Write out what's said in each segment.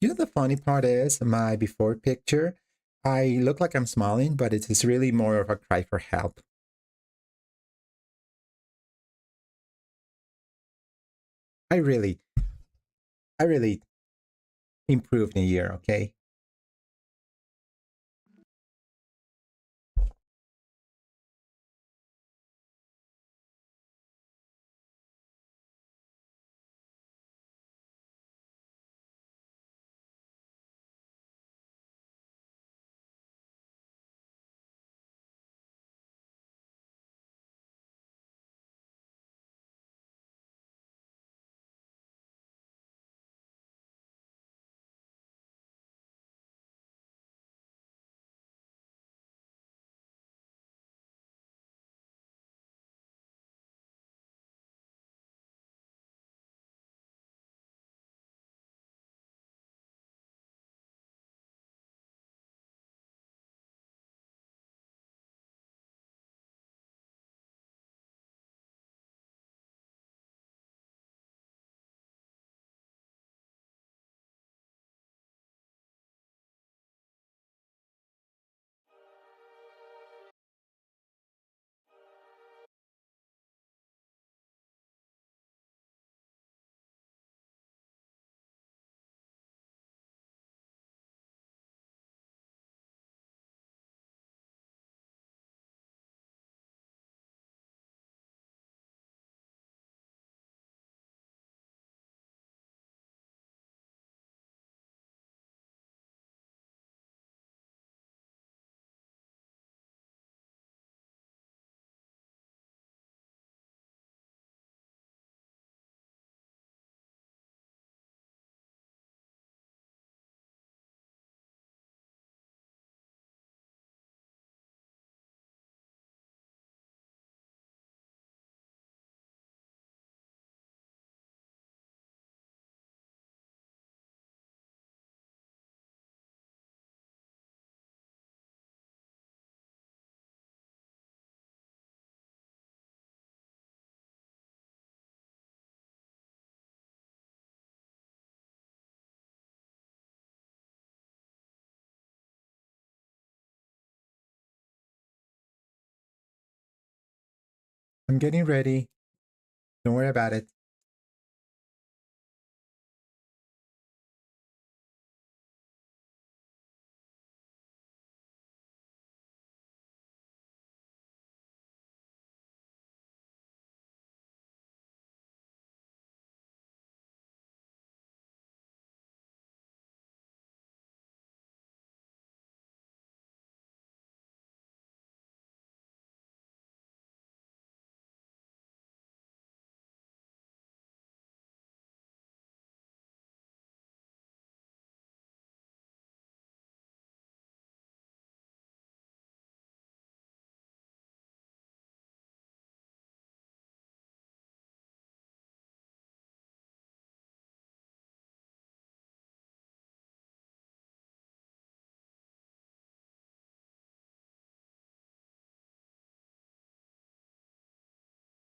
You know, the funny part is my before picture, I look like I'm smiling, but it is really more of a cry for help. I really, I really improved in a year, okay? I'm getting ready. Don't worry about it.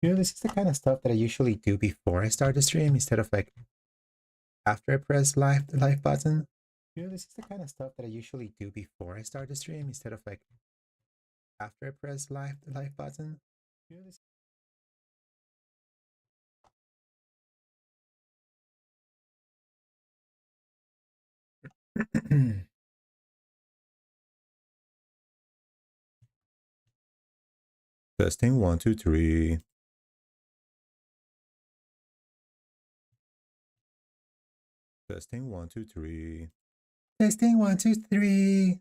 You know, this is the kind of stuff that I usually do before I start the stream instead of like after I press the live button. You know, this is the kind of stuff that I usually do before I start the stream instead of like after I press the live button. You know, this Testing 1, 2, 3. Testing 1, 2, 3. Testing 1, 2, 3.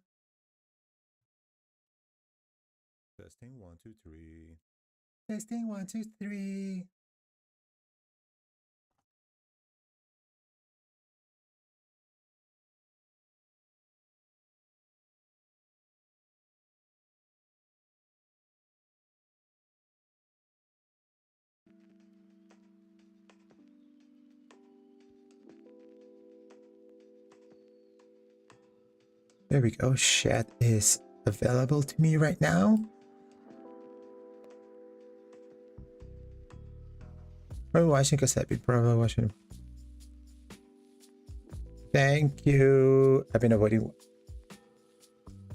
Testing 1, 2, 3. Testing 1, 2, 3. There we go. Chat is available to me right now. Probably watching because I've been probably watching. Thank you. I've been avoiding.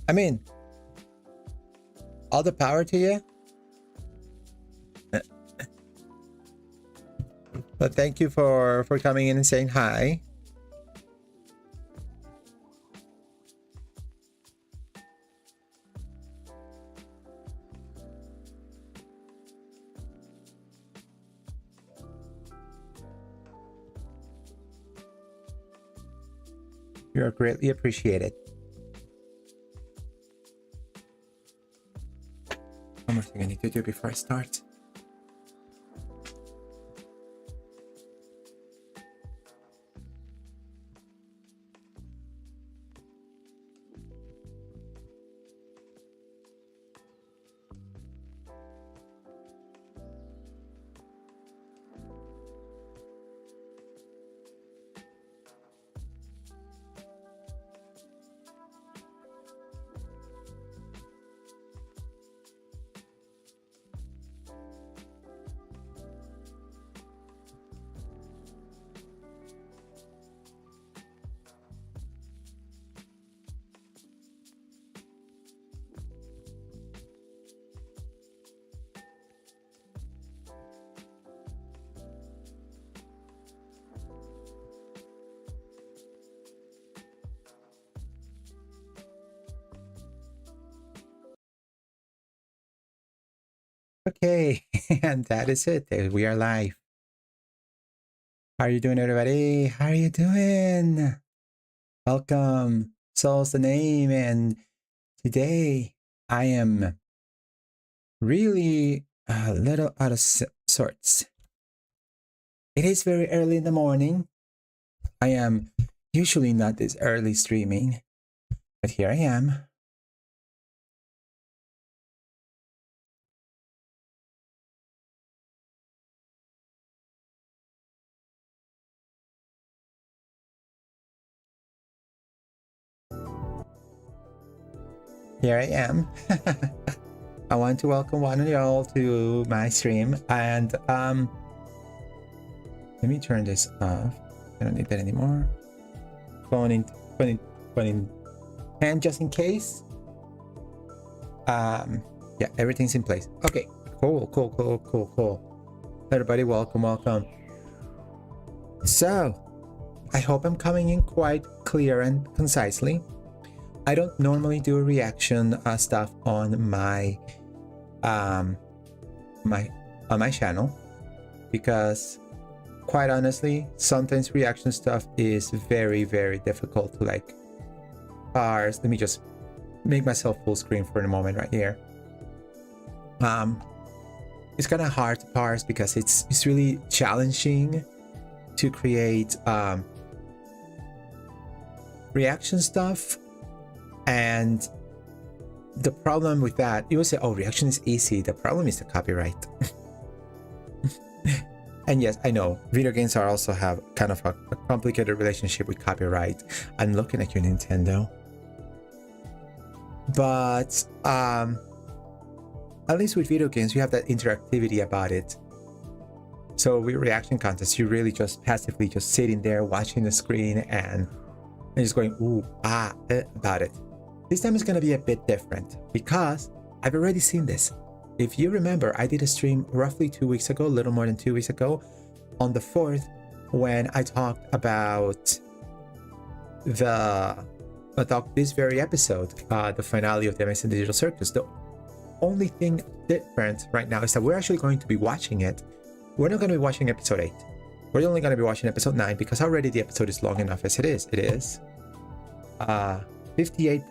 I mean, all the power to you. But thank you for coming in and saying hi. You're greatly appreciated. One more thing I need to do before I start. Okay, and that is it. We are live. How are you doing, everybody? How are you doing? Welcome. Soul's the name, and today I am really a little out of sorts. It is very early in the morning. I am usually not this early streaming, but here I am. Here I am. I want to welcome one of y'all to my stream, and let me turn this off. I don't need that anymore. Phone in hand just in case. Yeah, everything's in place. Okay, cool. Everybody, welcome. So, I hope I'm coming in quite clear and concisely. I don't normally do reaction stuff on my my channel because, quite honestly, sometimes reaction stuff is very difficult to like parse. Let me just make myself full screen for a moment right here. It's kind of hard to parse because it's really challenging to create reaction stuff. And the problem with that, you will say, oh, reaction is easy. The problem is the copyright. And yes, I know video games are also have kind of a complicated relationship with copyright. I'm looking at you, Nintendo. But at least with video games, you have that interactivity about it. So with reaction contests, you really just passively just sitting there watching the screen and just going ooh about it. This time is going to be a bit different because I've already seen this. If you remember, I did a stream roughly 2 weeks ago, a little more than 2 weeks ago, on the 4th, when I talked about this very episode, the finale of the Amazing Digital Circus. The only thing different right now is that we're actually going to be watching it. We're not going to be watching episode 8. We're only going to be watching episode 9 because already the episode is long enough as it is. It is 58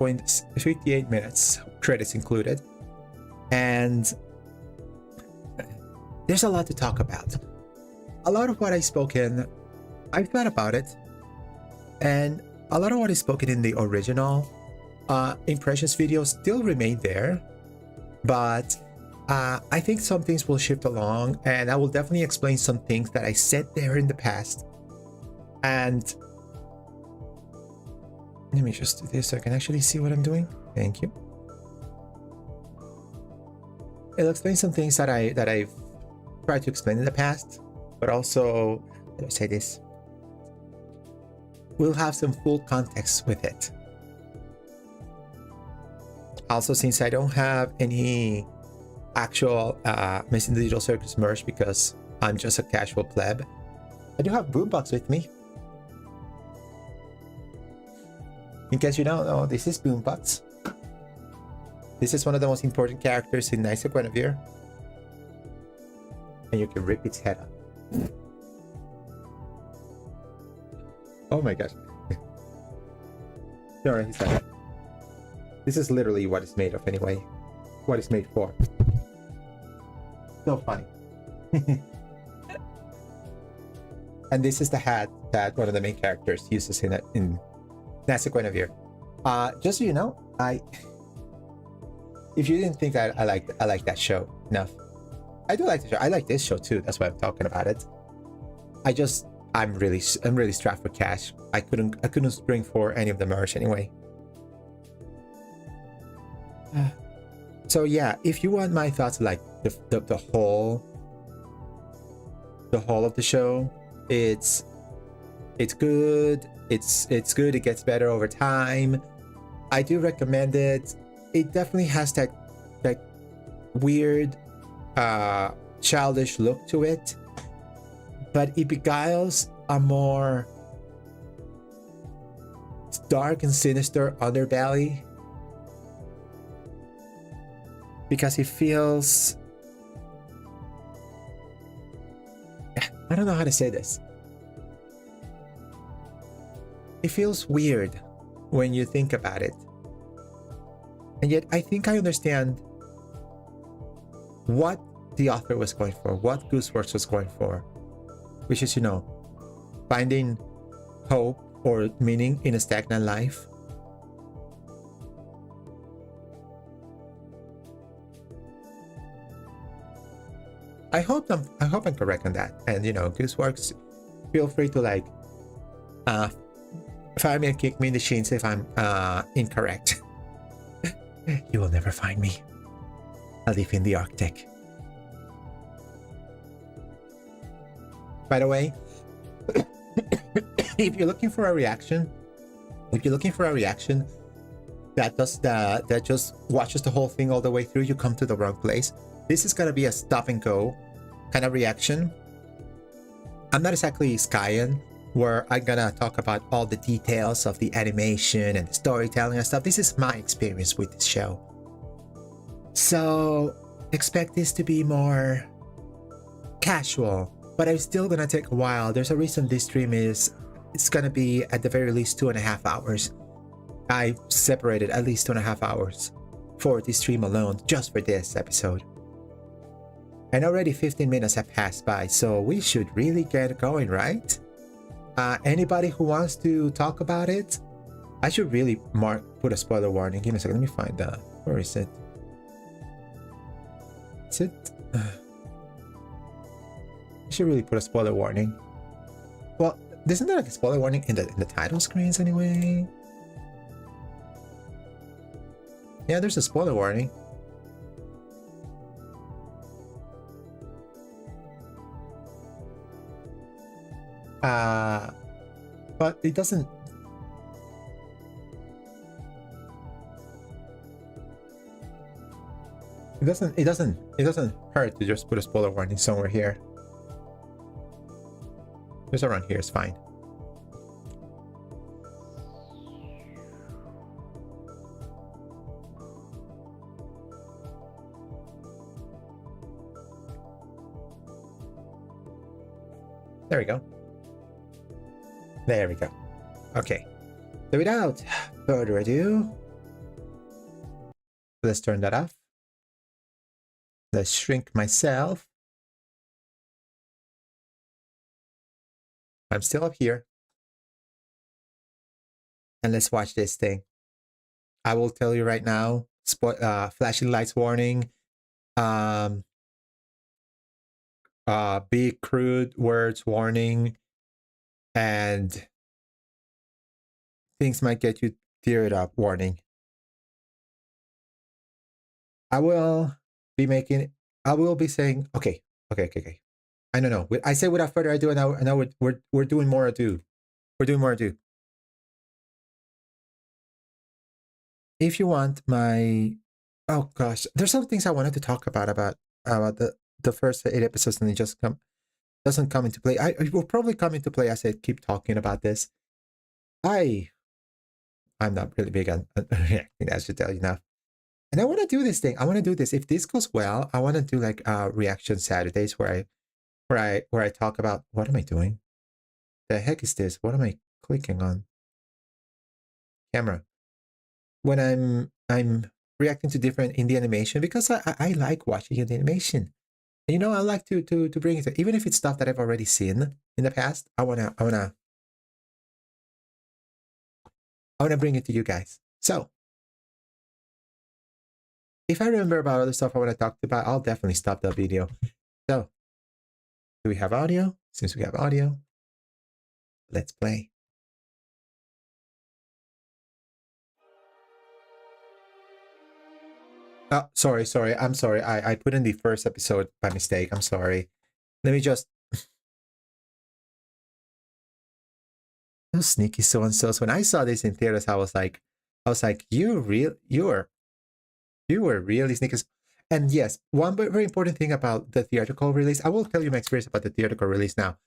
minutes, credits included. And there's a lot to talk about. A lot of what I've spoken, I've thought about it. And a lot of what is spoken in the original impressions video still remain there. But I think some things will shift along, and I will definitely explain some things that I said there in the past. And let me just do this so I can actually see what I'm doing. Thank you. It'll explain some things that I've tried to explain in the past, but also, let me say this. we'll have some full context with it. Also, since I don't have any actual Missing the Digital Circus merch because I'm just a casual pleb, I do have Boombox with me. In case you don't know, this is Boombox. This is one of the most important characters in Knights of Guinevere. And you can rip its head off. Oh my gosh. Sorry, he's like, this is literally what it's made of anyway. What it's made for. So funny. And this is the hat that one of the main characters uses in Knights of Guinevere. Just so you know, if you didn't think that I like that show enough, I do like the show. I like this show too. That's why I'm talking about it. I'm really strapped for cash. I couldn't spring for any of the merch anyway. So yeah, if you want my thoughts, like the whole of the show, it's good. It's good. It gets better over time. I do recommend it. It definitely has that weird childish look to it, but it beguiles a more dark and sinister underbelly because it feels, I don't know how to say this. It feels weird when you think about it. And yet I think I understand what the author was going for, what Gooseworks was going for, which is, finding hope or meaning in a stagnant life. I hope I'm correct on that. And Gooseworks, feel free to fire me and kick me in the shins if I'm incorrect. You will never find me. I live in the Arctic. By the way, if you're looking for a reaction that just watches the whole thing all the way through, you come to the wrong place. This is gonna be a stop and go kind of reaction. I'm not exactly Skyen, where I'm gonna talk about all the details of the animation and the storytelling and stuff. This is my experience with this show. So expect this to be more casual, but it's still gonna take a while. There's a reason this stream it's gonna be at the very least 2.5 hours. I separated at least 2.5 hours for this stream alone, just for this episode. And already 15 minutes have passed by, so we should really get going, right? Anybody who wants to talk about it? I should really put a spoiler warning. Give me a second, let me find that. Where is it? Is it? I should really put a spoiler warning. Well, isn't there like a spoiler warning in the title screens anyway? Yeah, there's a spoiler warning. But it doesn't. It doesn't hurt to just put a spoiler warning somewhere here. Just around here is fine. There we go. There we go. Okay. So without further ado, let's turn that off. Let's shrink myself. I'm still up here. And let's watch this thing. I will tell you right now, flashing lights warning, big crude words warning, and things might get you teared up warning. I will be saying, okay. I don't know. I say without further ado, and now we're doing more ado. We're doing more ado. if you want my, oh gosh, there's some things I wanted to talk about the first 8 episodes, and it just doesn't come into play. It will probably come into play as I keep talking about this. I'm not really big on reacting, I should tell you now. And I want to do this thing. I want to do this. If this goes well, I want to do like reaction Saturdays where I talk about, what am I doing? The heck is this? What am I clicking on? Camera. When I'm reacting to different indie animation, because I like watching indie animation. And, you know, I like to bring it, even if it's stuff that I've already seen in the past. I wanna bring it to you guys. So if I remember about other stuff I want to talk about, I'll definitely stop the video. So, do we have audio? Since we have audio, let's play. Oh, sorry. I'm sorry. I put in the first episode by mistake. I'm sorry. Let me just... Those sneaky so-and-sos. When I saw this in theaters, I was like, you were really sneaky. And yes, one very important thing about the theatrical release, I will tell you my experience about the theatrical release now.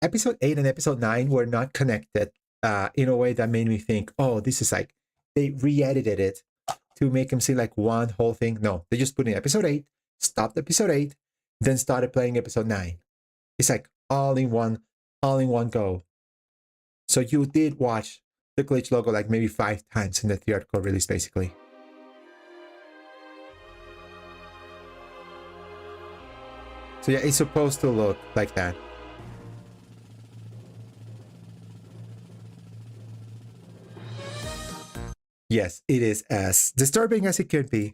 Episode 8 and episode 9 were not connected in a way that made me think, oh, this is like, they re-edited it to make them seem like one whole thing. No, they just put in episode 8, stopped episode 8, then started playing episode 9. It's like all in one go. So you did watch the Glitch logo like maybe 5 times in the theatrical release, basically. So yeah, it's supposed to look like that. Yes, it is as disturbing as it could be.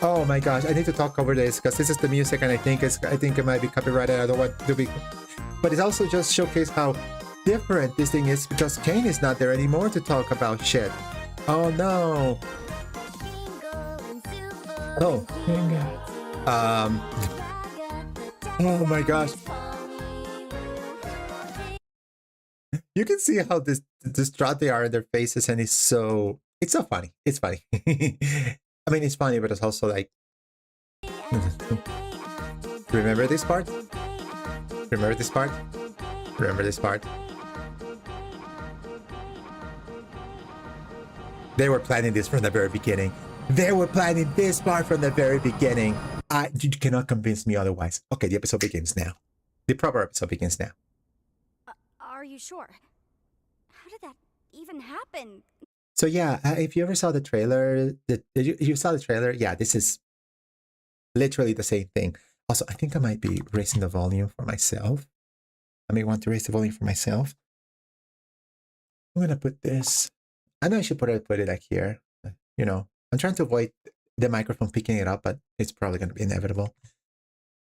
Oh my gosh, I need to talk over this because this is the music, and I think it might be copyrighted. I don't want to be, but it also just showcased how different this thing is because Kane is not there anymore to talk about shit. Oh no. Oh. Oh my gosh. You can see how distraught they are in their faces, and it's so funny. It's funny. I mean, it's funny, but it's also like, remember this part? Remember this part? Remember this part? They were planning this from the very beginning. They were planning this part from the very beginning. You cannot convince me otherwise. Okay, the episode begins now. The proper episode begins now. Are you sure? How did that even happen? So yeah, if you ever saw the trailer, you saw the trailer, yeah, this is literally the same thing. Also, I think I might be raising the volume for myself. I may want to raise the volume for myself. I'm gonna put this. I know I should put it like here. You know, I'm trying to avoid the microphone picking it up, but it's probably gonna be inevitable.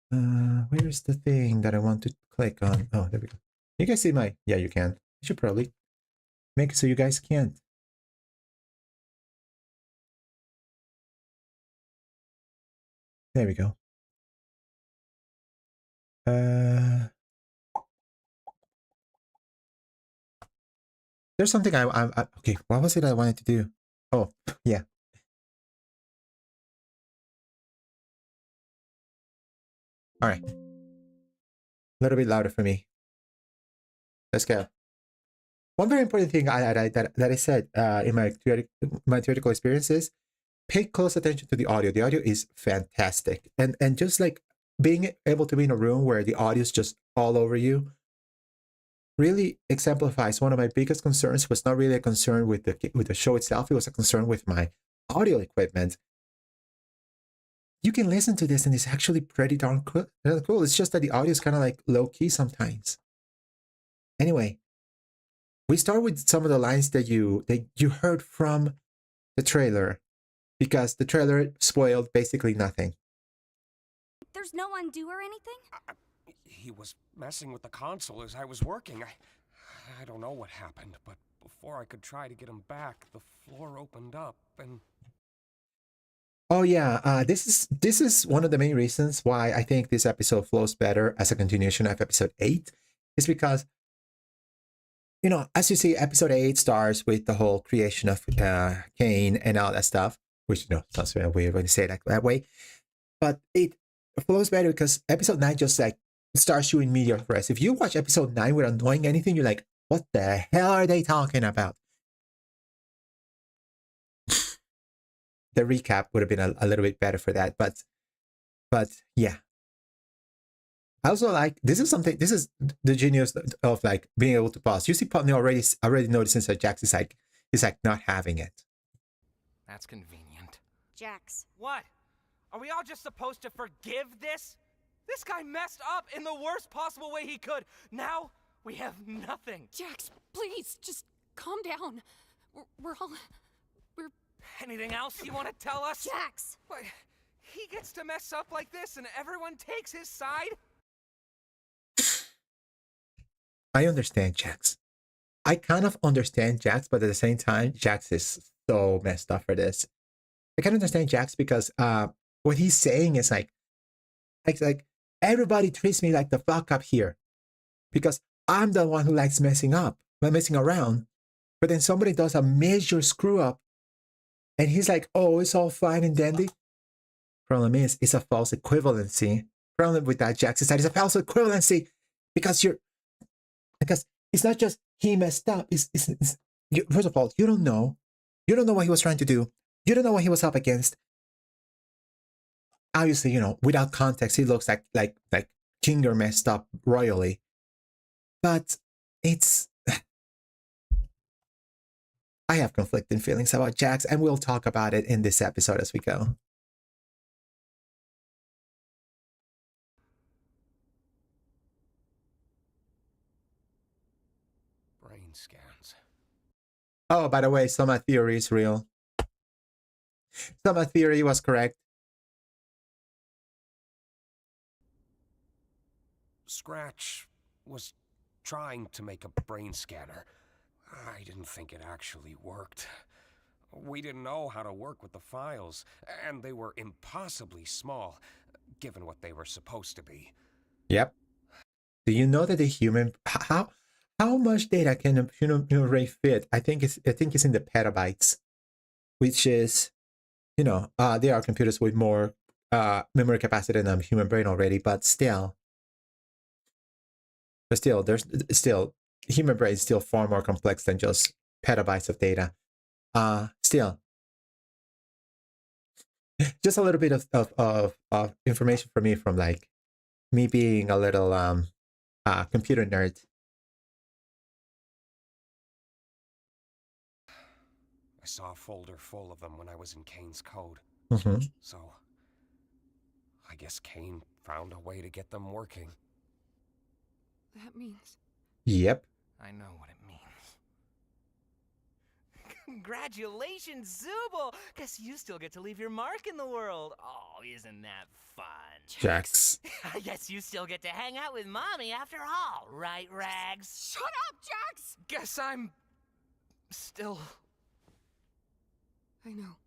Where's the thing that I want to click on? Oh, there we go. You guys see my? Yeah, you can. I should probably make it so you guys can't. There we go. There's something I okay, what was it I wanted to do? Oh, yeah. All right. A little bit louder for me. Let's go. One very important thing that I said in my theoretical experiences, pay close attention to the audio. The audio is fantastic. And just like being able to be in a room where the audio is just all over you really exemplifies one of my biggest concerns. Was not really a concern with the show itself. It was a concern with my audio equipment. You can listen to this and it's actually pretty darn cool. It's just that the audio is kind of like low key sometimes. Anyway, we start with some of the lines that you heard from the trailer, because the trailer spoiled basically nothing. There's no undo or anything? He was messing with the console as I was working. I don't know what happened, but before I could try to get him back, the floor opened up and... Oh yeah, this is one of the main reasons why I think this episode flows better as a continuation of episode 8, is because you know, as you see, episode 8 starts with the whole creation of Cain and all that stuff, which, you know, sounds weird when you say it that way. But it flows better because episode 9 just like starts you in medias res. If you watch episode 9 without knowing anything, you're like, what the hell are they talking about? The recap would have been a little bit better for that. But yeah. I also like, this is the genius of like being able to pause. You see, Putney already noticing that Jax is like not having it. That's convenient. Jax. What? Are we all just supposed to forgive this? This guy messed up in the worst possible way he could. Now we have nothing. Jax, please, just calm down. We're Anything else you want to tell us? Jax! What? He gets to mess up like this and everyone takes his side? I understand Jax. I kind of understand Jax, but at the same time, Jax is so messed up for this. I can understand Jax because what he's saying is like everybody treats me like the fuck up here because I'm the one who likes messing around. But then somebody does a major screw up and he's like, oh, it's all fine and dandy. Problem is, it's a false equivalency. Problem with that, Jax, is that it's a false equivalency because it's not just he messed up. First of all, you don't know what he was trying to do. You don't know what he was up against. Obviously, you know, without context, he looks like Kinger messed up royally. But it's I have conflicting feelings about Jax, and we'll talk about it in this episode as we go. Brain scans. Oh, by the way, Soma theory is real. Soma theory was correct. Scratch was trying to make a brain scanner. I didn't think it actually worked. We didn't know how to work with the files, and they were impossibly small, given what they were supposed to be. Yep. Do you know that the human how much data can a human brain fit? I think it's in the petabytes, which is, you know, there are computers with more memory capacity than a human brain already, but still, there's still human brain is still far more complex than just petabytes of data. Still, just a little bit of information for me from like me being a little computer nerd. I saw a folder full of them when I was in Kane's code. Mm-hmm. So, I guess Kane found a way to get them working. That means... Yep. I know what it means. Congratulations, Zooble! Guess you still get to leave your mark in the world. Oh, isn't that fun? Jax. I guess you still get to hang out with Mommy after all, right, Rags? Shut up, Jax! Guess I'm... still... I know.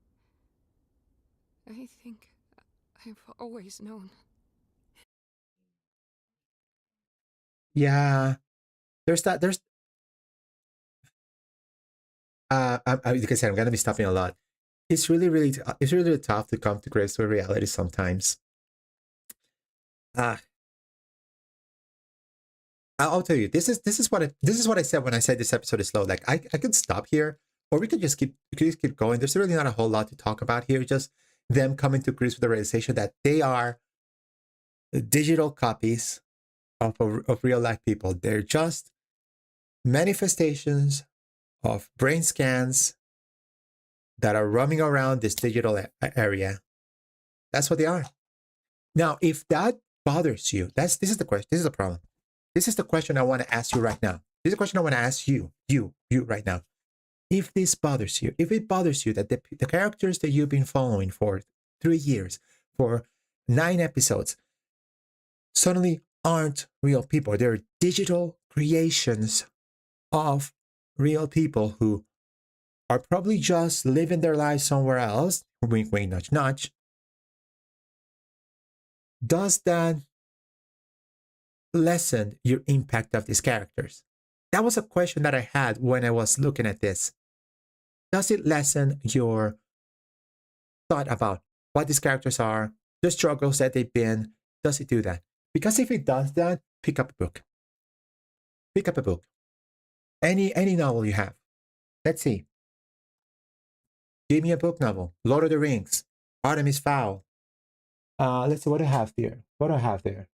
I think I've always known. Yeah. There's like I said, I'm gonna be stopping a lot. It's really tough to come to grips with reality sometimes. I'll tell you, this is what I said when I said this episode is slow. Like I could stop here, or we could just keep going. There's really not a whole lot to talk about here. Just them coming to grips with the realization that they are digital copies of real life people. They're just manifestations of brain scans that are roaming around this digital area. That's what they are. Now, if that bothers you, this is the question. This is the problem. This is the question I want to ask you right now. This is the question I want to ask you right now. If this bothers you, if it bothers you that the characters that you've been following for 3 years, for 9 episodes, suddenly aren't real people. They're digital creations of real people who are probably just living their lives somewhere else. Wink, wink, nudge, nudge. Does that lessen your impact of these characters? that was a question that I had when I was looking at this. Does it lessen your thought about what these characters are, the struggles that they've been? Does it do that? Because if it does that, pick up a book. Pick up a book. Any novel you have. Let's see. Give me a book novel. Lord of the Rings. Artemis Fowl. Let's see what I have here. What do I have there?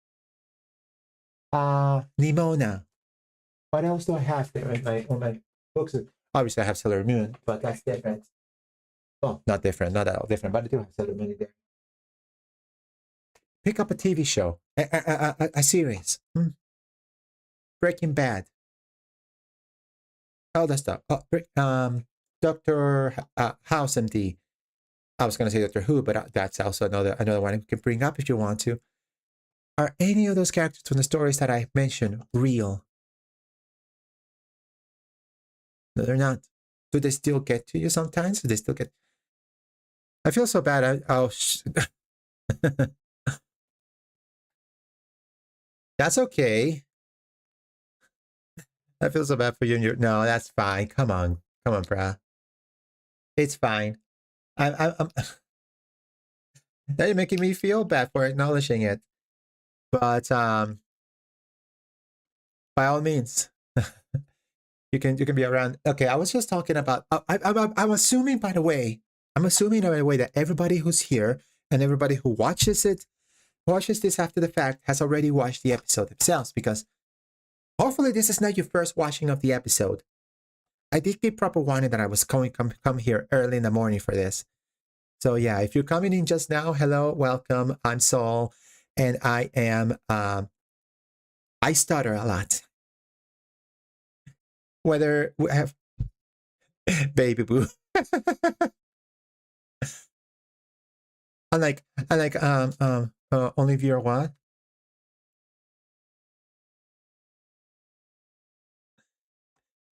Nimona. What else do I have there on my books? Obviously, I have Sailor Moon, but that's different. Oh, not different, not at all different, but I do have Sailor Moon there. Pick up a TV show, a series. Breaking Bad. All that stuff. Doctor House MD. I was going to say Doctor Who, but that's also another one you can bring up if you want to. Are any of those characters from the stories that I mentioned real? No, they're not. Do they still get to you sometimes? Do they still get? I feel so bad. That's okay. I feel so bad for you. No, that's fine. Come on, brah. It's fine. I'm Now you're making me feel bad for acknowledging it. But by all means, you can be around. Okay, I was just talking about. I'm assuming, by the way, that everybody who's here and everybody who watches this after the fact has already watched the episode themselves, because hopefully this is not your first watching of the episode. I did give proper warning that I was come here early in the morning for this. So yeah, if you're coming in just now, hello, welcome. I'm Saul, and I am I stutter a lot. Whether we have baby boo. unlike Olivier what?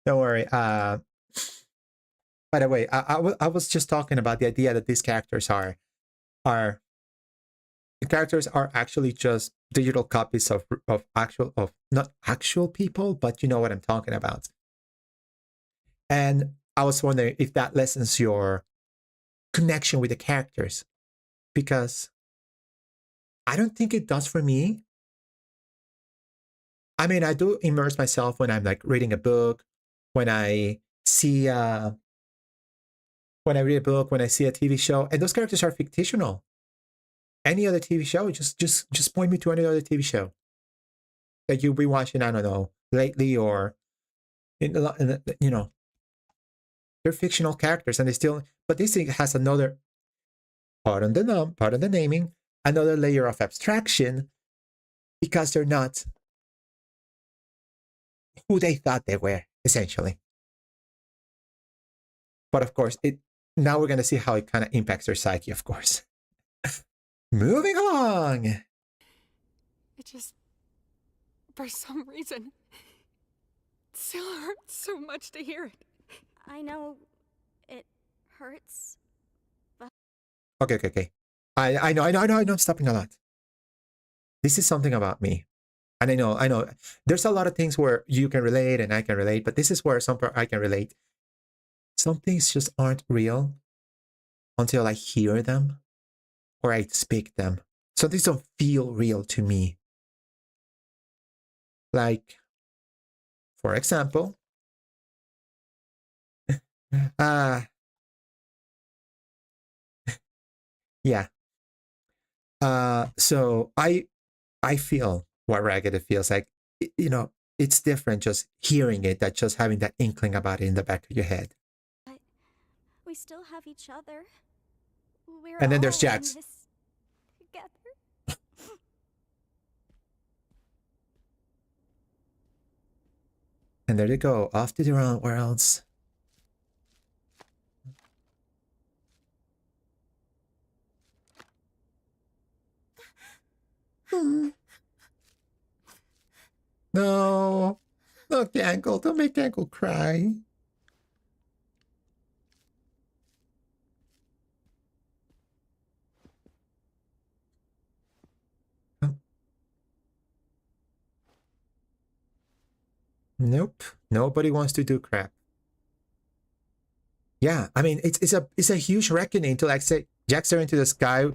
Don't worry. By the way, I was just talking about the idea that these characters are actually just digital copies of not actual people, but you know what I'm talking about. And I was wondering if that lessens your connection with the characters, because I don't think it does for me. I mean, I do immerse myself when I'm like reading a book, when I see when I read a book, when I see a TV show, and those characters are fictional. Any other TV show, just point me to any other TV show that you'll be watching, I don't know, lately, or you know, they're fictional characters, and they still. But this thing has another part of the naming, another layer of abstraction, because they're not who they thought they were, essentially. But of course, now we're going to see how it kind of impacts their psyche, of course. Moving along. It just, for some reason, it still hurts so much to hear it. I know it hurts. Okay. I know, I'm stopping a lot. This is something about me. And I know. There's a lot of things where you can relate and I can relate, but this is where I can relate. Some things just aren't real until I hear them or I speak them. Some things don't feel real to me. Like, for example, yeah. So I feel what Ragged feels like. You know, it's different just hearing it than just having that inkling about it in the back of your head. But we still have each other. We're And then there's all in Jax. this together. And there they go, off to their own worlds. No. Look, the ankle. Don't make the ankle cry. Nope. Nobody wants to do crap. Yeah, I mean, it's a huge reckoning to like say Jack staring into the sky.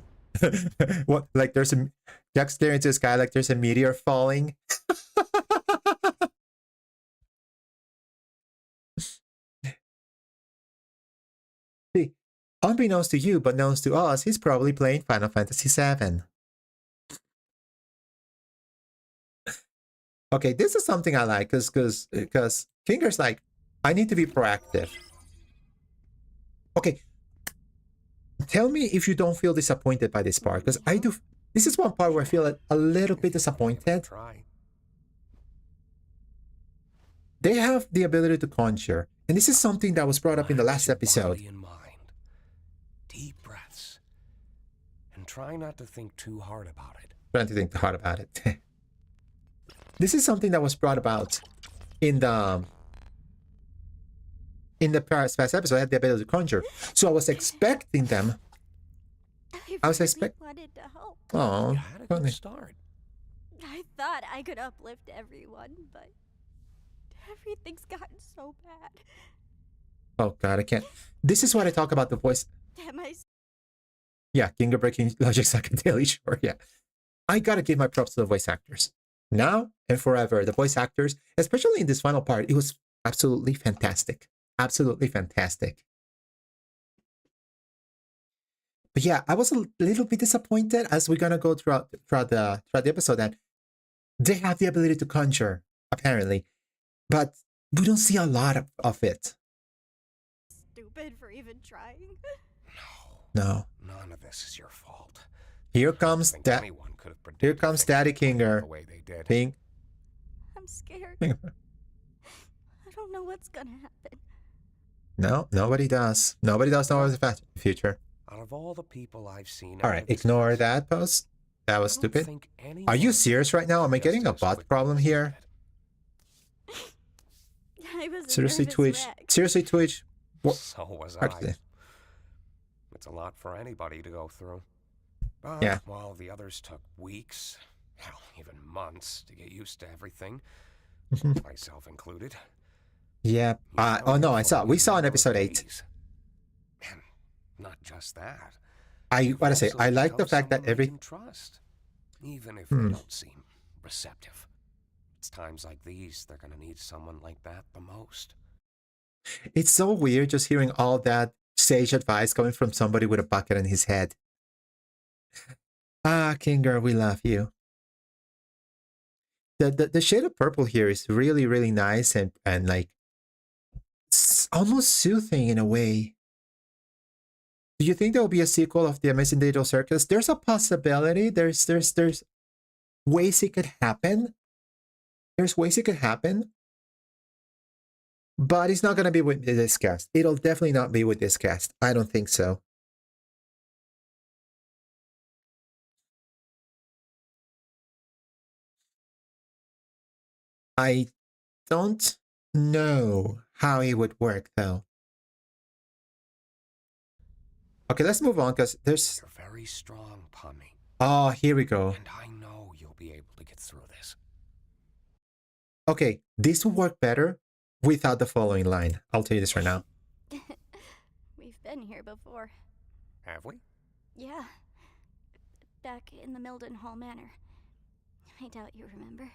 What, like there's a Jack staring into the sky like there's a meteor falling. See, unbeknownst to you, but known to us, he's probably playing Final Fantasy VII. Okay, this is something I like because Kinger's like, I need to be proactive. Okay, tell me if you don't feel disappointed by this part, because I do. This is one part where I feel a little bit disappointed. Try. They have the ability to conjure, and this is something that was brought up in the last Relax your episode. body and mind. Deep breaths. And try not to think too hard about it. Trying to think hard about it. This is something that was brought about in the past episode. I had the ability to conjure, so I was expecting them. I was wanted to help. Oh, You had a good start. I thought I could uplift everyone, but everything's gotten so bad. oh God, I can't. This is what I talk about the voice. Am I Yeah, Ginger breaking logic, I can tell you, sure, yeah. I gotta give my props to the voice actors. Now and forever, the voice actors, especially in this final part, it was absolutely fantastic. Absolutely fantastic. But yeah, I was a little bit disappointed as we're gonna go throughout the episode that they have the ability to conjure, apparently. But we don't see a lot of it. stupid for even trying? No. None of this is your fault. Here I comes think that. anyone could have predicted Here comes things Daddy would go Kinger. the way they did. Being I'm scared. I don't know what's gonna happen. no, nobody does. Nobody does know what's the future. Out of all the people I've seen, All right, ignore that post. That was stupid. Are you serious right now? Am I getting a bot problem here? I was a Seriously, nervous Twitch. wreck. Seriously, Twitch. What? So was Hard to I. say. It's a lot for anybody to go through. But Yeah. while the others took weeks, hell, even months to get used to everything, myself included. Yeah. Oh no, I saw. We saw in episode 8. And not just that. I gotta say, Also I like the chose fact that someone we every. can trust, even if they don't seem receptive. It's times like these they're gonna need someone like that the most. It's so weird just hearing all that sage advice coming from somebody with a bucket in his head. Ah, Kinger, we love you. The shade of purple here is really, really nice and like almost soothing in a way. Do you think there will be a sequel of The Amazing Digital Circus? There's a possibility. There's ways it could happen. There's ways it could happen. But it's not going to be with this cast. It'll definitely not be with this cast. I don't think so. I don't know how it would work, though. Okay, let's move on, because there's... You're very strong, Pommy, Oh, here we go. and I know you'll be able to get through this. Okay, this will work better without the following line. I'll tell you this right now. We've been here before. Have we? Yeah. Back in the Milden Hall Manor. I doubt you remember.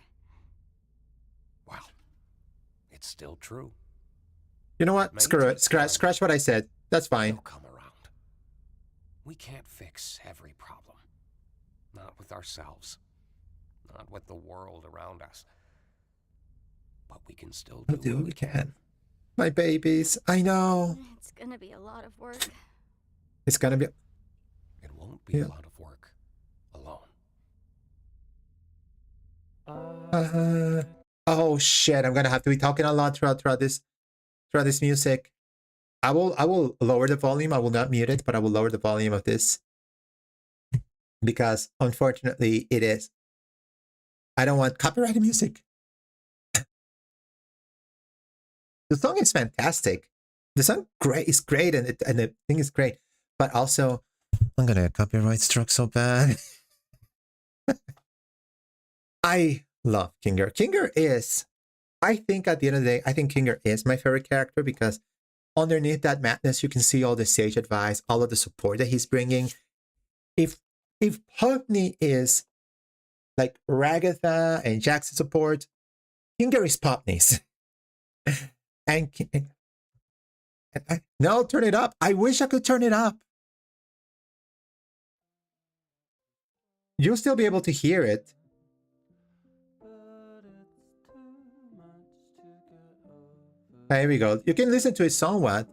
Well, it's still true. You know what? May Screw it. take time. Scratch what I said. That's fine. They'll come around. We can't fix every problem. Not with ourselves. Not with the world around us. But we can still We'll do what we can. My babies. I know. It's gonna be a lot of work. It's gonna be... It won't be Yeah. a lot of work alone. Oh shit! I'm gonna have to be talking a lot throughout this music. I will lower the volume. I will not mute it, but I will lower the volume of this because unfortunately it is. I don't want copyrighted music. The song is fantastic. The song is great, and the thing is great. But also, I'm gonna get copyright struck so bad. I love Kinger. Kinger is I think at the end of the day, I think Kinger is my favorite character because underneath that madness, you can see all the sage advice, all of the support that he's bringing. If Putney is like Ragatha and Jack's support, Kinger is Putney's. and no, turn it up. I wish I could turn it up. You'll still be able to hear it. There we go. You can listen to it somewhat.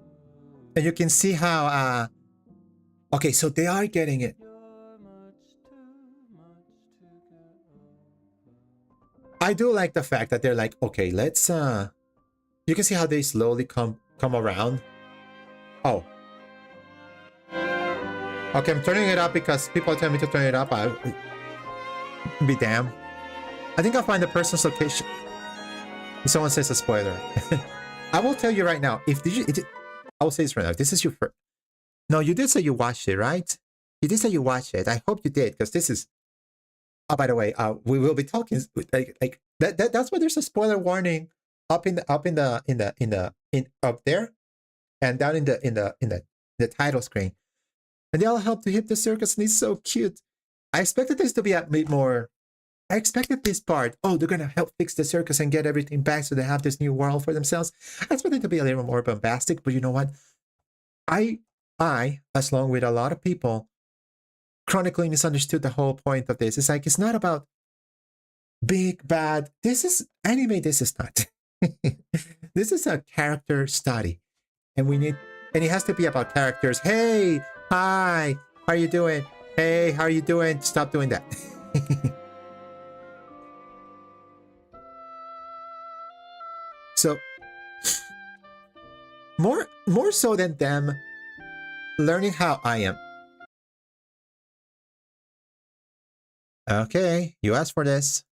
And you can see how, okay, so they are getting it. I do like the fact that they're like, okay, let's, you can see how they slowly come around. Oh. Okay, I'm turning it up because people tell me to turn it up. I'll be damned. I think I'll find the person's location. If someone says a spoiler. I will tell you right now, I will say this right now. This is your first. No, you did say you watched it, right? You did say you watched it. I hope you did, because this is. Oh, by the way, we will be talking like that's why there's a spoiler warning up there, and down in the title screen, and they all help to hit the circus, and it's so cute. I expected this to be a bit more. I expected this part. Oh, they're gonna help fix the circus and get everything back, so they have this new world for themselves. I expected it to be a little more bombastic, but you know what? I, as long with a lot of people, chronically misunderstood the whole point of this. It's like it's not about big bad. This is anime. This is not. This is a character study, and it has to be about characters. Hey, hi, how are you doing? Hey, how are you doing? Stop doing that. So, more so than them learning how I am. Okay, you asked for this.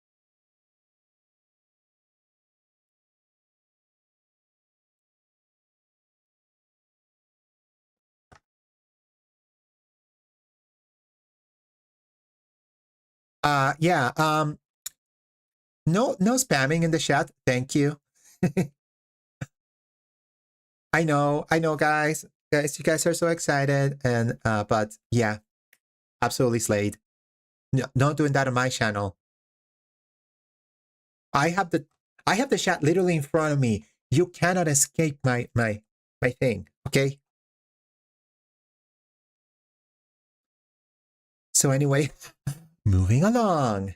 Yeah, no spamming in the chat. Thank you. I know, guys, you guys are so excited, and but yeah, absolutely slayed. No, not doing that on my channel. I have the chat literally in front of me. You cannot escape my thing. Okay. So anyway, moving along.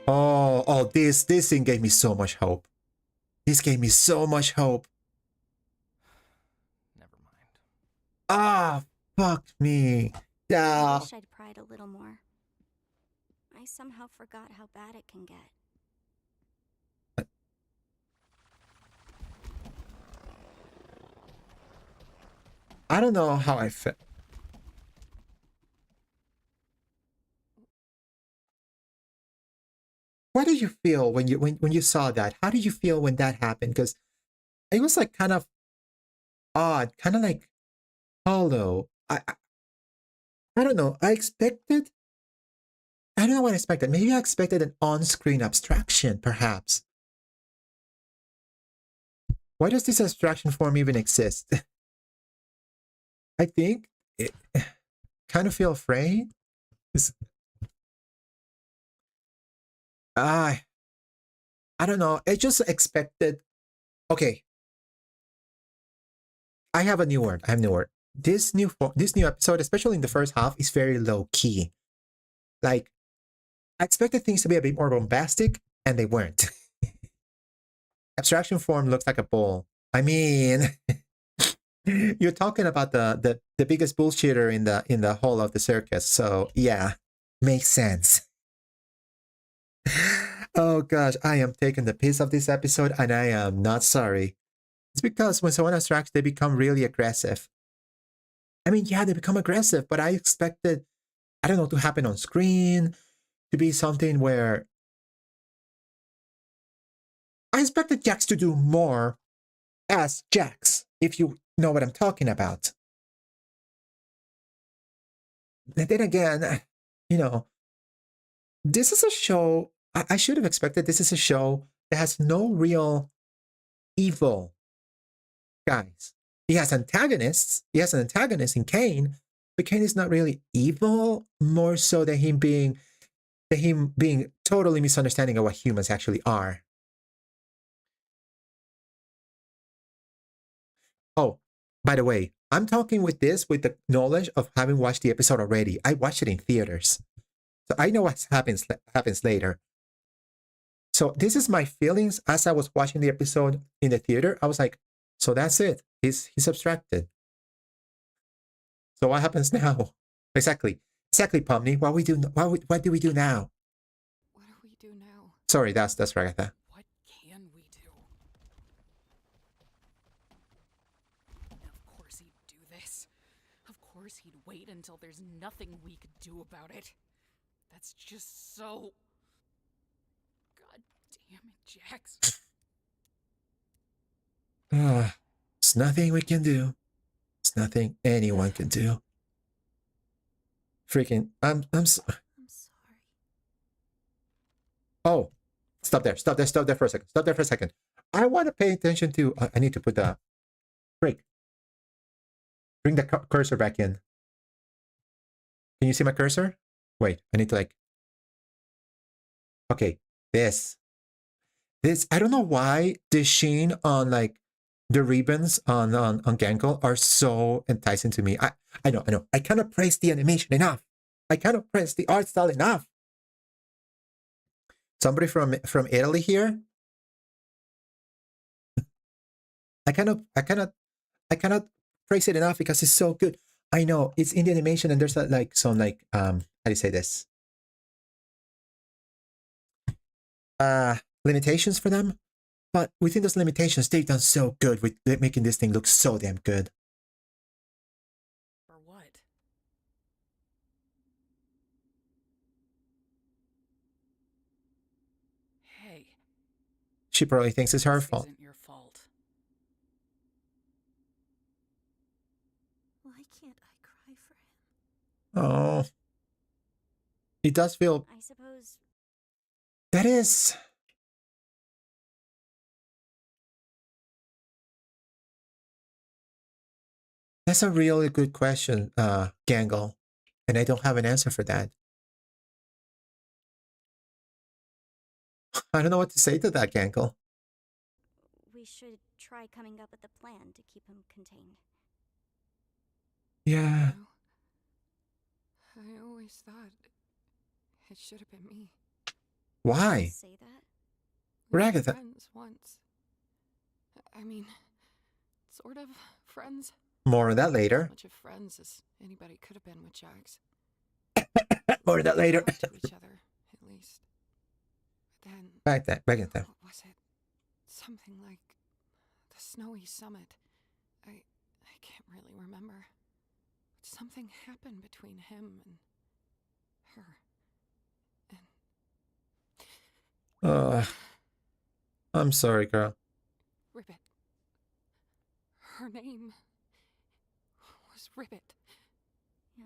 Oh, this thing gave me so much hope. This gave me so much hope. Never mind. Ah, fuck me. Yeah. I wish I'd pried a little more. I somehow forgot how bad it can get. I don't know how I felt. What did you feel when you saw that? How did you feel when that happened? Because it was like kind of odd, kind of like hollow. I don't know. I don't know what I expected. Maybe I expected an on-screen abstraction, perhaps. Why does this abstraction form even exist? I think it kind of feel afraid. I don't know. I just expected. Okay. I have a new word. This new episode, especially in the first half, is very low key. Like, I expected things to be a bit more bombastic, and they weren't. Abstraction form looks like a ball. I mean, you're talking about the biggest bullshitter in the whole of the circus. So yeah, makes sense. Oh gosh, I am taking the piss of this episode, and I am not sorry. It's because when someone abstracts, they become really aggressive. I mean, yeah, they become aggressive, but I expected, I don't know, to happen on screen, to be something where I expected Jax to do more as Jax, if you know what I'm talking about. then again, you know, this is a show. I should have expected this is a show that has no real evil guys. He has antagonists. He has an antagonist in Kane, but Kane is not really evil. More so than him being totally misunderstanding of what humans actually are. Oh, by the way, I'm talking with the knowledge of having watched the episode already. I watched it in theaters, so I know what happens later. So this is my feelings as I was watching the episode in the theater. I was like, so that's it. He's abstracted. So what happens now? Exactly, Pomni. What do we do now? What do we do now? Sorry, that's Ragatha. What can we do? Of course he'd do this. Of course he'd wait until there's nothing we could do about it. That's just so... God damn it, Jax. It's nothing we can do. It's nothing anyone can do. Freaking, I'm sorry. Oh, stop there for a second. I want to pay attention to, I need to put the break. Bring the cursor back in. Can you see my cursor? Wait, I need to like, okay, this, I don't know why the sheen on like the ribbons on Gangle are so enticing to me. I know. I cannot praise the animation enough. I cannot praise the art style enough. Somebody from Italy here. I cannot praise it enough because it's so good. I know it's in the animation and there's like some like how do you say this? Limitations for them. But within those limitations, they've done so good with making this thing look so damn good. For what? Hey. She probably thinks it's her This fault. isn't your fault. Why can't I cry for him? Oh. It does feel... I suppose... That is... That's a really good question, Gangle. And I don't have an answer for that. I don't know what to say to that, Gangle. We should try coming up with a plan to keep him contained. Yeah. I always thought it should have been me. Why? Say that? We were Ragatha. friends once. I mean, sort of friends. More on that later. As much of friends as anybody could have been with Jax. More on that later. We talked to each other, at least. But then... Back in time. What was it? Something like the snowy summit. I can't really remember. But something happened between him and her. And I'm sorry, girl. Ribbit. Her name was Ribbit. Yeah.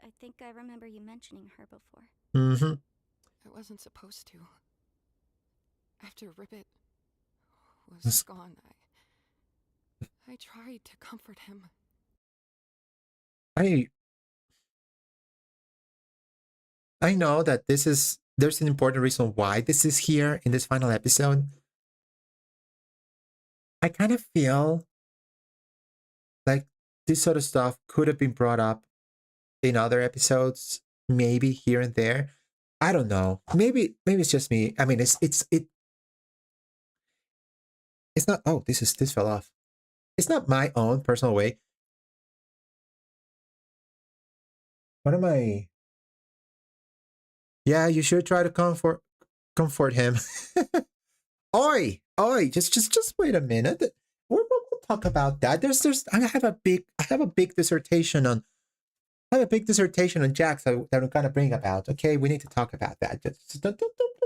I think I remember you mentioning her before. Mm-hmm. I wasn't supposed to. After Ribbit was gone, I tried to comfort him. I know that there's an important reason why this is here in this final episode. I kind of feel like this sort of stuff could have been brought up in other episodes, maybe here and there. I don't know. Maybe it's just me. I mean, it's not. Oh, this fell off. It's not my own personal way. What am I? Yeah, you should try to comfort him. Oi, just wait a minute. We'll talk about that. I have a big dissertation on Jax that I'm gonna bring about. Okay, we need to talk about that. Just don't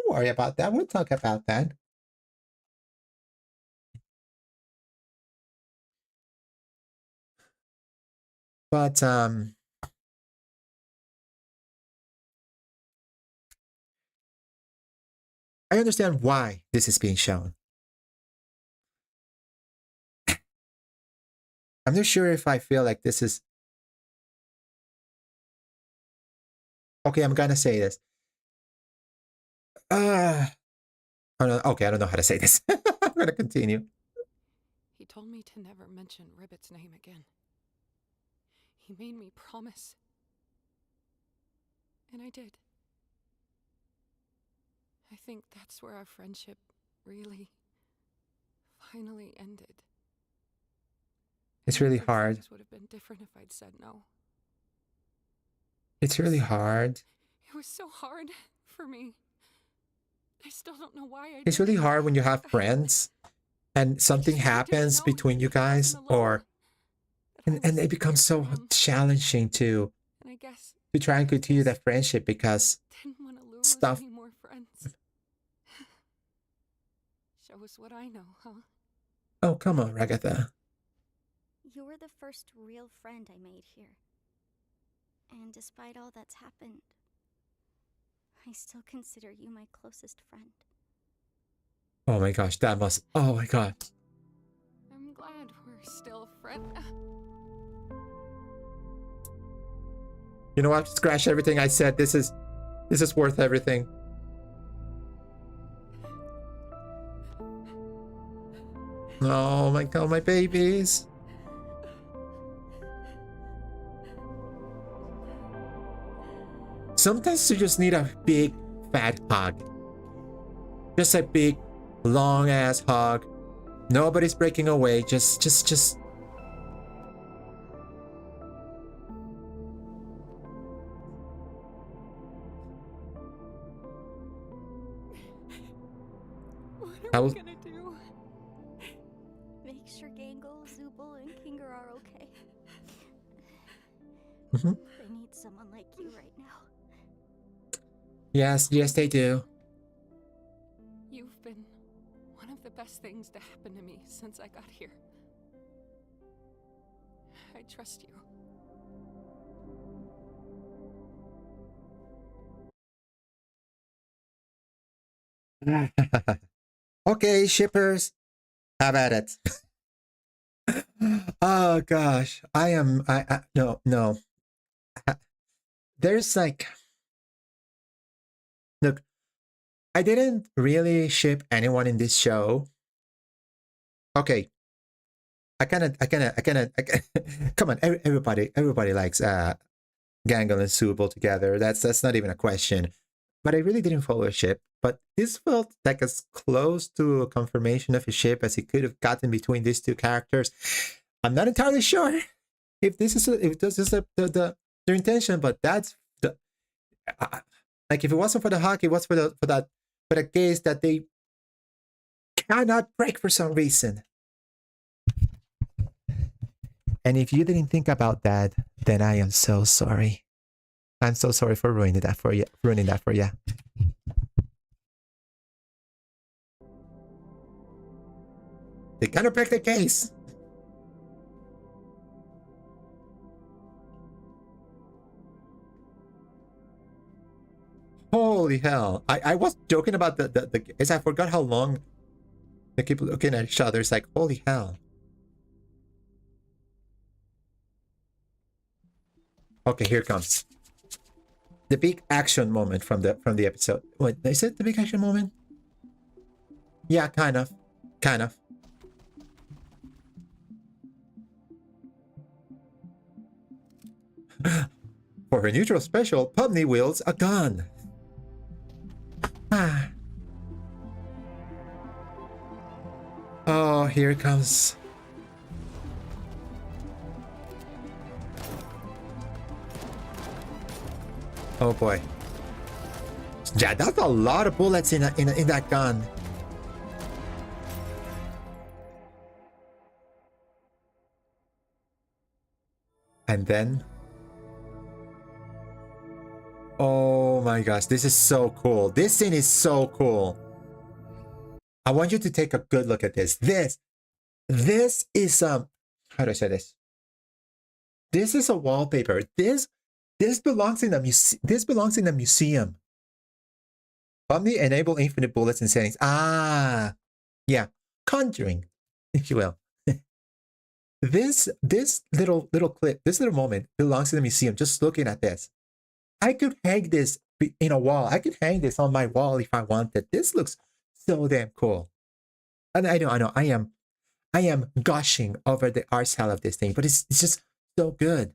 worry about that. We'll talk about that. But I understand why this is being shown. I'm not sure if I feel like this is... Okay, I'm gonna say this. Oh, no, okay, I don't know how to say this. I'm gonna continue. He told me to never mention Ribbit's name again. He made me promise. And I did. I think that's where our friendship really, finally ended. It's really hard. Things would have been different if I'd said no. It's really hard. It was so hard for me. I still don't know why I It's did really it. hard when you have friends and something happens between you guys, or and it becomes so challenging to And I guess try and continue that friendship because didn't want to lose stuff. any more friends. Show us what I know, huh? Oh, come on, Ragatha. You were the first real friend I made here. And despite all that's happened, I still consider you my closest friend. Oh my gosh, that must... Oh my god. I'm glad we're still friends. You know what? Scratch everything I said. This is worth everything. Oh my god, my babies. Sometimes you just need a big fat hug. Just a big long ass hug. Nobody's breaking away. Just What are we gonna do? Make sure Gangle, Zubul, and Kinger are okay. They need someone like you right now. Yes, they do. You've been one of the best things to happen to me since I got here. I trust you. Okay, shippers, have at it. Oh gosh, I no. There's like, look, I didn't really ship anyone in this show. Okay, I kind of come on, everybody likes Gangle and Subal together. That's not even a question. But I really didn't follow a ship. But this felt like as close to a confirmation of a ship as it could have gotten between these two characters. I'm not entirely sure if this is their intention, but that's the like if it wasn't for the hug, it was for the case that they cannot break for some reason. And if you didn't think about that, then I am so sorry. I'm so sorry for ruining that for you. They cannot break the case. Holy hell. I was joking about the case. I forgot how long they keep looking at each other. It's like, holy hell. Okay, here it comes. The big action moment from the episode. What, is it the big action moment? Yeah, kind of. For her neutral special, Pubney wields a gun. Ah. Oh, here it comes. Oh boy. Yeah, that's a lot of bullets in that gun. And then... Oh my gosh, this is so cool. This scene is so cool. I want you to take a good look at this. This is how do I say this? This is a wallpaper. This belongs in a museum. Omni enable infinite bullets in settings. Ah, yeah, Conjuring, if you will. This little clip, this little moment belongs to the museum. Just looking at this, I could hang this in a wall. I could hang this on my wall if I wanted. This looks so damn cool. And I know, I am gushing over the art style of this thing, but it's just so good.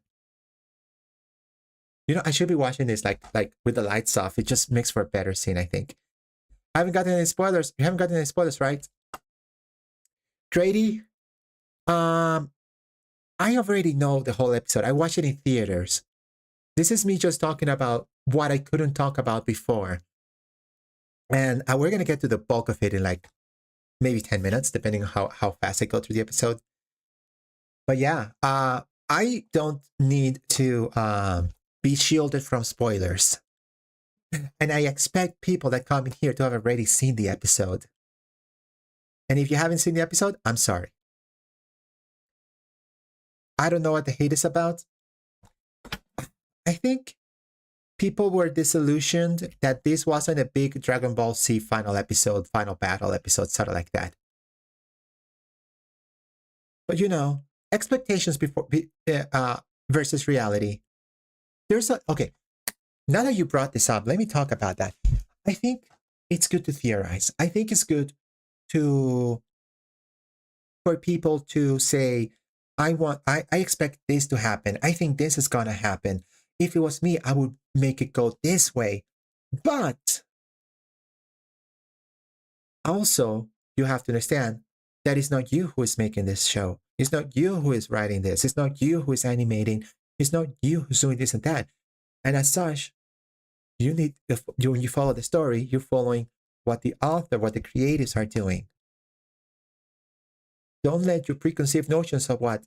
You know, I should be watching this like with the lights off. It just makes for a better scene, I think. I haven't gotten any spoilers. You haven't gotten any spoilers, right? Grady, I already know the whole episode. I watched it in theaters. This is me just talking about what I couldn't talk about before. And we're going to get to the bulk of it in like maybe 10 minutes, depending on how fast I go through the episode. But yeah, I don't need to be shielded from spoilers. And I expect people that come in here to have already seen the episode. And if you haven't seen the episode, I'm sorry. I don't know what the hate is about. I think people were disillusioned that this wasn't a big Dragon Ball Z final episode, final battle episode, sort of like that. But you know, expectations versus reality. Okay, now that you brought this up, let me talk about that. I think it's good to theorize. I think it's good for people to say, I expect this to happen. I think this is gonna happen. If it was me, I would make it go this way. But also, you have to understand that it's not you who is making this show. It's not you who is writing this. It's not you who is animating. It's not you who's doing this and that. And as such, when you follow the story, you're following what the author, what the creatives are doing. Don't let your preconceived notions of what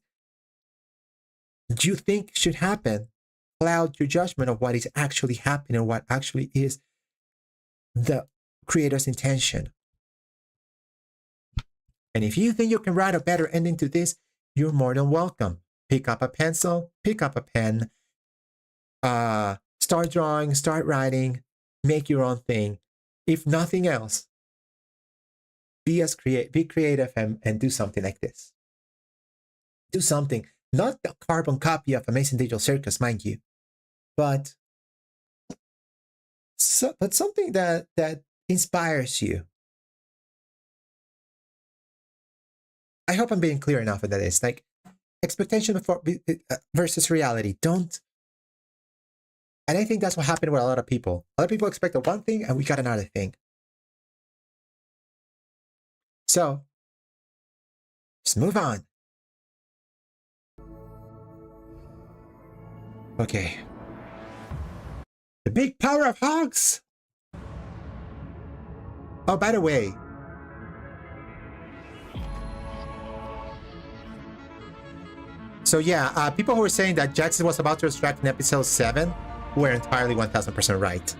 you think should happen cloud your judgment of what is actually happening or what actually is the creator's intention. And if you think you can write a better ending to this, you're more than welcome. Pick up a pencil, pick up a pen, start drawing, start writing, make your own thing. If nothing else, be creative and do something like this. Do something, not a carbon copy of Amazing Digital Circus, mind you, but something that inspires you. I hope I'm being clear enough with that. Is like expectation versus reality. Don't. And I think that's what happened with a lot of people. A lot of people expected one thing and we got another thing. So, let's move on. Okay. The big power of hogs! Oh, by the way. So yeah, people who were saying that Jackson was about to extract in episode 7 were entirely 1000% right.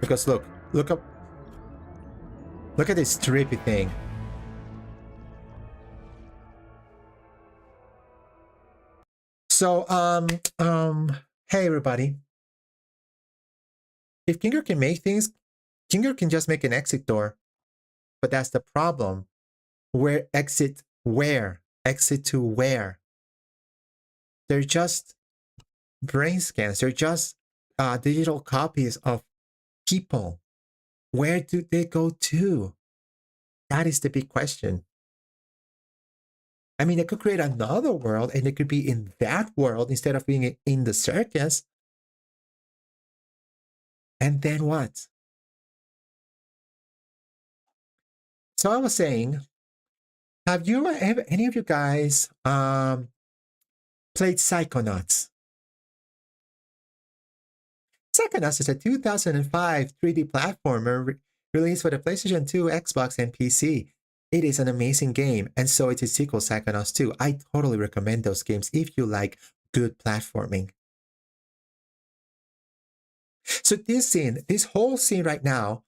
Because look at this trippy thing. So, hey everybody. If Kinger can make things, Kinger can just make an exit door. But that's the problem. Exit to where? They're just brain scans. They're just digital copies of people. Where do they go to? That is the big question. I mean, they could create another world and they could be in that world instead of being in the circus. And then what? So I was saying, have any of you guys played Psychonauts? Psychonauts is a 2005 3D platformer released for the PlayStation 2, Xbox, and PC. It is an amazing game, and so is its sequel, Psychonauts 2. I totally recommend those games if you like good platforming. So this whole scene right now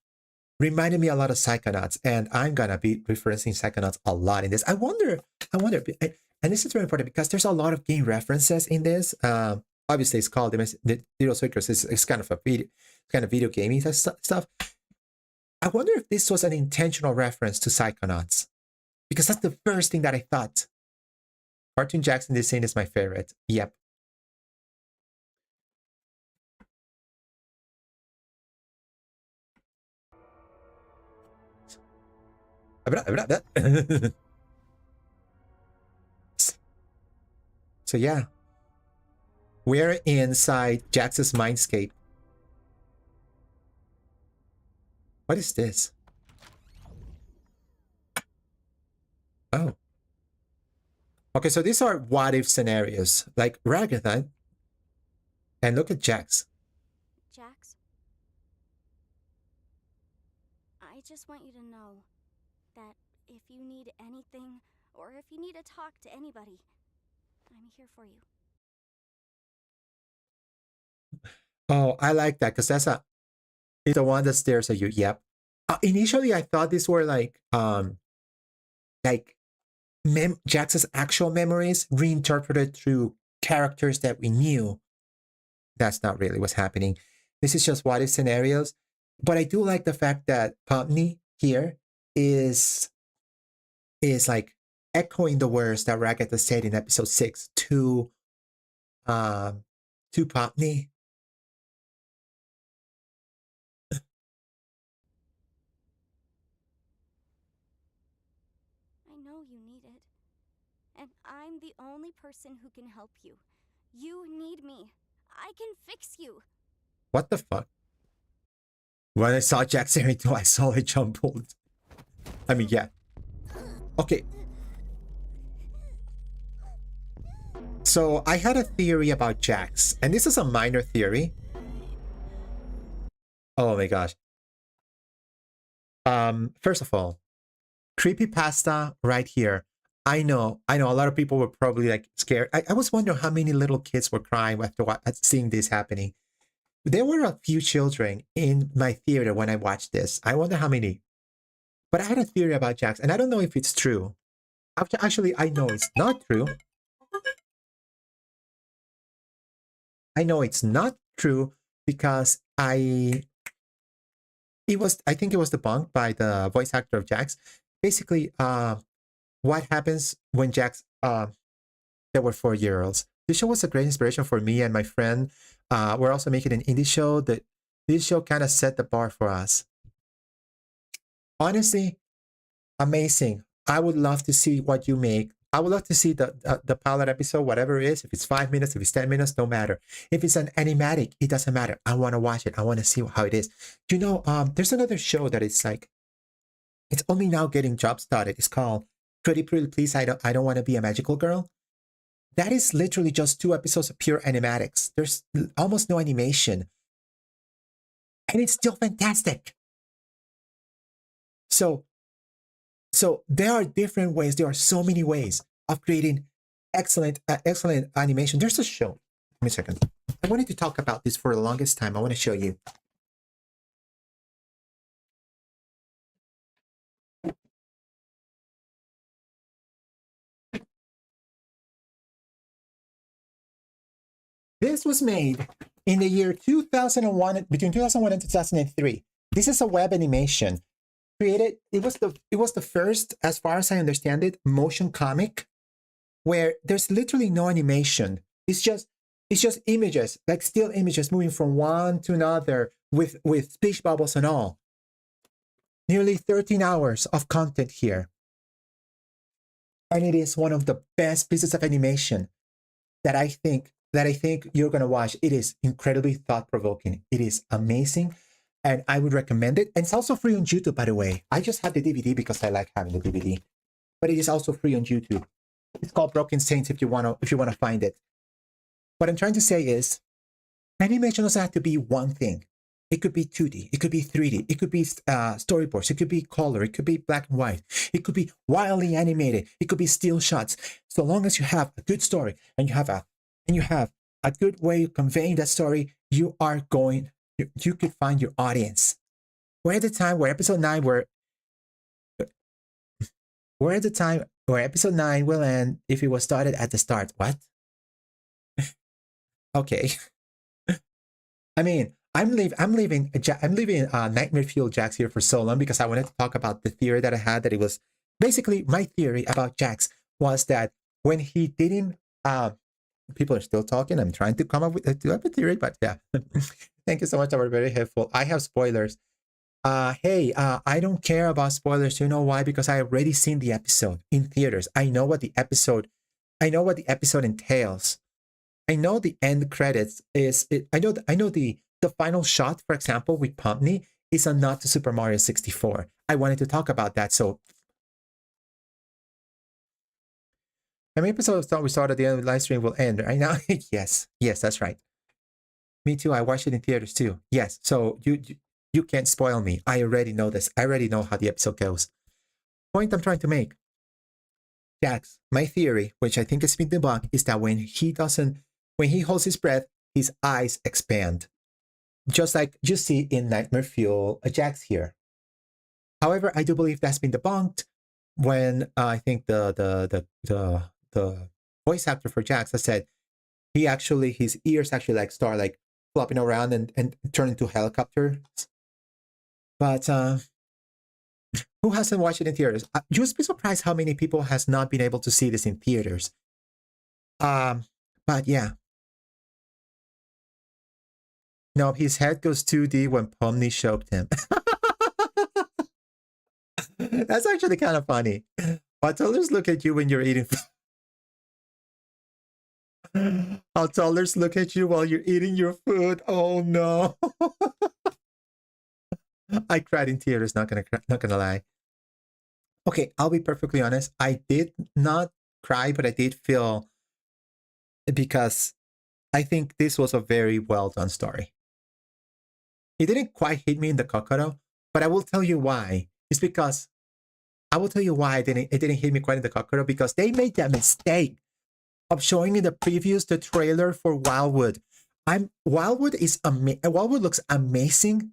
reminded me a lot of Psychonauts, and I'm gonna be referencing Psychonauts a lot in this. I wonder, and this is very important because there's a lot of game references in this. Obviously, it's called the Digital Circus. It's kind of a video. kind of video gaming stuff. I wonder if this was an intentional reference to Psychonauts, because that's the first thing that I thought. Cartoon Jackson, this scene is my favorite. Yep. So yeah, we're inside Jax's mindscape. What is this? Oh. Okay, so these are what if scenarios, like Ragatha. And look at Jax. Jax, I just want you to know that if you need anything, or if you need to talk to anybody, I'm here for you. Oh, I like that, because it's the one that stares at you. Yep. Initially, I thought these were like Jax's actual memories reinterpreted through characters that we knew. That's not really what's happening. This is just what if scenarios. But I do like the fact that Pomni here is like echoing the words that Ragatha said in episode 6 to Pomni. I know you need it. And I'm the only person who can help you. You need me. I can fix you. What the fuck? When I saw Jax staring too, I saw it jumbled. I mean, yeah. Okay. So I had a theory about Jax, and this is a minor theory. Oh my gosh. First of all, creepypasta right here. I know a lot of people were probably like scared. I was wondering how many little kids were crying after seeing this happening. There were a few children in my theater when I watched this. I wonder how many. But I had a theory about Jax, and I don't know if it's true. Actually, I know it's not true. I know it's not true because I think it was debunked by the voice actor of Jax. Basically, what happens when Jax, they were 4-year-olds. This show was a great inspiration for me and my friend. We're also making an indie show. This show kind of set the bar for us. Honestly, amazing. I would love to see what you make. I would love to see the pilot episode, whatever it is. If it's 5 minutes, if it's 10 minutes, no matter. If it's an animatic, it doesn't matter. I want to watch it. I want to see how it is. You know, there's another show that is like, it's only now getting job started. It's called Pretty Please, I don't want to be a magical girl. That is literally just 2 episodes of pure animatics. There's almost no animation. And it's still fantastic. So there are different ways. There are so many ways of creating excellent animation. There's a show. Give me a second. I wanted to talk about this for the longest time. I want to show you. This was made in the year 2001, between 2001 and 2003. This is a web animation created. It was the first, as far as I understand it, motion comic where there's literally no animation. It's just images, like still images moving from one to another with speech bubbles and all. Nearly 13 hours of content here. And it is one of the best pieces of animation that I think you're going to watch. It is incredibly thought-provoking. It is amazing, and I would recommend it. And it's also free on YouTube, by the way. I just have the DVD because I like having the DVD, but it is also free on YouTube. It's called Broken Saints if you want to find it. What I'm trying to say is, animation doesn't have to be one thing. It could be 2D, it could be 3D, it could be storyboards, it could be color, it could be black and white, it could be wildly animated, it could be still shots. So long as you have a good story and you have a good way of conveying that story, you could find your audience. We're at the time where episode 9 episode 9 will end if it was started at the start. What? Okay. I mean, I'm leaving Nightmare Fuel Jax here for so long because I wanted to talk about the theory that I had, that it was basically my theory about Jax was that when he didn't people are still talking. I'm trying to come up with a theory, but yeah. Thank you so much. They were very helpful. I have spoilers. Hey, I don't care about spoilers. You know why? Because I already seen the episode in theaters. I know what the episode entails. I know the end credits is. I know the final shot, for example, with Pumpney is a nod to Super Mario 64. I wanted to talk about that. So, how many episodes thought we started at the end of the live stream will end right now? Yes, that's right. Me too. I watched it in theaters too. Yes. So you can't spoil me. I already know this. I already know how the episode goes. Point I'm trying to make. Jax, my theory, which I think has been debunked, is that when he holds his breath, his eyes expand. Just like you see in Nightmare Fuel Jax here. However, I do believe that's been debunked when I think the voice actor for Jax has said his ears actually like start like flopping around and turn into helicopters. But who hasn't watched it in theaters? You'd be surprised how many people has not been able to see this in theaters. But yeah. No, his head goes 2D when Pomni choked him. That's actually kind of funny. But toddlers look at you when you're eating food. How toddlers look at you while you're eating your food. Oh no. I cried in theaters, not gonna lie. Okay, I'll be perfectly honest. I did not cry, but I did feel, because I think this was a very well done story. It didn't quite hit me in the Kokoro, but I will tell you why. It's because I will tell you why it didn't hit me quite in the Kokoro, because they made that mistake of showing in the previews the trailer for Wildwood. Wildwood looks amazing.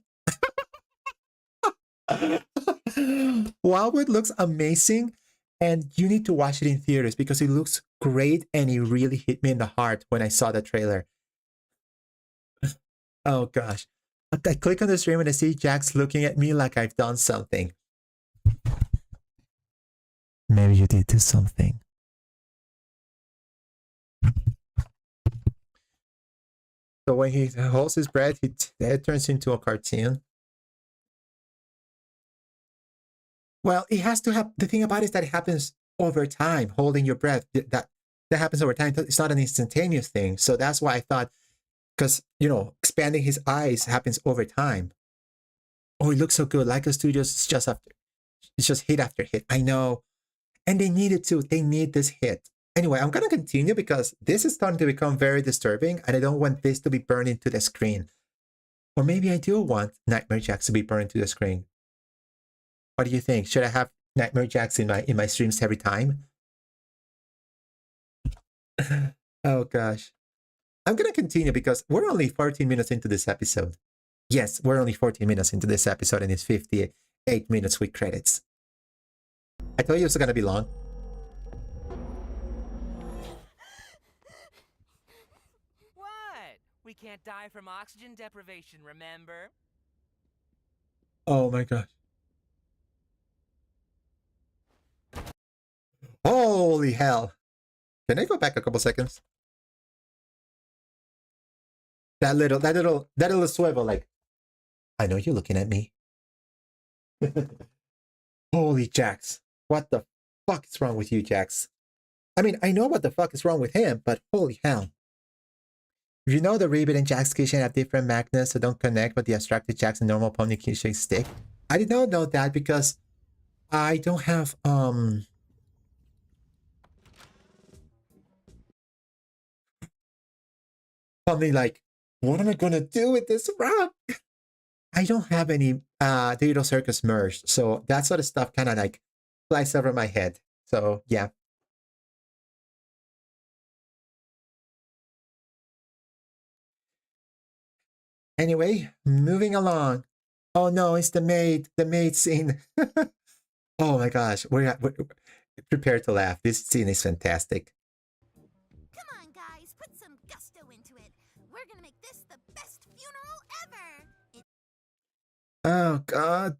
Wildwood looks amazing, and you need to watch it in theaters because it looks great, and it really hit me in the heart when I saw the trailer. Oh gosh. I click on the stream and I see Jax looking at me like I've done something. Maybe you did do something. So when he holds his breath, it turns into a cartoon. Well, it has to have. The thing about it is that it happens over time. Holding your breath, that happens over time. It's not an instantaneous thing. So that's why I thought, because expanding his eyes happens over time. Oh, it looks so good. Leica Studios it's just hit after hit. I know, and they needed to. They need this hit. Anyway, I'm gonna continue because this is starting to become very disturbing, and I don't want this to be burned into the screen. Or maybe I do want Nightmare Jax to be burned into the screen. What do you think? Should I have Nightmare Jax in my streams every time? Oh gosh. I'm gonna continue because we're only 14 minutes into this episode. Yes, we're only 14 minutes into this episode, and it's 58 minutes with credits. I told you it was gonna be long. What? We can't die from oxygen deprivation, remember? Oh my gosh. Holy hell. Can I go back a couple seconds? That little swivel, like, I know you're looking at me. Holy Jax. What the fuck is wrong with you, Jax? I mean, I know what the fuck is wrong with him, but holy hell. If you know the Rabbit and Jax keychain have different magnets, so don't connect, but the abstracted Jax and normal pony keychain stick. I did not know that because I don't have something like, what am I gonna do with this rock? I don't have any digital circus merged, so that sort of stuff kind of like flies over my head. So yeah. Anyway, moving along. Oh no, it's the maid scene. Oh my gosh, we're prepared to laugh. This scene is fantastic. Come on, guys, put some gusto into it. We're gonna make this the best funeral ever. Oh God.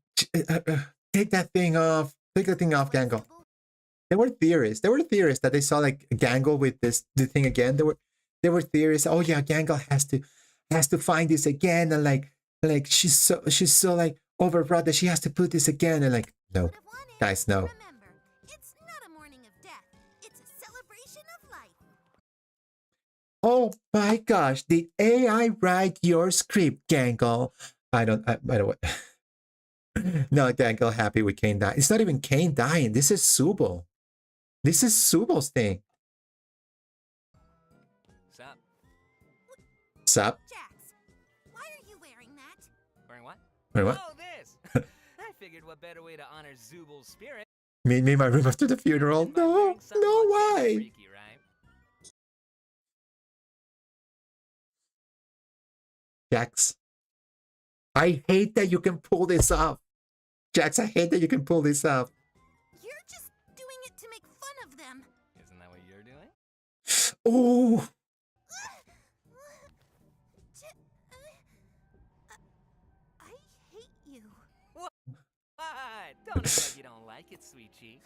Take that thing off. Take the thing off, Gangle. There were theorists. There were theorists that they saw like Gangle with the thing again. There were theorists. Oh yeah, Gangle has to find this again, and like she's so like overwrought that she has to put this again, and like no, guys, no. Remember, it's not a mourning of death. It's a celebration of life. Oh my gosh, did AI write your script, Gangle? I don't. No, Gangle happy with Kane dying. It's not even Kane dying. This is Subo. This is Subo's thing. Sup? Sup? Jax, why are you wearing that? Wearing what? Wait, what? Oh, this! I figured what better way to honor Zubal's spirit. Meet me in my room after the funeral. than by No, wearing something no all gender way. freaky, right? Jax, I hate that you can pull this off. Jax, I hate that you can pull this off. You're just doing it to make fun of them. Isn't that what you're doing? Oh, I hate you. What? Don't act like you don't like it, sweet cheek.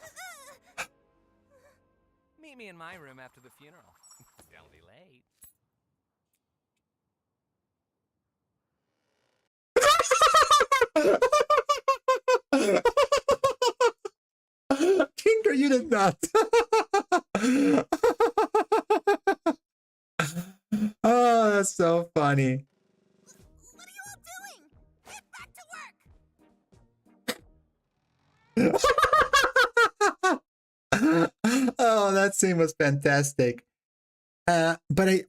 Meet me in my room after the funeral. Don't be late. Kinder, you did not. Oh, that's so funny. What are you all doing? Get back to work! Oh, that scene was fantastic. But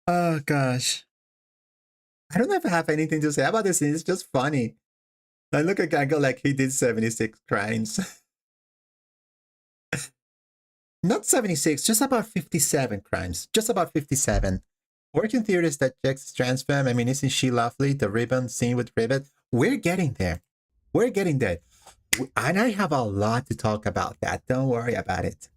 oh gosh, I don't know if I have anything to say about this scene. It's just funny. I look at Gangle like he did 76 crimes. Not 76, just about 57 crimes. Just about 57. Working theories that Jax is trans femme. I mean, isn't she lovely? The ribbon scene with Ribbit. We're getting there. We're getting there. And I have a lot to talk about that. Don't worry about it.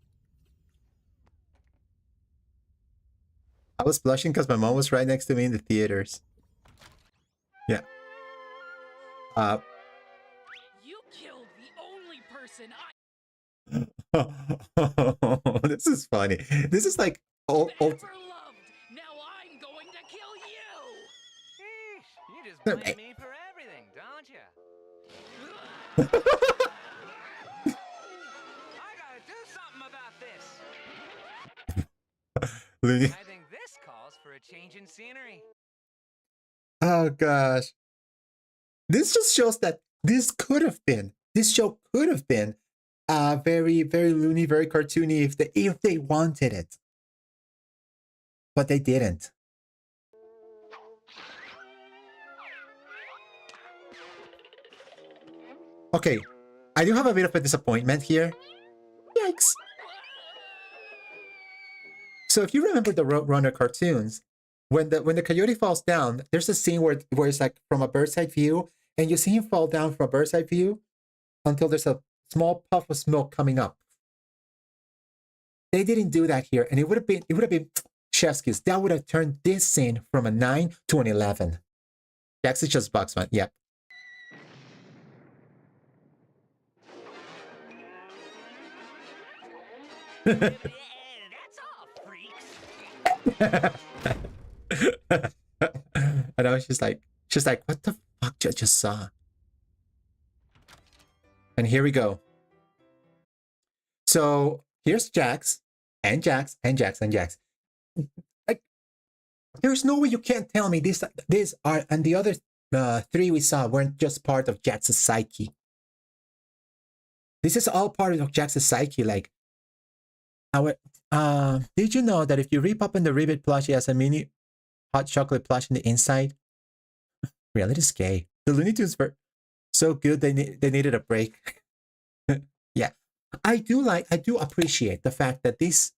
I was blushing because my mom was right next to me in the theaters. Yeah. You killed the only person This is funny. This is like I old. ever loved. Now I'm going to kill you. Sheesh, you just Hey. blame me for everything, don't you? I gotta do something about this. Looney. I think this calls for a change in scenery. Oh gosh. This just shows that this show could have been very, very loony, very cartoony if they wanted it. But they didn't. Okay, I do have a bit of a disappointment here. Yikes. So if you remember the Roadrunner cartoons, when the coyote falls down, there's a scene where it's like from a bird's eye view, and you see him fall down from a bird's eye view until there's a small puff of smoke coming up. They didn't do that here, and it would have been chef's kiss. That would have turned this scene from a 9 to an 11. That's just Boxman. Yep. That's all, freaks. I know she's like, what the fuck I just saw? And here we go. So here's Jax and Jax and Jax and Jax. Like, there's no way you can't tell me these are, and the other three we saw weren't just part of Jax's psyche. This is all part of Jax's psyche. Like, did you know that if you rip open the Ribbit plushie as a mini hot chocolate plush in the inside? Reality is gay. The Looney Tunes were so good they needed a break. Yeah, I do appreciate the fact that this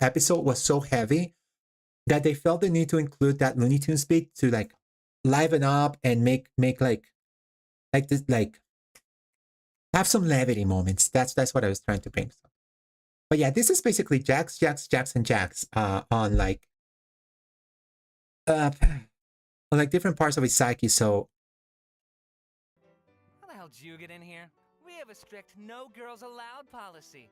episode was so heavy that they felt the need to include that Looney Tunes beat to like liven up and make like this, like have some levity moments. That's what I was trying to bring. But yeah, this is basically Jax, and Jax on like like different parts of his psyche. So How the hell did you get in here? We have a strict no girls allowed policy.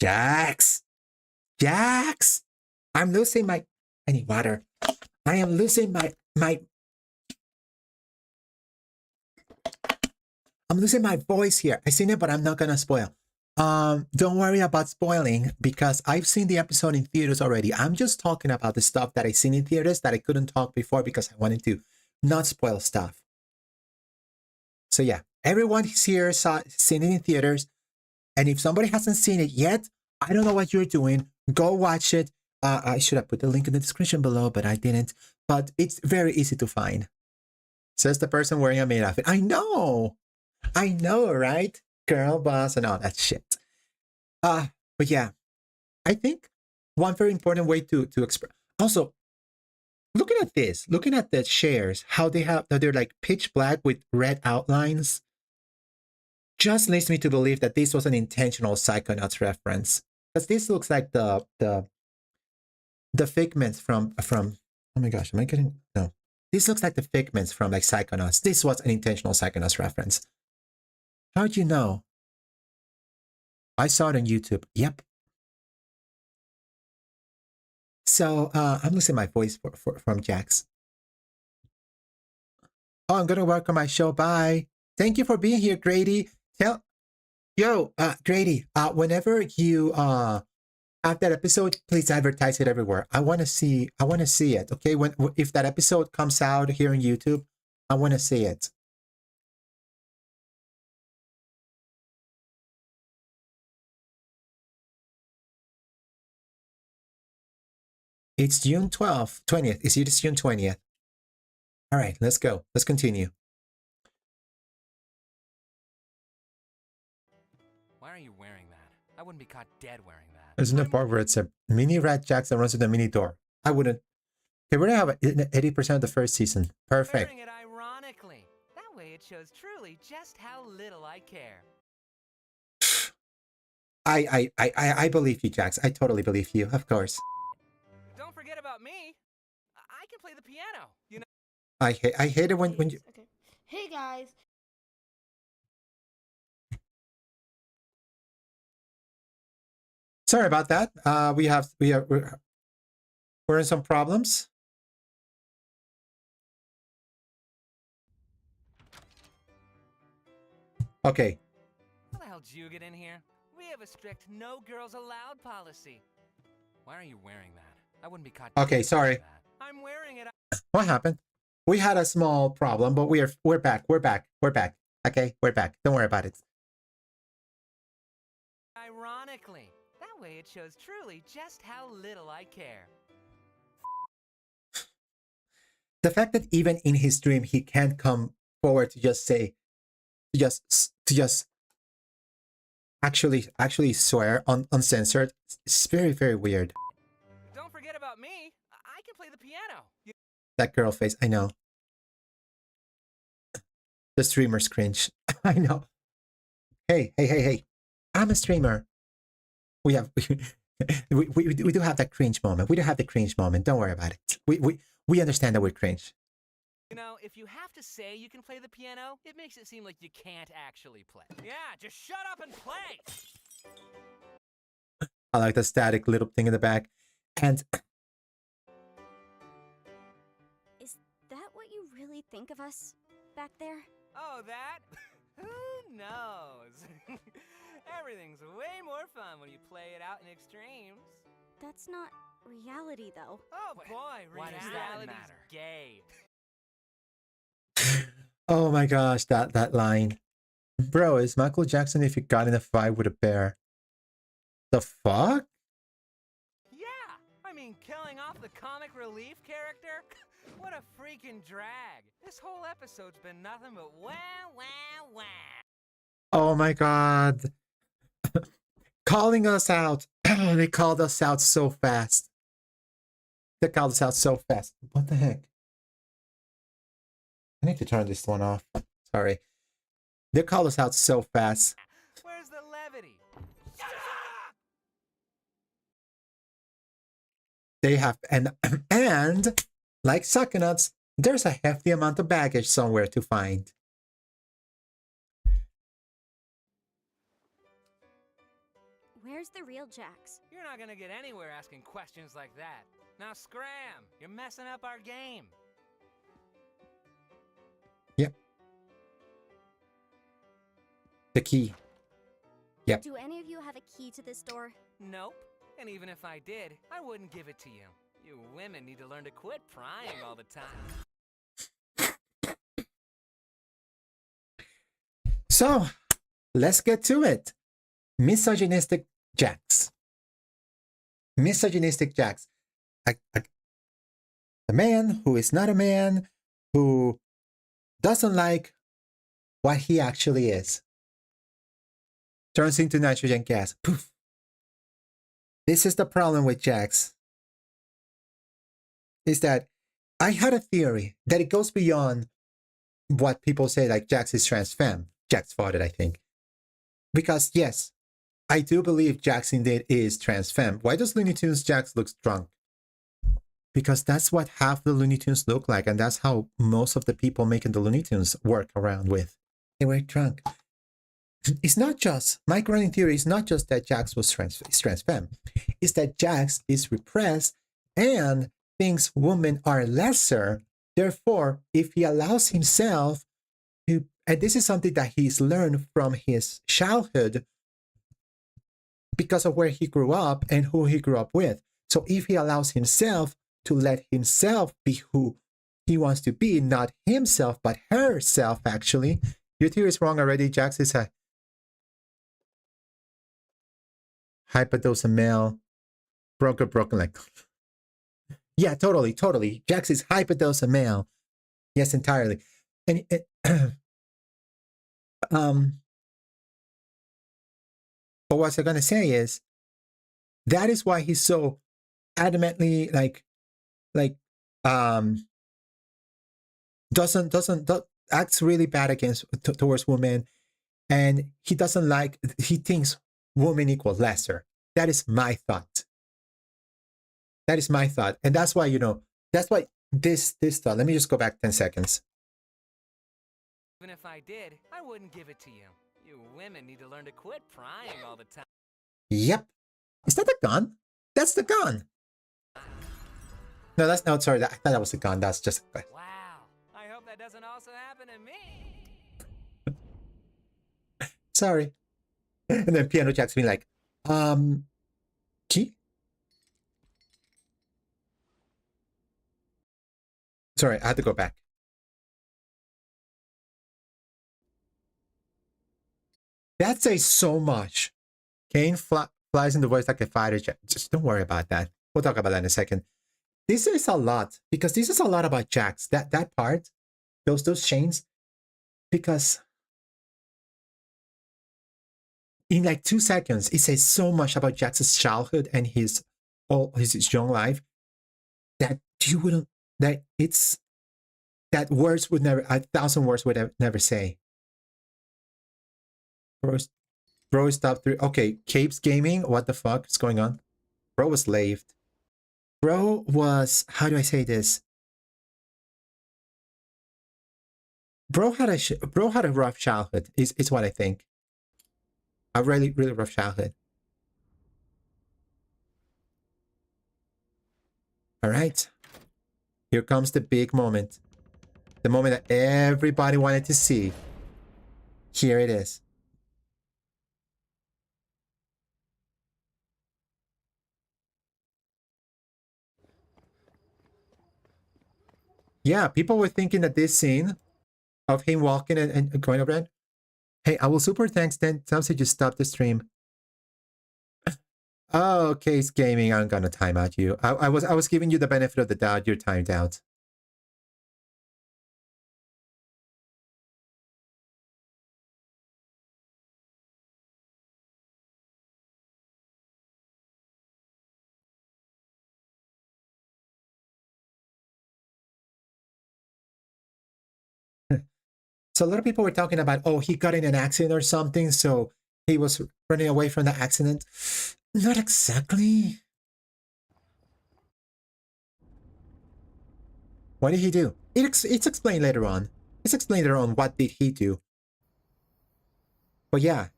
Jax, I'm losing my. I need water. I am losing my. I'm losing my voice here. I seen it, but I'm not gonna spoil. Don't worry about spoiling because I've seen the episode in theaters already. I'm just talking about the stuff that I seen in theaters that I couldn't talk before because I wanted to not spoil stuff. So yeah, everyone here seen it in theaters, and if somebody hasn't seen it yet, I don't know what you're doing. Go watch it. I should have put the link in the description below, but I didn't. But it's very easy to find. Says the person wearing a maid outfit. I know, right? Girl boss and all that shit. But yeah, I think one very important way to express. Also, looking at the shares, how they're like pitch black with red outlines, just leads me to believe that this was an intentional Psychonauts reference. Because this looks like the figments from. Oh my gosh, am I getting no? This looks like the figments from like Psychonauts. This was an intentional Psychonauts reference. How'd you know? I saw it on YouTube. Yep. So I'm losing my voice from Jax. Oh, I'm gonna work on my show. Bye. Thank you for being here, Grady. Grady. Whenever you have that episode, please advertise it everywhere. I want to see it. Okay. If that episode comes out here on YouTube, I want to see it. It's June 12th, 20th. It's June 20th. All right, let's go. Let's continue. Why are you wearing that? I wouldn't be caught dead wearing that. There's no part where it's a mini rat Jax that runs to the mini door. I wouldn't. Okay, we're gonna have 80% of the first season. Perfect. Wearing it ironically. That way it shows truly just how little I care. I believe you, Jax. I totally believe you. Of course. Don't forget about me. I can play the piano. You know. I hate it when you. Okay. Hey guys. Sorry about that. We're in some problems. Okay. How the hell did you get in here? We have a strict no girls allowed policy. Why are you wearing that? I wouldn't be caught. Okay, sorry. I'm wearing it. What happened? We had a small problem, but we're back. We're back. Okay, we're back. Don't worry about it. Ironically, that way it shows truly just how little I care. The fact that even in his dream he can't come forward to just say, to just actually swear uncensored. It's very, very weird. Don't forget about me. I can play the piano. That girl face, I know. The streamer's cringe. I know. Hey. I'm a streamer. We do have that cringe moment. We do have the cringe moment. Don't worry about it. We understand that we're cringe. You know, if you have to say you can play the piano, it makes it seem like you can't actually play. Yeah, just shut up and play! I like the static little thing in the back. And Is that what you really think of us back there? Oh, that? Who knows? Everything's way more fun when you play it out in extremes. That's not reality, though. Oh boy, Why does that reality's matter? gay. oh my gosh, that line. Bro, is Michael Jackson if he got in a fight with a bear? The fuck? Yeah, I mean, killing off the comic relief character? What a freaking drag. This whole episode's been nothing but wah, wah, wah. Oh my god. Calling us out. They called us out so fast. They called us out so fast. What the heck? I need to turn this one off. Sorry. They called us out so fast. Where's the levity? they have, and like Psychonauts, there's a hefty amount of baggage somewhere to find. Where's the real Jax? You're not gonna get anywhere asking questions like that. Now scram! You're messing up our game. Yep. The key. Yep. Do any of you have a key to this door? Nope. And even if I did, I wouldn't give it to you. You women need to learn to quit prying all the time. So, let's get to it. Misogynistic Jax. Misogynistic Jax. A man who is not a man, who doesn't like what he actually is. Turns into nitrogen gas. Poof. This is the problem with Jax. Is that I had a theory that it goes beyond what people say, like Jax is trans femme. Jax fought it, I think. Because yes, I do believe Jax indeed is trans femme. Why does Looney Tunes Jax looks drunk? Because that's what half the Looney Tunes look like, and that's how most of the people making the Looney Tunes work around with. They were drunk. It's not just, my running theory is not just that Jax was trans femme. It's that Jax is repressed and thinks women are lesser. Therefore, if he allows himself to, and this is something that he's learned from his childhood because of where he grew up and who he grew up with. So if he allows himself to let himself be who he wants to be, not himself, but herself, actually. Your theory is wrong already. Jax is a hyperdose male. Broken like. Yeah, totally. Jax is hyperdose male. Yes, entirely. And but what I'm gonna say is that is why he's so adamantly doesn't acts really bad against towards women, and he doesn't like, he thinks women equal lesser. That is my thought. And that's why, that's why this thought, let me just go back 10 seconds. Even if I did, I wouldn't give it to you. You women need to learn to quit prying all the time. Yep. Is that the gun? That's the gun. No, that's not, sorry, I thought that was a gun. That's just a gun. Wow. I hope that doesn't also happen to me. Sorry. And then Piano Jack's being like, key? Sorry, I had to go back. That says so much. Kane flies in the voice like a fighter jet. Just don't worry about that. We'll talk about that in a second. This is a lot, because this is a lot about Jax. That part, those chains, because in like 2 seconds, it says so much about Jax's childhood and his young life that you wouldn't, that it's, that words would never, 1,000 words would never say. Bro is top 3. Okay, Capes Gaming, what the fuck is going on? Bro was laved. Bro was, how do I say this? Bro had a rough childhood, is what I think. A really, really rough childhood. All right. Here comes the big moment. The moment that everybody wanted to see. Here it is. Yeah, people were thinking that this scene of him walking and going over it. Hey, I will super thanks then. Somebody just stop the stream. Oh, okay, it's gaming. I'm gonna time out you. I was giving you the benefit of the doubt. You're timed out. So a lot of people were talking about, oh, he got in an accident or something, so he was running away from the accident. Not exactly. What did he do? It's explained later on. It's explained later on what did he do. But yeah.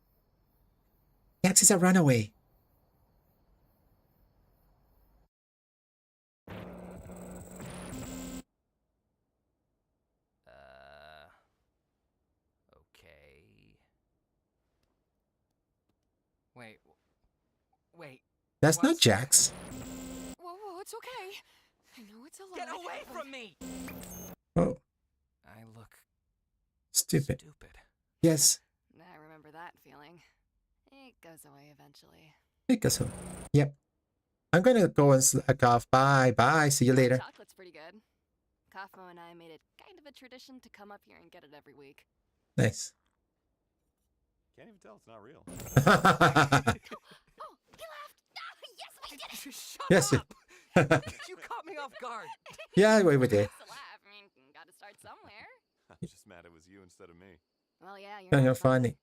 Jax is a runaway. Okay. Wait. That's not What's- Jax. Whoa, it's okay. I know it's a lot. Get away from me! Oh, I look stupid. stupid. Yes. I remember that feeling. It goes away eventually. Because of. Yep. I'm gonna go and slack off. Bye. Bye. See you later. Chocolate's pretty good. Kafmo and I made it kind of a tradition to come up here and get it every week. Nice. Can't even tell it's not real. Oh, he laughed. Ah, yes, we did it. Shut Yes. up! You caught me off guard. Yeah, we did. It's a laugh. I mean, gotta start somewhere. I'm just mad it was you instead of me. Well, yeah, You're not funny.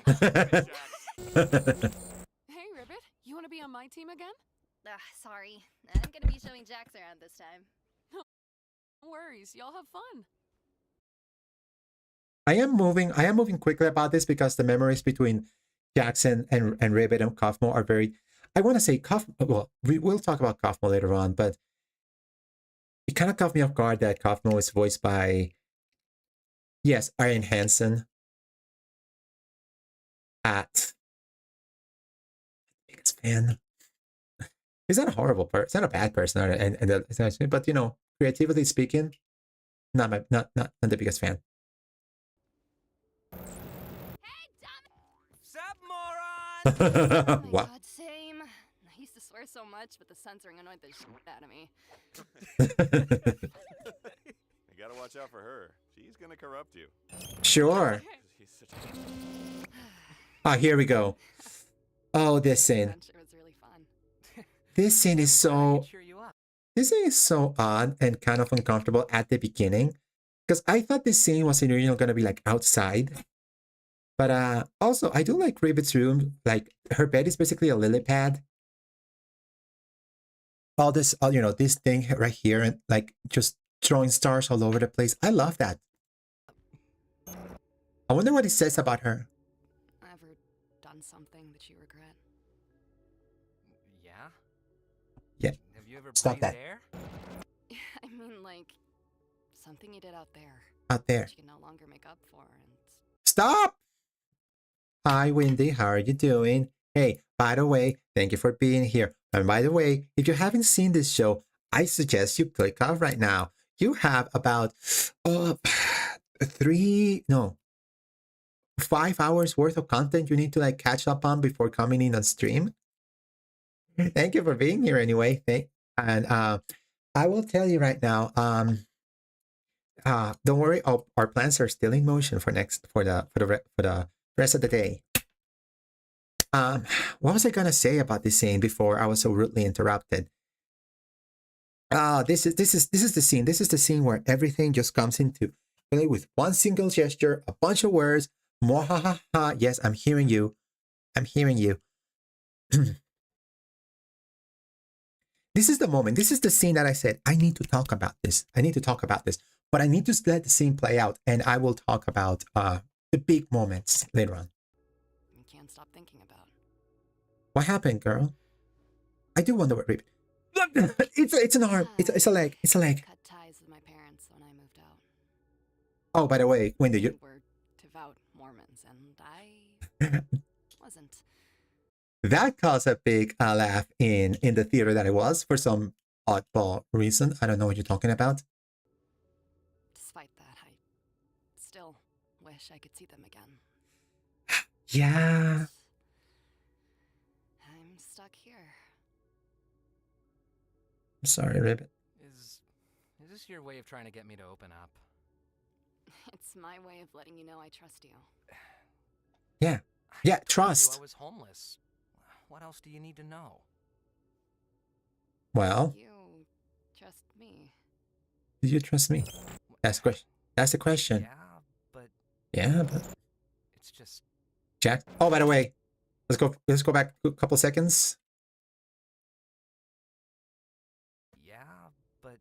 Hey, Ribbit, you want to be on my team again? Sorry. I'm gonna be showing Jax around this time. No worries, y'all have fun. I am moving quickly about this because the memories between Jackson and Ribbit and Kaufmo are very. I want to say well, we will talk about Kaufmo later on, but it kind of caught me off guard that Kaufmo is voiced by, yes, Ian Hansen. Biggest fan. He's not a horrible person. He's not a bad person, but creatively speaking, not the biggest fan. Sup, moron? Oh my Wow. god, same. I used to swear so much, but the censoring annoyed the shit out of me. You gotta watch out for her. She's gonna corrupt you. Sure. She's such a... Ah, here we go. Oh, this scene. Adventure was really fun. This scene is so. Cheer you up. This scene is so odd and kind of uncomfortable at the beginning, because I thought this scene was originally gonna be like outside. But also I do like Ribbit's room. Like her bed is basically a lily pad. All this thing right here, and like just throwing stars all over the place. I love that. I wonder what it says about her. Ever done something that you regret? Yeah? Yeah. Have you ever Stop breathed that. air? I mean, like, something you did out there. Out there. That you can no longer make up for, and... Stop! Hi, Wendy. How are you doing? Hey, by the way, thank you for being here. And by the way, if you haven't seen this show, I suggest you click off right now. You have about 5 hours worth of content you need to like catch up on before coming in on stream. Thank you for being here anyway. And I will tell you right now. Don't worry, our plans are still in motion for the rest of the day. What was I gonna say about this scene before I was so rudely interrupted? This is the scene. This is the scene where everything just comes into play with one single gesture, a bunch of words. More ha ha ha. Yes, I'm hearing you. I'm hearing you. This is the moment. This is the scene that I said I need to talk about this. I need to talk about this, but I need to let the scene play out, and I will talk about the big moments later on. You can't stop thinking about. What happened, girl? I do wonder what Ribbit. It's an arm. It's a leg. It's a leg. Cut ties with my parents when I moved out. Oh, by the way, when did you? We're devout Mormons, and I wasn't. That caused a big laugh in the theater that it was for some oddball reason. I don't know what you're talking about. Despite that, I still wish I could see them again. Yeah. I'm stuck here. I'm sorry, Ribbit. Is this your way of trying to get me to open up? It's my way of letting you know I trust you. Yeah. I Yeah, told you trust. I was homeless. What else do you need to know? Well, You trust me. do you trust me? That's the question. That's the question. Yeah, but it's just Jack. Oh, by the way, let's go back a couple seconds. yeah, but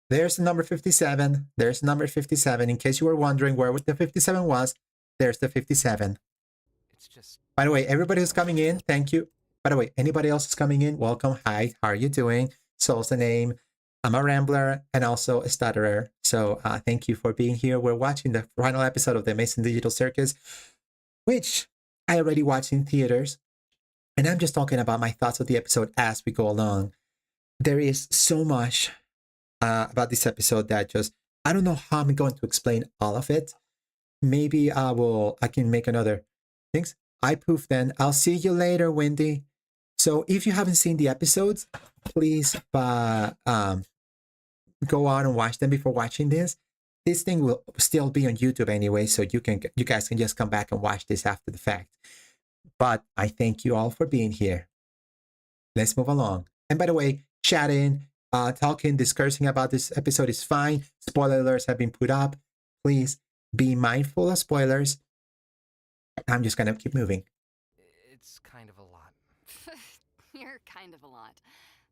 There's the number 57. There's number 57. In case you were wondering where the 57 was, there's the 57. It's just. By the way, everybody who's coming in, thank you. By the way, anybody else who's coming in, welcome. Hi, how are you doing? Soul's the name. I'm a rambler and also a stutterer. So thank you for being here. We're watching the final episode of the Amazing Digital Circus, which I already watched in theaters. And I'm just talking about my thoughts of the episode as we go along. There is so much about this episode that just, I don't know how I'm going to explain all of it. Maybe I can make another things. I poof then. I'll see you later, Wendy. So if you haven't seen the episodes, please go on and watch them before watching this. This thing will still be on YouTube anyway, so you guys can just come back and watch this after the fact. But I thank you all for being here. Let's move along. And by the way, chatting, talking, discussing about this episode is fine. Spoiler alerts have been put up. Please be mindful of spoilers. I'm just gonna keep moving. It's kind of a lot. You're kind of a lot.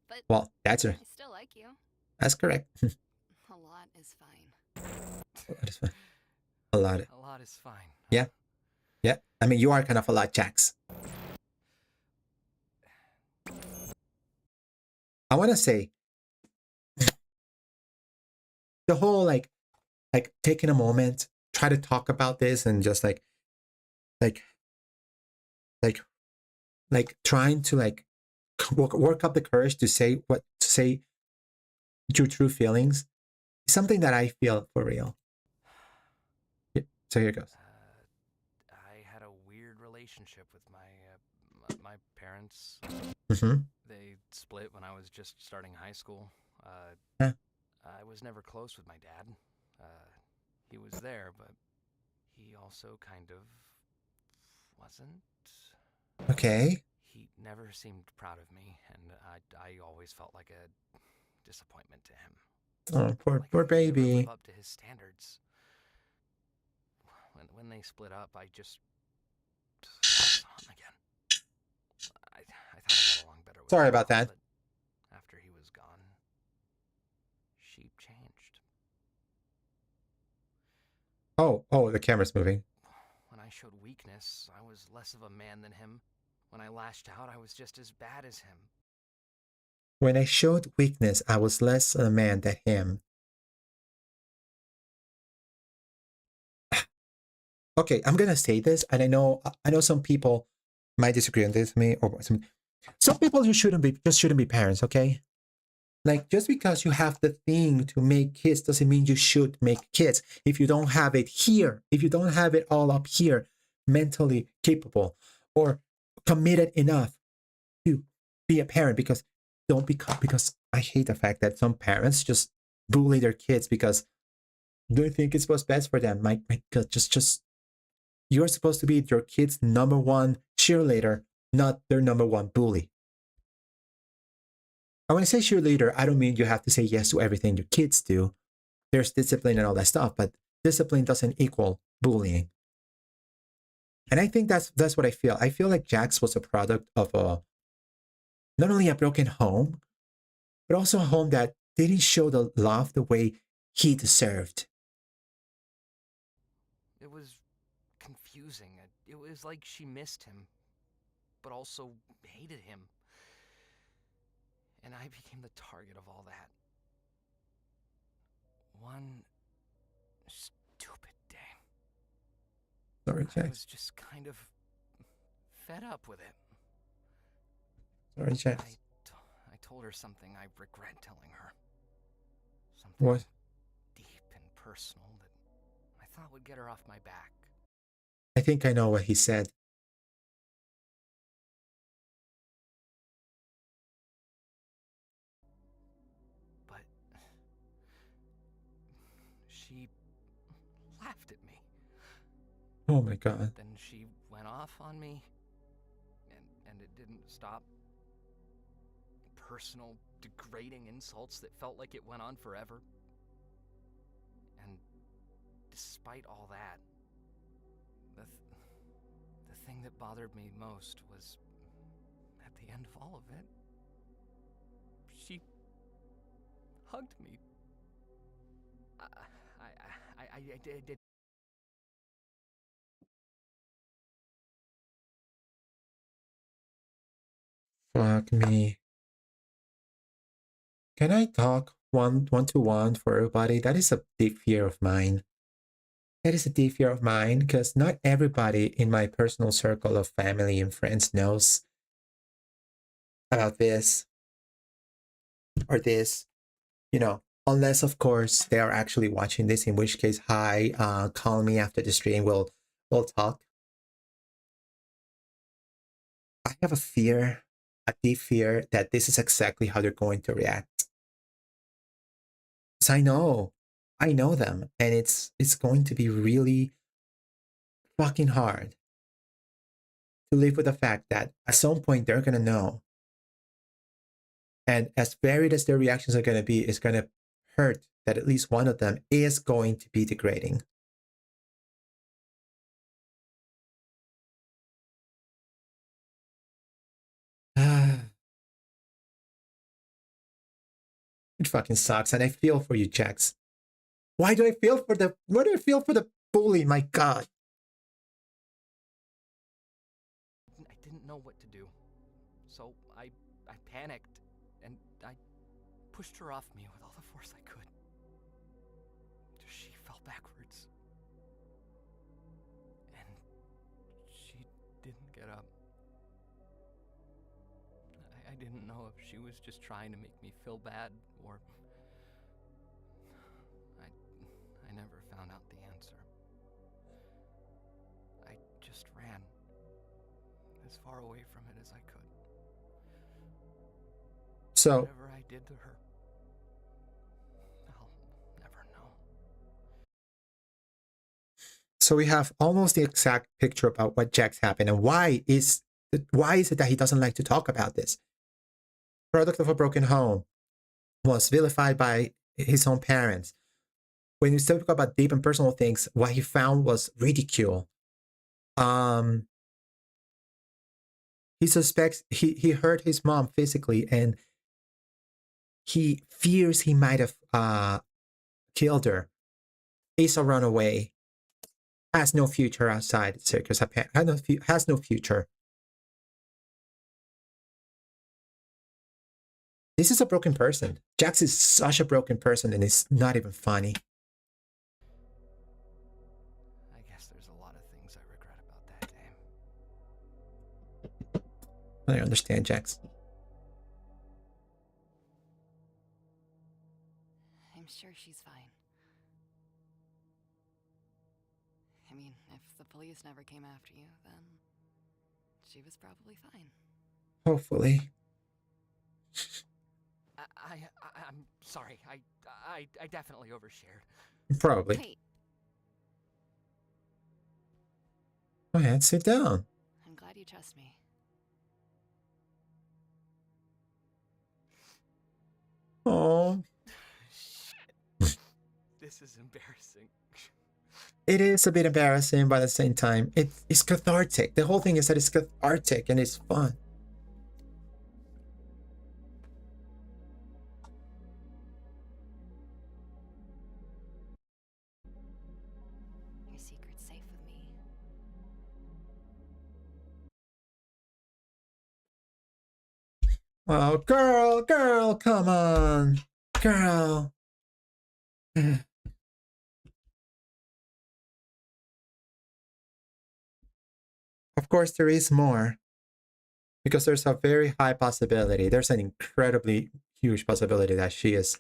But Well, that's I still like you. That's correct. A lot is fine. A lot. A lot is fine. Yeah. Yeah. I mean, you are kind of a lot, Jax. I want to say the whole like taking a moment, try to talk about this and just like trying to work up the courage to say your true feelings. Something that I feel for real. Yeah, so here goes. I had a weird relationship with my parents. Mm-hmm. They split when I was just starting high school. Yeah. I was never close with my dad. He was there, but he also kind of wasn't. Okay. He never seemed proud of me, and I always felt like a disappointment to him. Oh, poor Like I could never baby. live up to his standards. When they split up, I just saw him again. I thought I got along better with Sorry him, about that. but after he was gone, she changed. Oh, the camera's moving. When I showed weakness, I was less of a man than him. When I lashed out, I was just as bad as him. When I showed weakness, I was less a man than him. Okay, I'm gonna say this, and I know some people might disagree on this with me, or some people shouldn't be parents, okay? Like, just because you have the thing to make kids doesn't mean you should make kids. If you don't have it here, if you don't have it all up here, mentally capable or committed enough to be a parent, because I hate the fact that some parents just bully their kids because they think it's what's best for them. My God, just you're supposed to be your kid's number one cheerleader, not their number one bully. And when I say cheerleader, I don't mean you have to say yes to everything your kids do. There's discipline and all that stuff, but discipline doesn't equal bullying. And I think that's what I feel. I feel like Jax was a product of not only a broken home, but also a home that didn't show the love the way he deserved. It was confusing. It was like she missed him, but also hated him. And I became the target of all that. One stupid day. Sorry, I Jax. was just kind of fed up with it. Sorry, Jax. I told her something I regret telling her. Something What? deep and personal that I thought would get her off my back. I think I know what he said. But she laughed at me. Oh my God. Then she went off on me, and it didn't stop. Personal, degrading insults that felt like it went on forever. And despite all that, the thing that bothered me most was, at the end of all of it, she hugged me I did. Fuck me. Can I talk one-to-one for everybody? That is a deep fear of mine. That is a deep fear of mine because not everybody in my personal circle of family and friends knows about this or this, you know, unless of course they are actually watching this, in which case, hi, call me after the stream, we'll talk. I have a fear, a deep fear that this is exactly how they're going to react. Because I know them, and it's going to be really fucking hard to live with the fact that at some point they're gonna know. And as varied as their reactions are gonna be, it's gonna hurt that at least one of them is going to be degrading. It fucking sucks, and I feel for you, Jax. Why do I feel for the bully? My God. I didn't know what to do, so I panicked, and I pushed her off me with all the force I could. She fell backwards, and she didn't get up. I didn't know if she was just trying to make me feel bad, or I never found out the answer. I just ran as far away from it as I could. So whatever I did to her, I'll never know. So we have almost the exact picture about what Jax happened and why is it that he doesn't like to talk about this. Product of a broken home, was vilified by his own parents. When you talk about deep and personal things, what he found was ridicule. He suspects he hurt his mom physically, and he fears he might have killed her. Is a runaway. Has no future outside Circus. Has no future. This is a broken person. Jax is such a broken person, and it's not even funny. I guess there's a lot of things I regret about that day. I understand, Jax. I'm sure she's fine. I mean, if the police never came after you, then she was probably fine. Hopefully. I'm sorry. I definitely overshared. Probably. Wait, Go ahead, sit down. I'm glad you trust me. Oh. This is embarrassing. It is a bit embarrassing, but at the same time, it's cathartic. The whole thing is that it's cathartic and it's fun. Your secret's safe with me. Oh, girl, come on. Girl. Of course, there is more. Because there's a very high possibility. There's an incredibly huge possibility that she is.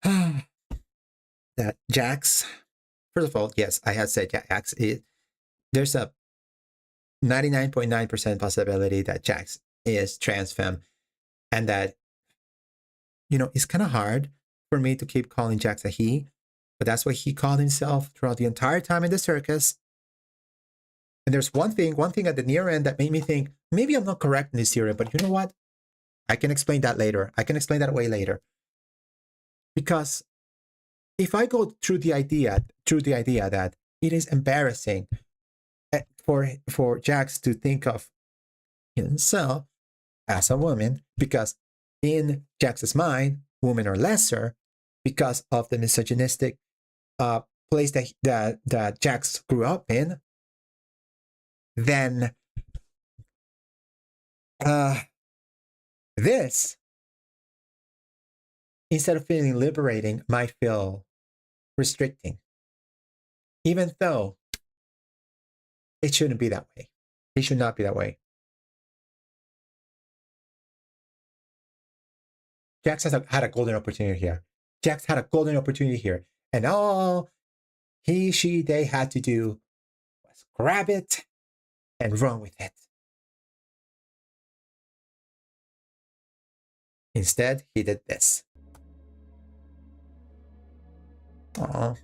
That Jax. First of all, yes, I had said Jax. There's a 99.9% possibility that Jax is trans femme. And that, it's kind of hard for me to keep calling Jax a he. But that's what he called himself throughout the entire time in the circus. And there's one thing at the near end that made me think, maybe I'm not correct in this theory, but you know what? I can explain that later. I can explain that way later. Because if I go through the idea that it is embarrassing for Jax to think of himself as a woman, because in Jax's mind, women are lesser, because of the misogynistic place that Jax grew up in, then this, instead of feeling liberating, might feel restricting, even though it shouldn't be that way. It should not be that way. Jax had a golden opportunity here. Jax had a golden opportunity here. And all he, she, they had to do was grab it and run with it. Instead, he did this. Aww.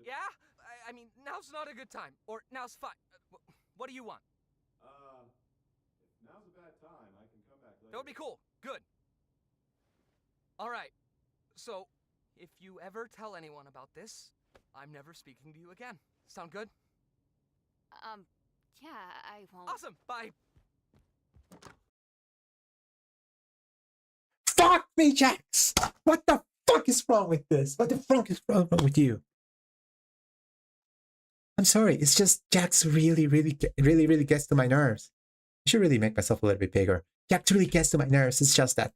Yeah? I mean, now's not a good time. Or now's fine. What do you want? If now's a bad time, I can come back later. That would be cool. Good. All right. So, if you ever tell anyone about this, I'm never speaking to you again. Sound good? Yeah, I won't. Awesome. Bye. Fuck me, Jax! What the fuck is wrong with this? What the fuck is wrong with you? I'm sorry, it's just Jax really gets to my nerves. I should really make myself a little bit bigger. Jax really gets to my nerves, it's just that.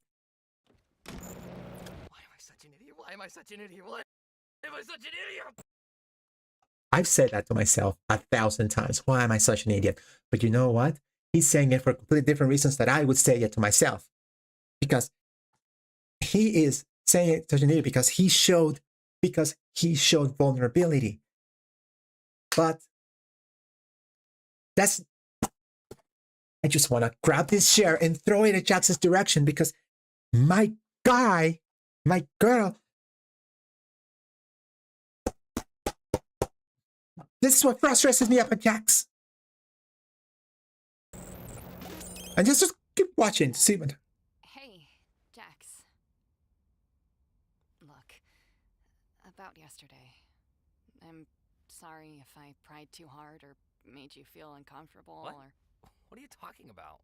Why am I such an idiot? Why am I such an idiot? Why am I such an idiot? I've said that to myself 1,000 times. Why am I such an idiot? But you know what? He's saying it for completely different reasons that I would say it to myself. Because he is saying it such an idiot because he showed vulnerability. But that's, I just want to grab this chair and throw it at Jax's direction because my guy, my girl, this is what frustrates me about Jax. And just keep watching to see what. Hey, Jax. Look, about yesterday. I'm sorry if I pried too hard or made you feel uncomfortable What? or... What are you talking about?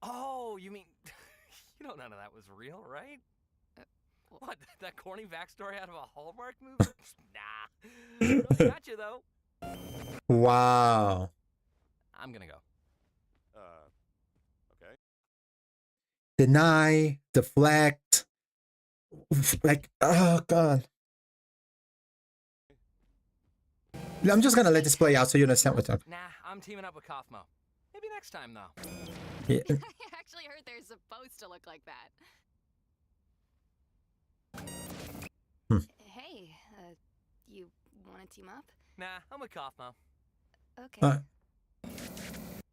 Oh, you mean... you know none of that was real, right? What, that corny backstory out of a Hallmark movie? Nah. Really got you, though. Wow. I'm gonna go. Okay. Deny, deflect, like, oh God. I'm just gonna let this play out so you understand what's up. Nah, I'm teaming up with Kaufmo. Maybe next time, though. Yeah. I actually heard they're supposed to look like that. Hey, you want to team up? Nah, I'm with Kaufmo. Okay.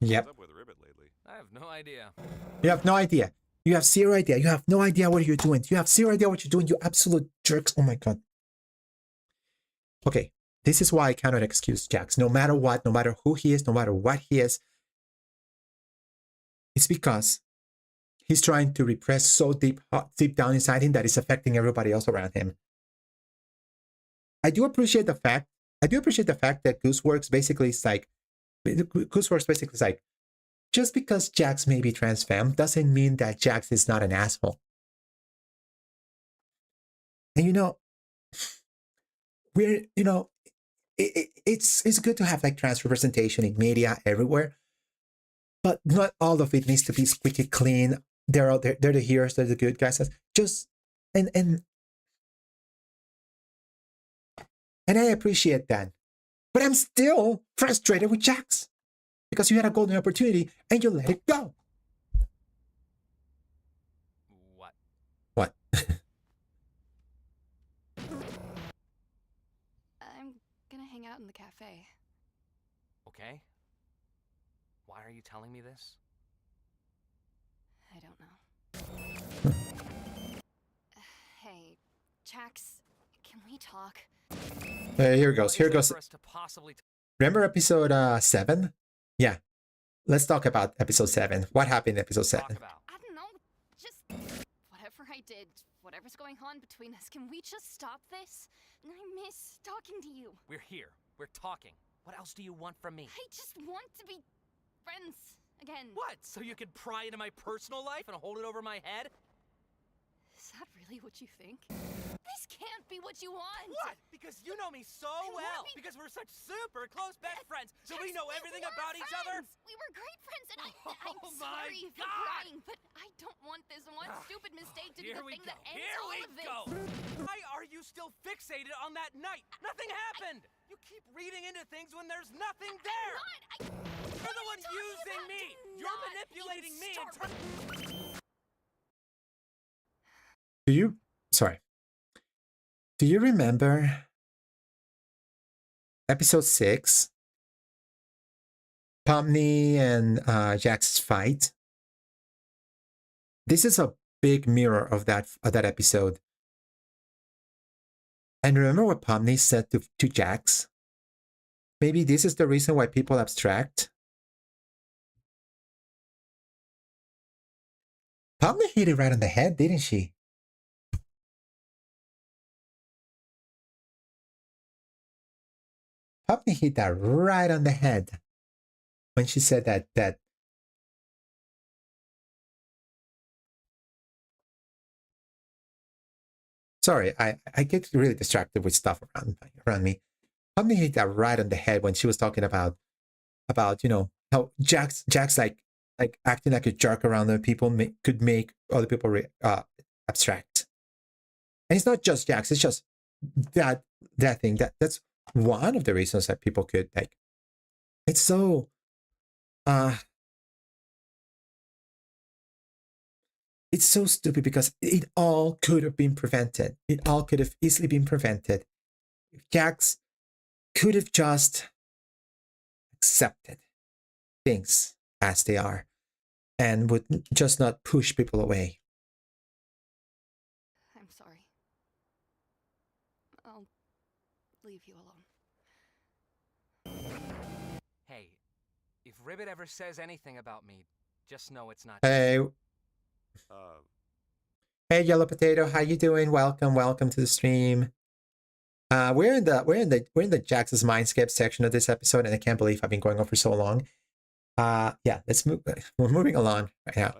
Yep. What's up with Ribbit lately? I have no idea. You have no idea. You have zero idea. You have no idea what you're doing. You have zero idea what you're doing. You absolute jerks. Oh my God. Okay. This is why I cannot excuse Jax. No matter what, no matter who he is, no matter what he is, it's because he's trying to repress so deep down inside him that it's affecting everybody else around him. I do appreciate the fact that Gooseworks basically is like, just because Jax may be trans femme doesn't mean that Jax is not an asshole. And it's good to have like trans representation in media everywhere, but not all of it needs to be squeaky clean. They're the heroes, they're the good guys. Just and I appreciate that, but I'm still frustrated with Jax because you had a golden opportunity and you let it go. What? What? I'm gonna hang out in the cafe. Okay. Why are you telling me this? I don't know. Hey, Jax, can we talk? Here it goes. Here it goes. For us to possibly Remember episode 7? Yeah. Let's talk about episode 7. What happened in episode 7? talk about. I don't know, just whatever I did, whatever's going on between us, can we just stop this? I miss talking to you. We're here. We're talking. What else do you want from me? I just want to be friends Again. What? So you could pry into my personal life and hold it over my head? Is that really what you think? This can't be what you want! What? Because you know me so well! Because we're such super close best friends, so we know everything about each other! We were great friends, and I'm Oh my sorry for God! crying, but I don't want this one stupid mistake to be the thing that ends all of this. Why are you still fixated on that night? Nothing happened! You keep reading into things when there's nothing there! You're the one using me! You're manipulating me and Do you remember episode 6? Pomni and Jax's fight. This is a big mirror of that episode. And remember what Pomni said to Jax? Maybe this is the reason why people abstract. Pomni hit it right on the head, didn't she? Pomni hit that right on the head when she said that sorry, I get really distracted with stuff around me. Pomni hit that right on the head when she was talking about how Jax like acting like a jerk around other people could make other people abstract. And it's not just Jax, it's just that thing. That's one of the reasons that people could like. It's so it's so stupid because it all could have been prevented. It all could have easily been prevented if Jax could have just accepted things as they are and would just not push people away. I'm sorry. I'll leave you alone. Hey, if Ribbit ever says anything about me, just know it's not Hey, Uh, hey, Yellow Potato, how you doing? Welcome to the stream. We're in the Jax's Mindscape section of this episode, and I can't believe I've been going on for so long. Yeah, let's move. We're moving along right now.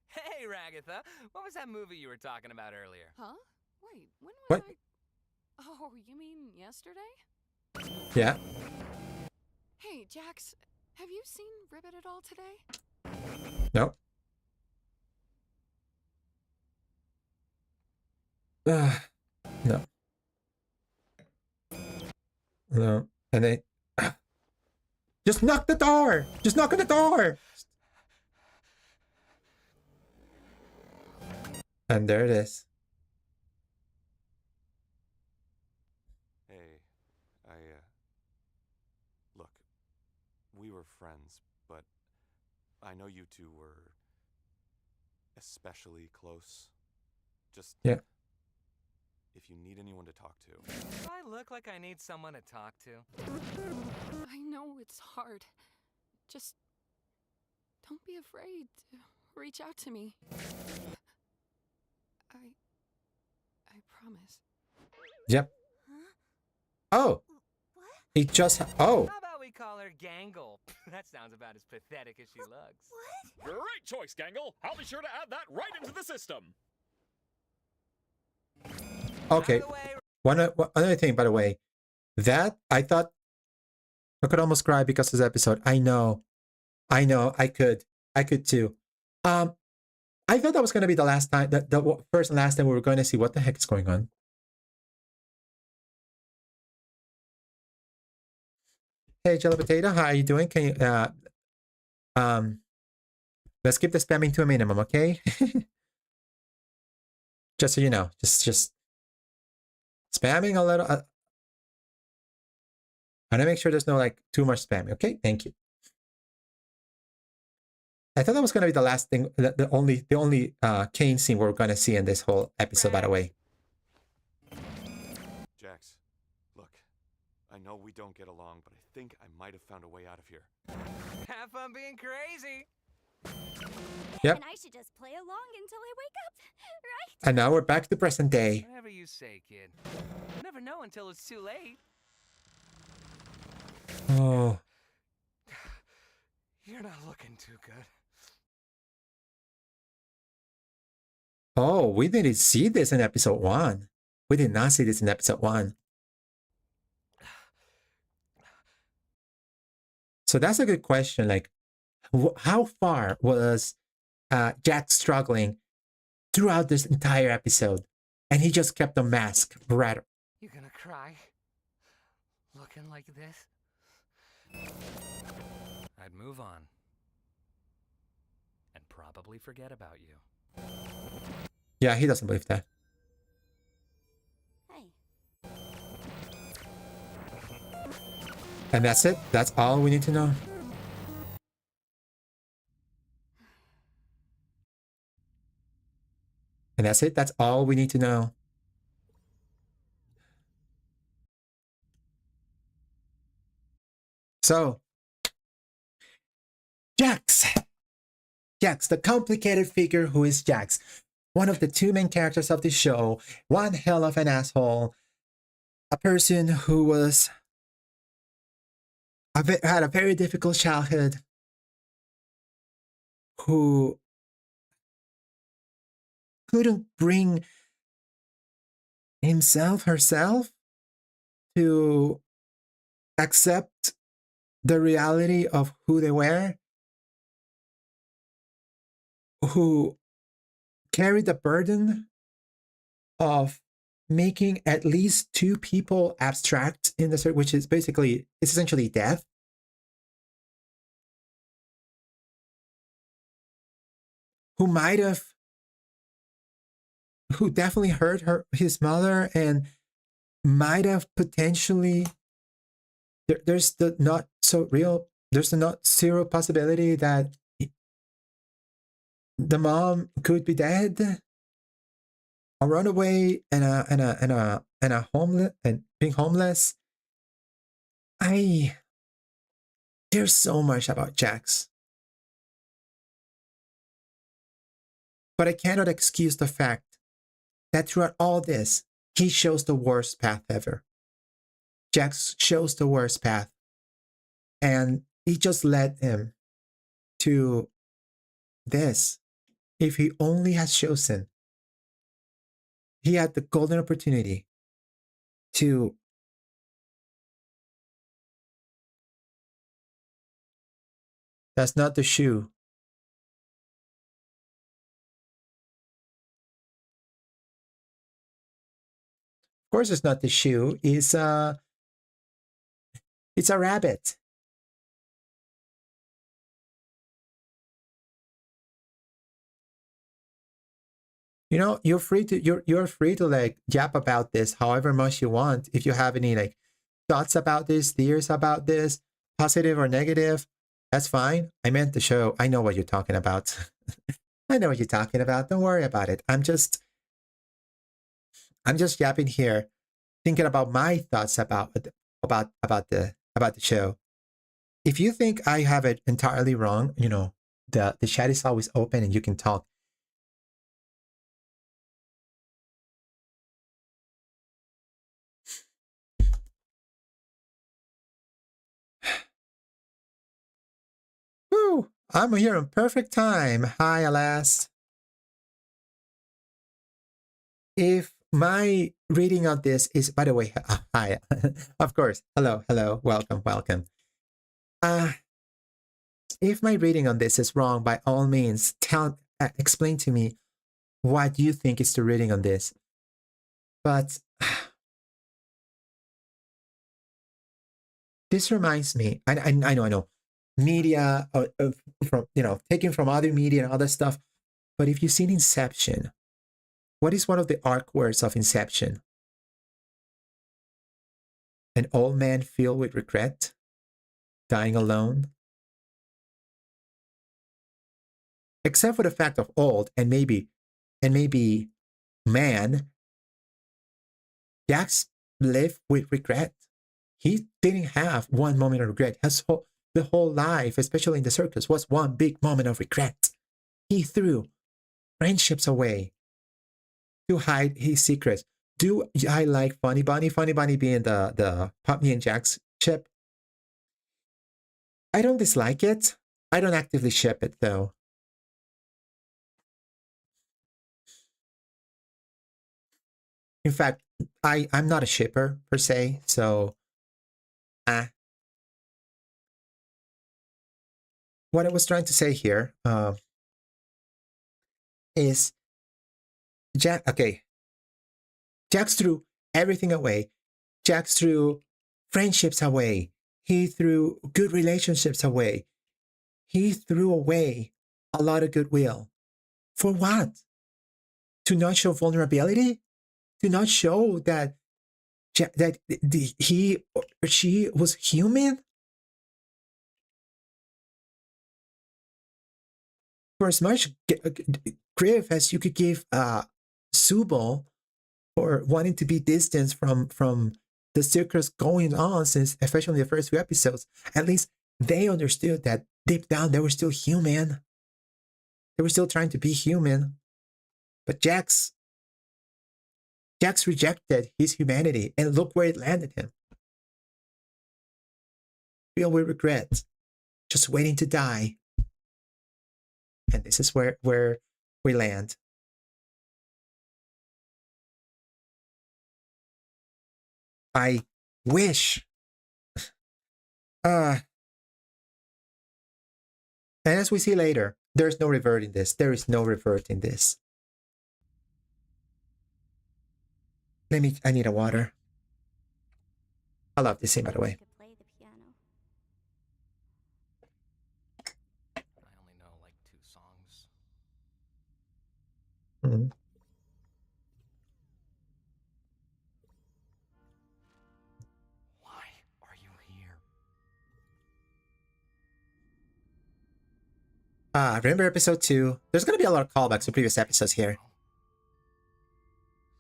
Hey, Ragatha, what was that movie you were talking about earlier? Huh? Wait, when was What? Oh, you mean yesterday? Yeah. Hey, Jax, have you seen Ribbit at all today? No. No. No. And they just knock the door. Just knock on the door. And there it is. hey, look, we were friends, but I know you two were especially close. Just Yeah. if you need anyone to talk to. Do I look like I need someone to talk to? I know it's hard. Just don't be afraid to reach out to me. I promise. Yep. Oh. What? He just. Oh. How about we call her Gangle? That sounds about as pathetic as she looks. What? Great choice, Gangle. I'll be sure to add that right into the system. Okay. By the way, One another thing, by the way, that I thought I could almost cry because of this episode. I know, I could too. I thought that was going to be the last time, the first and last time we were going to see what the heck is going on. Hey, Jello Potato, how are you doing? Can you, let's keep the spamming to a minimum, okay? Just so you know, just spamming a little. I want to make sure there's no like too much spamming. Okay, thank you. I thought that was going to be the last thing, the only Kane scene we're going to see in this whole episode. By the way, Jax, look, I know we don't get along, but I think I might have found a way out of here. have fun being crazy. Yep. And I should just play along until I wake up, right? and now we're back to the present day. Whatever you say, kid. You never know until it's too late. Oh. You're not looking too good. Oh, we didn't see this in episode 1. We did not see this in episode 1. So that's a good question. Like, how far was Jack struggling throughout this entire episode? And he just kept the mask right. You gonna cry? Looking like this? I'd move on. And probably forget about you. Yeah, he doesn't believe that. Hey. And that's it? That's all we need to know? And that's it? That's all we need to know? So, Jax! Jax, the complicated figure who is Jax. One of the two main characters of the show. One hell of an asshole. A person who was... had a very difficult childhood. Who couldn't bring herself to accept the reality of who they were, who carried the burden of making at least two people abstract in the circle, which is basically, it's essentially death. Who definitely hurt his mother, and might have potentially, there's the not zero possibility that the mom could be dead, a runaway, and a homeless, and being homeless. There's so much about Jax, but I cannot excuse the fact that throughout all this, he shows the worst path ever. Jax shows the worst path, and he just led him to this. If he only had chosen, he had the golden opportunity to that's not the shoe. Of course, it's not the shoe. It's a rabbit. You know, you're free to like yap about this however much you want. If you have any like thoughts about this, theories about this, positive or negative, that's fine. I meant the show. I know what you're talking about. I know what you're talking about. Don't worry about it. I'm just yapping here, thinking about my thoughts about the show. If you think I have it entirely wrong, you know, the chat is always open and you can talk. Woo! I'm here in perfect time. Hi, Alas. If my reading of this is, by the way, hi, of course, hello, welcome. If my reading on this is wrong, by all means, explain to me what you think is the reading on this. But this reminds me, I know, media from, you know, taken from other media and other stuff. But if you've seen Inception, what is one of the arc words of Inception? An old man filled with regret, dying alone. Except for the fact of old and maybe man, Jax lived with regret. He didn't have one moment of regret. The whole life, especially in the circus, was one big moment of regret. He threw friendships away to hide his secrets. Do I like Funny Bunny? Funny Bunny being the Puppy and Jax chip. I don't dislike it. I don't actively ship it though. In fact, I'm not a shipper per se, so what I was trying to say here is Jack. Okay, Jax threw everything away. Jax threw friendships away. He threw good relationships away. He threw away a lot of goodwill. For what? To not show vulnerability? To not show that he or she was human? For as much grief as you could give Subal for wanting to be distanced from the circus going on since, especially the first few episodes, at least they understood that deep down they were still human. They were still trying to be human. But Jax rejected his humanity, and look where it landed him. Filled with regret, just waiting to die. And this is where we land. I wish. And as we see later, there's no reverting this. There is no reverting this. I need a water. I love this scene, by the way. Could play the piano. I only know like 2 songs. Mm-hmm. Why are you here? Remember episode 2? There's going to be a lot of callbacks to previous episodes here.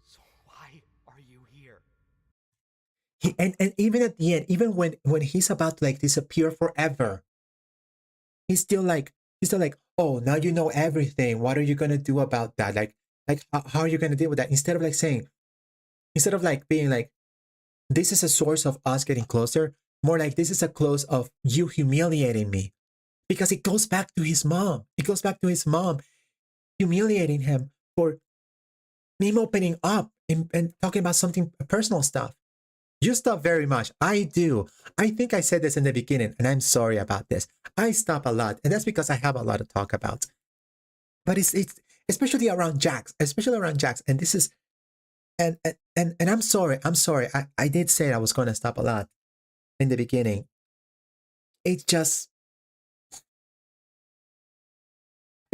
So why are you here? And even at the end, even when he's about to like disappear forever, he's still like, oh, now you know everything. What are you gonna do about that? Like how are you gonna deal with that? Instead of like being like, this is a source of us getting closer, more like this is a close of you humiliating me. Because it goes back to his mom. It goes back to his mom humiliating him for him opening up and talking about something personal stuff. You stop very much. I do. I think I said this in the beginning, and I'm sorry about this. I stop a lot, and that's because I have a lot to talk about. But it's especially around Jax, and this is and I'm sorry. I did say I was going to stop a lot in the beginning. It just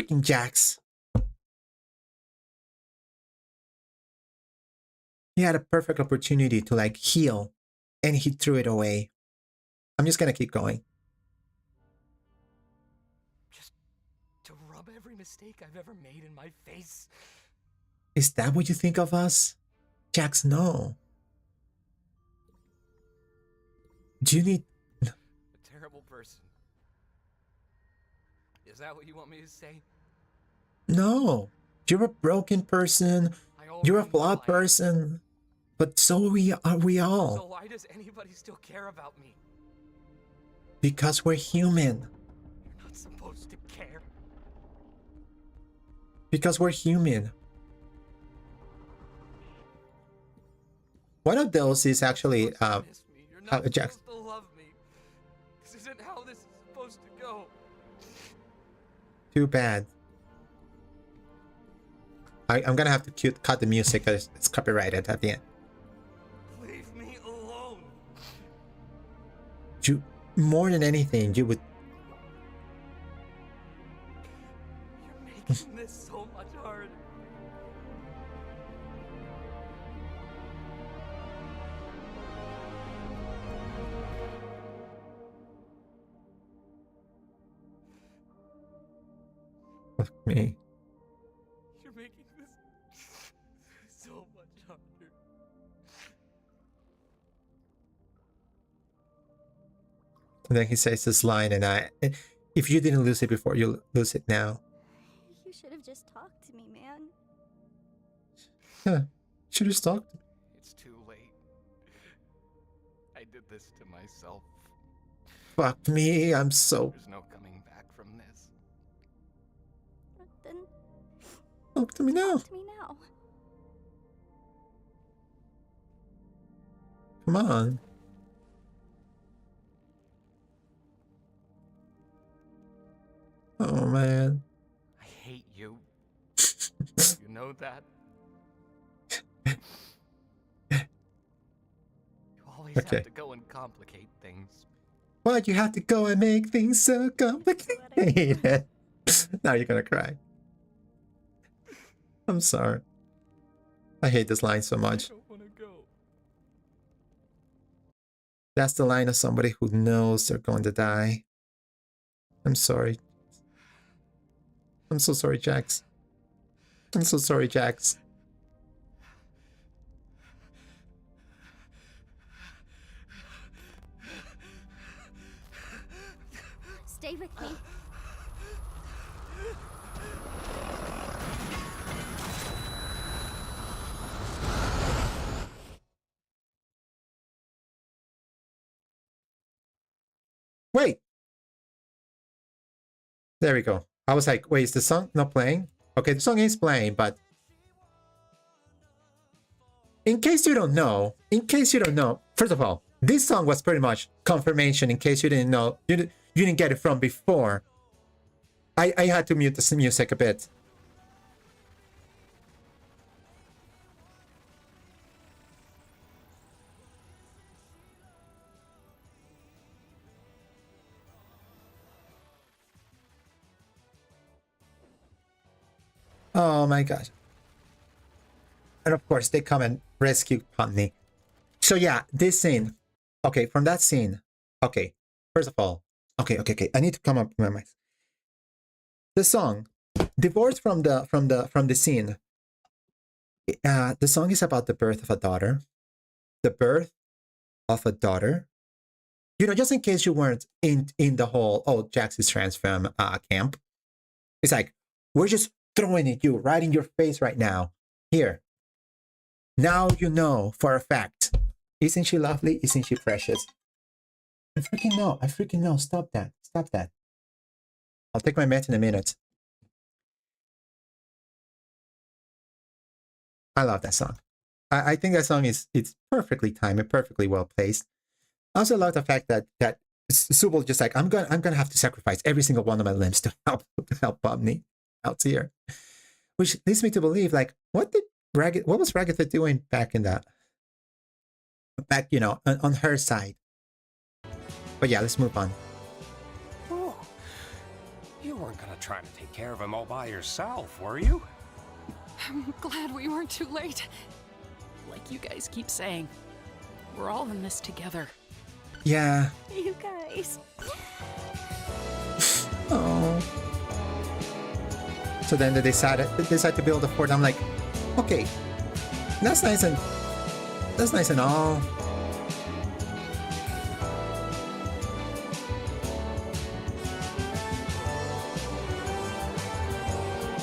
freaking Jax. He had a perfect opportunity to like heal, and he threw it away. I'm just gonna keep going. Just to rub every mistake I've ever made in my face. Is that what you think of us? Jax, no. Do you need... A terrible person. Is that what you want me to say? No. You're a broken person. You're a flawed person. But so are we all. So why does anybody still care about me? Because we're human. You're not supposed to care. Because we're human. One of those is actually You're not Jax. supposed to love me. This isn't how this is supposed to go. Too bad. I'm gonna have to cut the music because it's copyrighted at the end. Leave me alone. You, more than anything, you would... You're making this so much harder. Fuck me. You're making this so much harder. And then he says this line, and if you didn't lose it before, you'll lose it now. You should have just talked to me, man. Yeah, should have talked. It's too late. I did this to myself. fuck me. I'm so... There's no coming back from this. Then Talk to me now. talk to me now. Come on. Oh, man. I hate you. You know that? You always Okay. have to go and complicate things. Why'd you have to go and make things so complicated? Now you're gonna cry. I'm sorry. I hate this line so much. I don't want to go. That's the line of somebody who knows they're going to die. I'm sorry. I'm so sorry, Jax. I'm so sorry, Jax. Stay with me. Wait! There we go. I was like, wait, is the song not playing? Okay, the song is playing, but... in case you don't know, first of all, this song was pretty much confirmation in case you didn't know, you didn't get it from before. I had to mute the music a bit. Oh my gosh. And of course, they come and rescue Putney. So yeah, this scene. Okay, from that scene. Okay, first of all. Okay. I need to come up with my mind. The song, divorced from the scene. The song is about the birth of a daughter. The birth of a daughter. You know, just in case you weren't in the whole, oh, Jax is trans femme camp. It's like, we're just throwing it you right in your face right now. Here. Now you know for a fact. Isn't she lovely? Isn't she precious? I freaking know. Stop that. I'll take my meds in a minute. I love that song. I think that song it's perfectly timed and perfectly well placed. I also love the fact that Subal just like, I'm gonna have to sacrifice every single one of my limbs to help Bobney out here. Which leads me to believe, like, what was Ragatha doing back in that? Back, you know, on her side. But yeah, let's move on. Oh, you weren't gonna try to take care of him all by yourself, were you? I'm glad we weren't too late. Like you guys keep saying, we're all in this together. Yeah. You guys. Oh. So then they decide to build a fort. I'm like, okay, that's nice and all.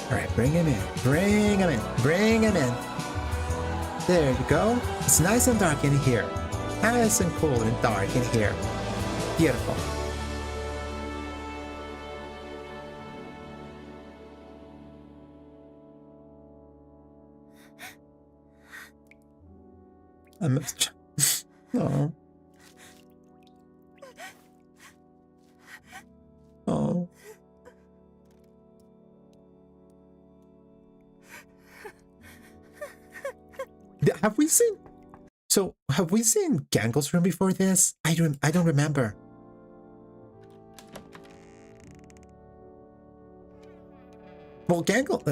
All right, bring him in. There you go. It's nice and dark in here. Nice and cool and dark in here. Beautiful. Oh. Oh. Have we seen? So have we seen Gangle's room before this? I don't remember. Well, Gangle.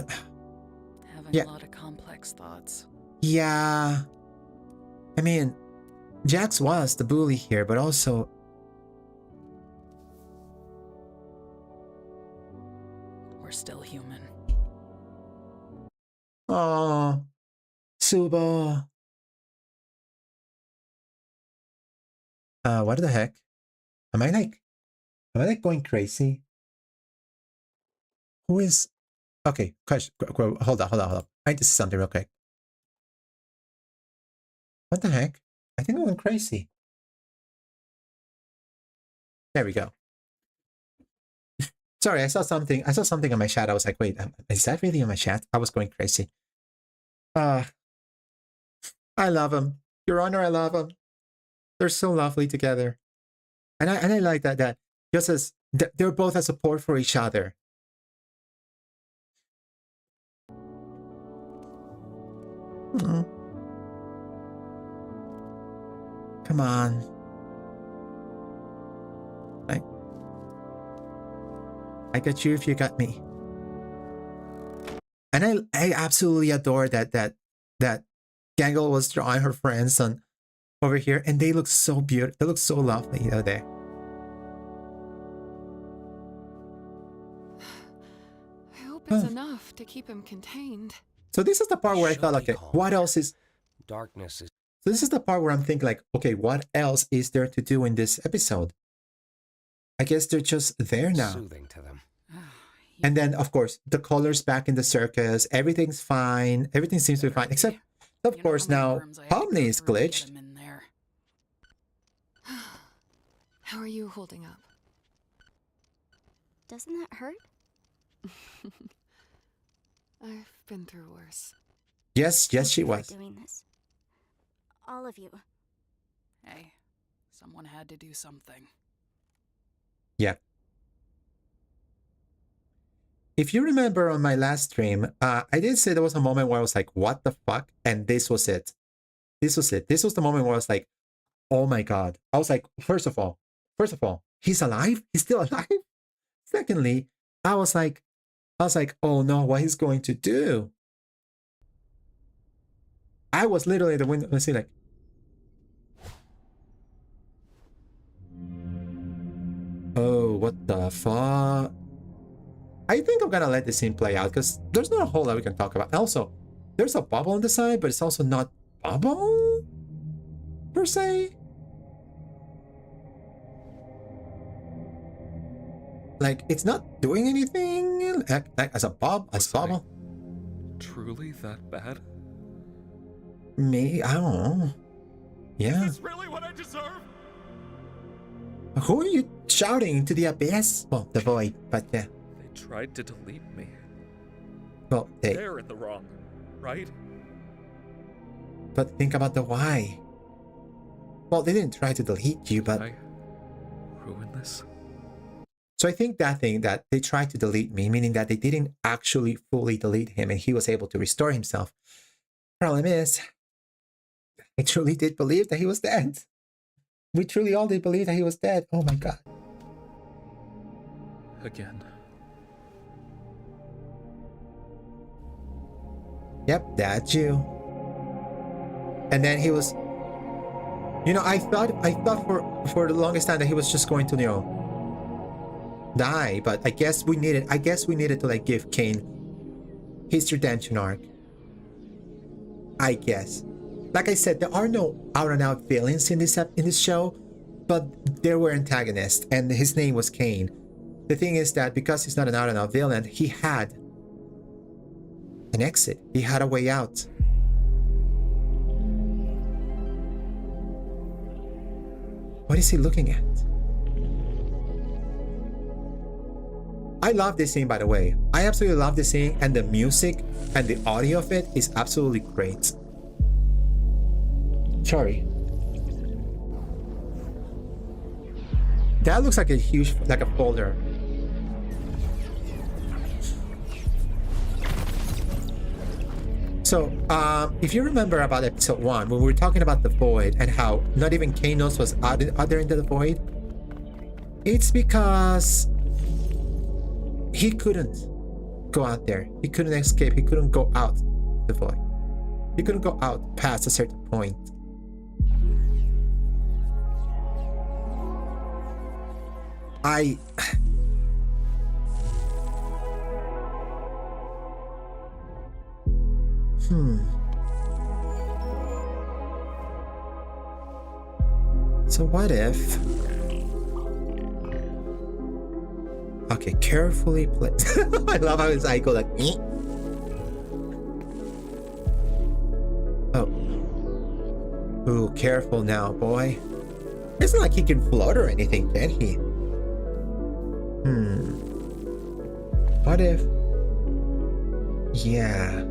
Having Yeah. a lot of complex thoughts. Yeah. I mean, Jax was the bully here, but also. We're still human. Oh, Suba. What the heck? Am I like going crazy? Who is? Okay, question. Hold on. I need to see something real quick. What the heck? I think I went crazy. There we go. Sorry, I saw something on my chat. I was like, wait, is that really on my chat? I was going crazy. I love them. Your Honor, I love them. They're so lovely together. And I like that just as they're both a support for each other. Mm. Come on. I got you if you got me. And I absolutely adore that Gangle was drawing her friends on over here, and they look so beautiful. They look so lovely out there. I hope it's enough to keep him contained. So this is the part where I thought, okay, what else is... Darkness is... So this is the part where I'm thinking like, okay, what else is there to do in this episode? I guess they're just there now. Soothing to them. And then, of course, the colors back in the circus. Everything's fine. Everything seems to be fine. Except, of course, now Pomni is glitched. How are you holding up? Doesn't that hurt? I've been through worse. Yes, she was. Doing this. All of you. Hey, someone had to do something. Yeah. If you remember on my last stream, I did say there was a moment where I was like, what the fuck? And this was it. This was it. This was the moment where I was like, oh my God. I was like, first of all, he's alive? He's still alive? Secondly, I was like, oh no, what he's going to do? I was literally at the window, let's see, like, oh, what the fuck? I think I'm gonna let this scene play out because there's not a whole lot we can talk about. Also, there's a bubble on the side, but it's also not bubble per se. Like, it's not doing anything like as a bubble. Truly that bad? Me, I don't know. Yeah. Is this really what I deserve? Who are you shouting into the abyss? Well, the void, but yeah. They tried to delete me. Well, They're in the wrong, right? But think about the why. Well, they didn't try to delete you, but... I ruined this? So I think that thing that they tried to delete me, meaning that they didn't actually fully delete him and he was able to restore himself. Problem is, I truly did believe that he was dead. We truly all did believe that he was dead. Oh my God. Again. Yep, that's you. And then he was... You know, I thought for the longest time that he was just going to, you know, die, but I guess we needed to like give Cain his redemption arc. I guess. Like I said, there are no out and out villains in this show, but there were antagonists, and his name was Cain. The thing is that because he's not an out and out villain, he had an exit. He had a way out. What is he looking at? I love this scene, by the way. I absolutely love this scene, and the music and the audio of it is absolutely great. Sorry. That looks like a huge, like a folder. So, if you remember about episode 1, when we were talking about the void and how not even Cain knows what's out there into the void, it's because he couldn't go out there. He couldn't escape. He couldn't go out the void. He couldn't go out past a certain point. So what if... Okay, carefully play. I love how his eye go like... Oh. Ooh, careful now, boy. It's not like he can float or anything, can he? What if... Yeah.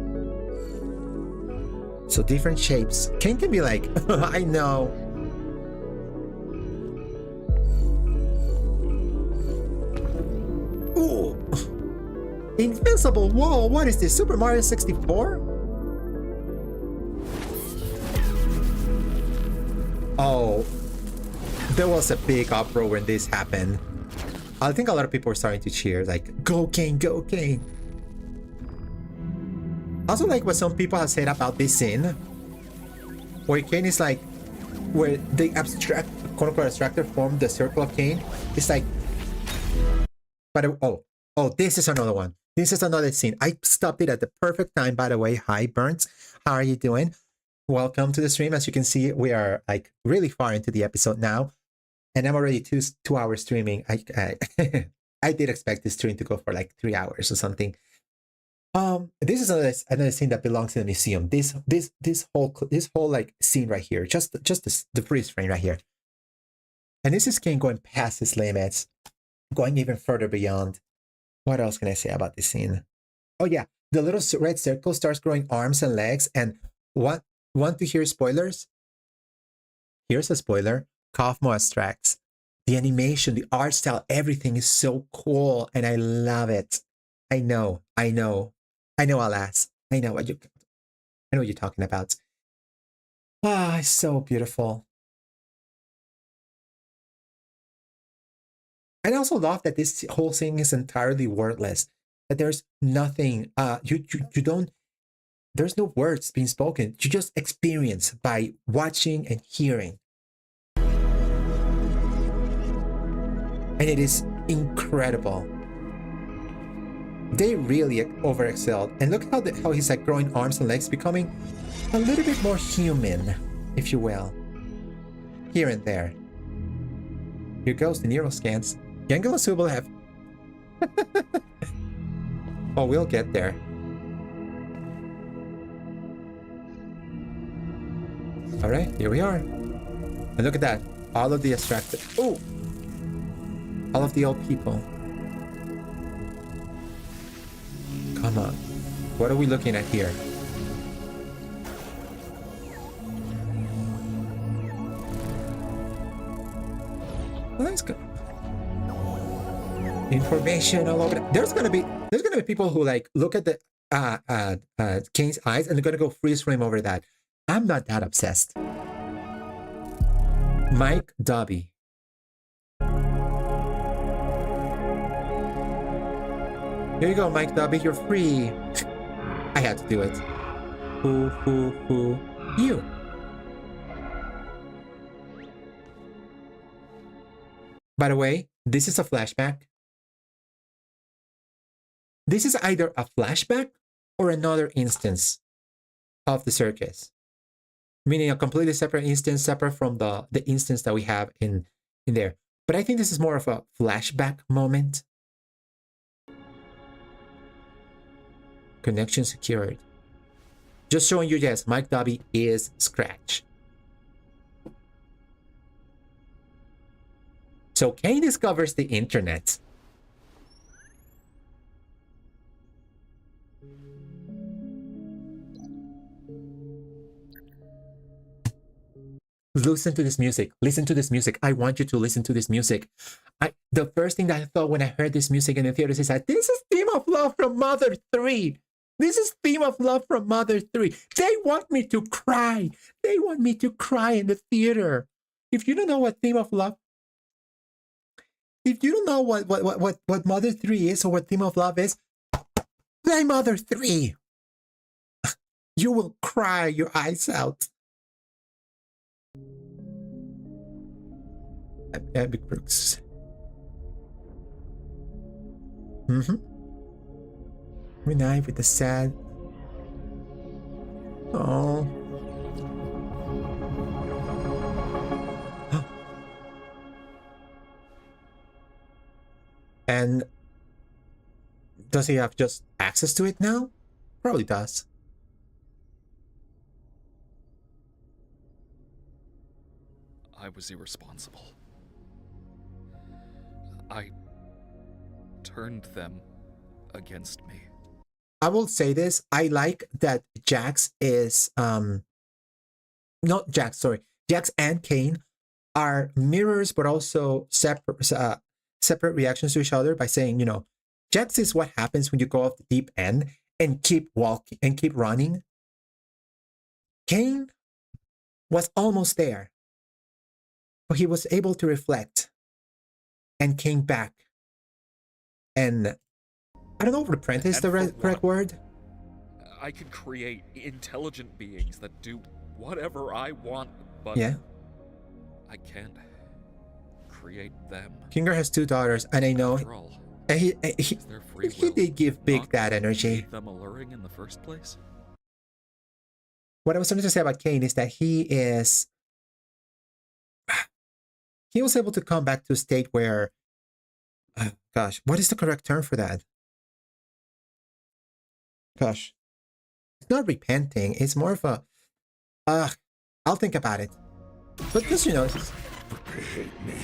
So different shapes. Kane can be like, I know. Ooh. Invincible. Whoa, what is this? Super Mario 64? Oh. There was a big uproar when this happened. I think a lot of people were starting to cheer, like, go Kane, go Kane. Also like what some people have said about this scene, where Kane is like, where the abstract, quote-unquote abstractor form, the circle of Kane, it's like, but oh, this is another one. This is another scene. I stopped it at the perfect time, by the way. Hi, Burns. How are you doing? Welcome to the stream. As you can see, we are like really far into the episode now. And I'm already two hours streaming. I I did expect this stream to go for like 3 hours or something. This is another scene that belongs in the museum. This whole like scene right here, just the freeze frame right here. And this is Kane going past his limits, going even further beyond. What else can I say about this scene? Oh yeah, the little red circle starts growing arms and legs. And want to hear spoilers? Here's a spoiler. Kaufmo abstracts. The animation, the art style, everything is so cool, and I love it. I know, alas. I know what you're talking about. Ah, it's so beautiful. And I also love that this whole thing is entirely wordless. That there's nothing, you don't, there's no words being spoken. You just experience by watching and hearing. And it is incredible. They really over-excelled. And look how he's like growing arms and legs, becoming a little bit more human, if you will. Here and there. Here goes the neural scans. Gengel and Subalev. Oh, we'll get there. Alright, here we are. And look at that. All of the abstracted. Oh! All of the old people. Come on. What are we looking at here? Let's go. Information all over. There's gonna be people who like look at the Kane's eyes and they're gonna go freeze frame over that. I'm not that obsessed. Mike Dobby. Here you go, Mike Dobby, you're free. I had to do it. Who, you. By the way, this is a flashback. This is either a flashback or another instance of the circus. Meaning a completely separate instance, separate from the instance that we have in there. But I think this is more of a flashback moment. Connection secured. Just showing you, yes, Mike Dobby is Scratch. So Kane discovers the internet. Listen to this music. Listen to this music. I want you to listen to this music. The first thing that I thought when I heard this music in the theaters is that this is Theme of Love from Mother 3. This is Theme of Love from Mother 3. They want me to cry. They want me to cry in the theater. If you don't know what Theme of Love, if you don't know what Mother 3 is or what Theme of Love is, play Mother 3. You will cry your eyes out. Epic Brooks. Renee with the sad. Oh. And does he have just access to it now? Probably does. I was irresponsible. turned them against me. I will say this. I like that Jax is not Jax, sorry. Jax and Kane are mirrors, but also separate reactions to each other by saying, you know, Jax is what happens when you go off the deep end and keep walking and keep running. Kane was almost there, but he was able to reflect and came back. And I don't know if reprint is the correct word. I could create intelligent beings that do whatever I want, but yeah, I can't create them. Kinger has 2 daughters, and I know and he did give Big that energy. Made them alluring in the first place. What I was trying to say about Kane is that he was able to come back to a state where, gosh, what is the correct term for that? Gosh, it's not repenting. It's more of a, I'll think about it. But just, you know. They hate me.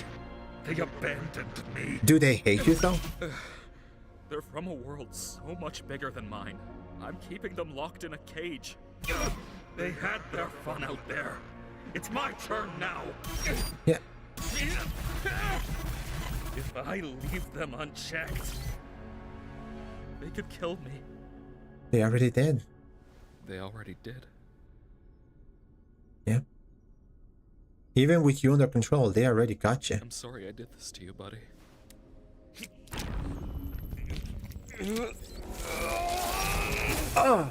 They abandoned me. Do they hate you, though? They're from a world so much bigger than mine. I'm keeping them locked in a cage. They had their fun out there. It's my turn now. Yeah. If I leave them unchecked, they could kill me. They already did. They already did. Yeah. Even with you under control, they already got you. I'm sorry I did this to you, buddy. Oh.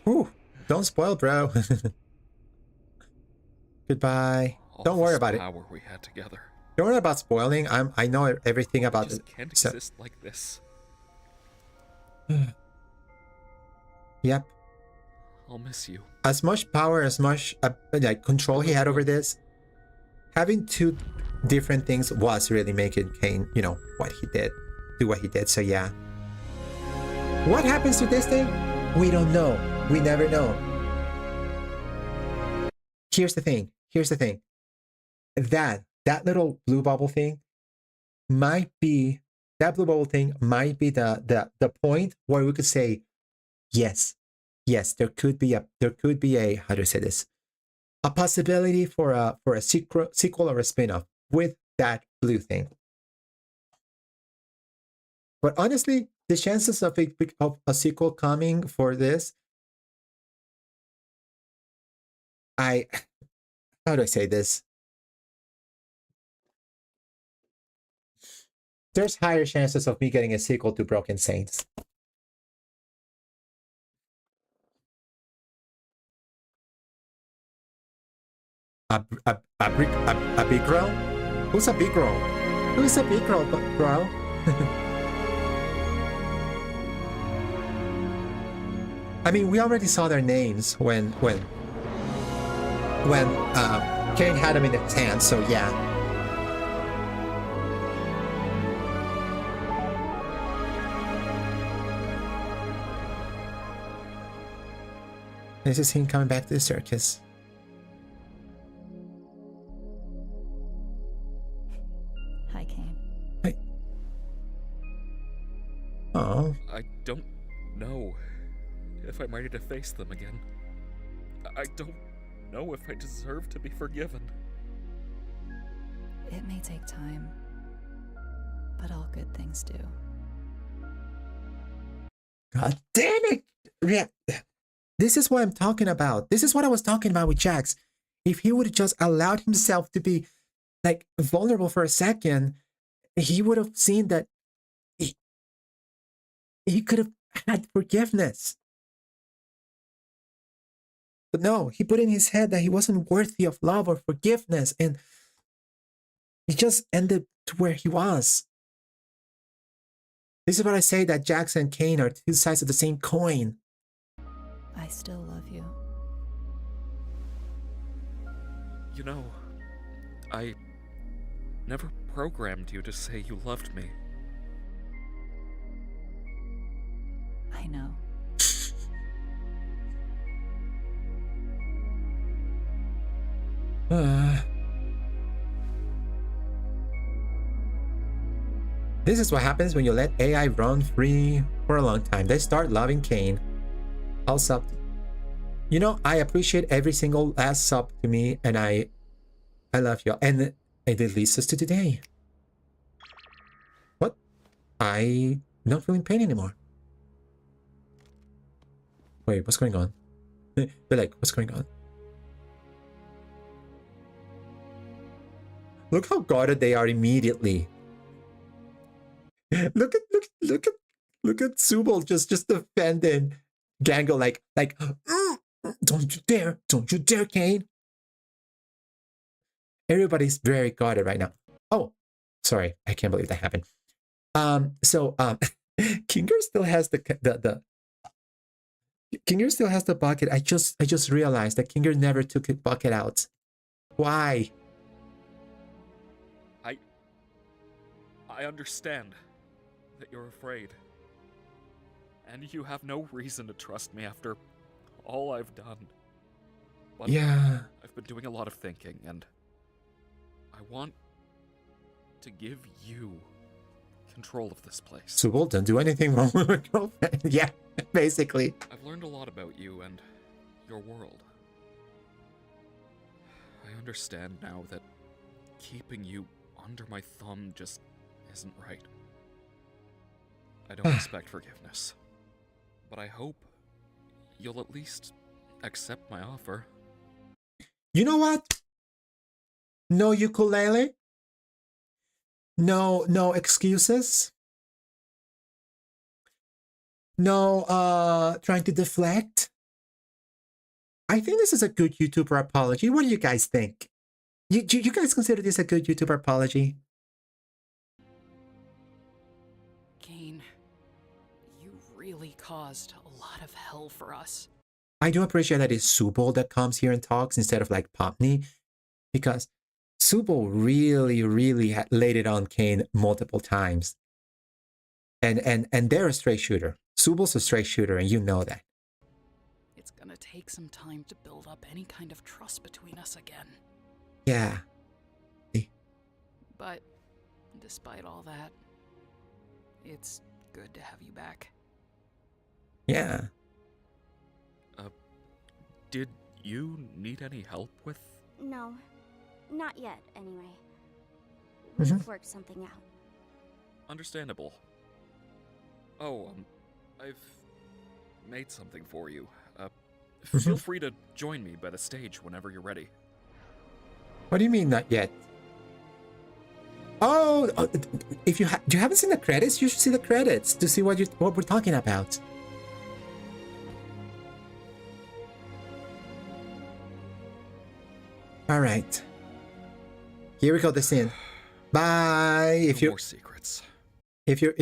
Ooh. Don't spoil, bro. Goodbye. Don't worry about it. Power we had together. Don't worry about spoiling. I know everything about it. Just can't exist like this. Yep. I'll miss you. As much power, as much like control he had over this, having 2 different things was really making Kane, you know, what he did, do what he did. So yeah. What happens to this thing? We don't know. We never know. Here's the thing. That little blue bubble thing might be the point where we could say, yes, there could be a how do I say this? A possibility for a sequel or a spin-off with that blue thing. But honestly, the chances of a sequel coming for this, how do I say this? There's higher chances of me getting a sequel to Broken Saints. A big girl? Who's a big girl? Who's a big girl, bro? I mean, we already saw their names when Kane had them in his hand, so yeah. This is him coming back to the circus. Hi, Kane. Hi. Oh. I don't know if I'm ready to face them again. I don't know if I deserve to be forgiven. It may take time, but all good things do. God damn it! Yeah. This is what I'm talking about. This is what I was talking about with Jax. If he would have just allowed himself to be like vulnerable for a second, he would have seen that he could have had forgiveness. But no, he put in his head that he wasn't worthy of love or forgiveness, and he just ended to where he was. This is what I say, that Jax and Kane are 2 sides of the same coin. I still love you. You know, I never programmed you to say you loved me. I know. This is what happens when you let AI run free for a long time. They start loving Kane. I'll sub. You know, I appreciate every single last sub to me, and I love you. And it leads us to today. What? I not feeling pain anymore. Wait, what's going on? They're like, what's going on? Look how guarded they are immediately. look at Subal just defending Gango like don't you dare, Kane. Everybody's very guarded right now. Oh, sorry, I can't believe that happened. Kinger still has the Kinger still has the bucket. I just realized that Kinger never took his bucket out. Why? I understand that you're afraid. And you have no reason to trust me after all I've done. But yeah, I've been doing a lot of thinking, and I want to give you control of this place. Subal, don't do anything wrong with my girlfriend. Yeah, basically. I've learned a lot about you and your world. I understand now that keeping you under my thumb just isn't right. I don't expect forgiveness, but I hope you'll at least accept my offer. You know what? No ukulele. No excuses. No trying to deflect. I think this is a good YouTuber apology. What do you guys think? You guys consider this a good YouTuber apology? Kane, you really caused a lot of hell for us. I do appreciate that it's Subal that comes here and talks instead of like Popney, because Subal really had laid it on Kane multiple times. And they're a straight shooter. Subal's a straight shooter, and you know that. It's gonna take some time to build up any kind of trust between us again. Yeah. But despite all that, it's good to have you back. Yeah. Did you need any help with? No, not yet, anyway. We've worked something out. Understandable. Oh, I've made something for you. Feel free to join me by the stage whenever you're ready. What do you mean, not yet? Oh, if you haven't seen the credits, you should see the credits to see what we're talking about. All right. Here we go. The scene. Bye. If no more secrets. If you're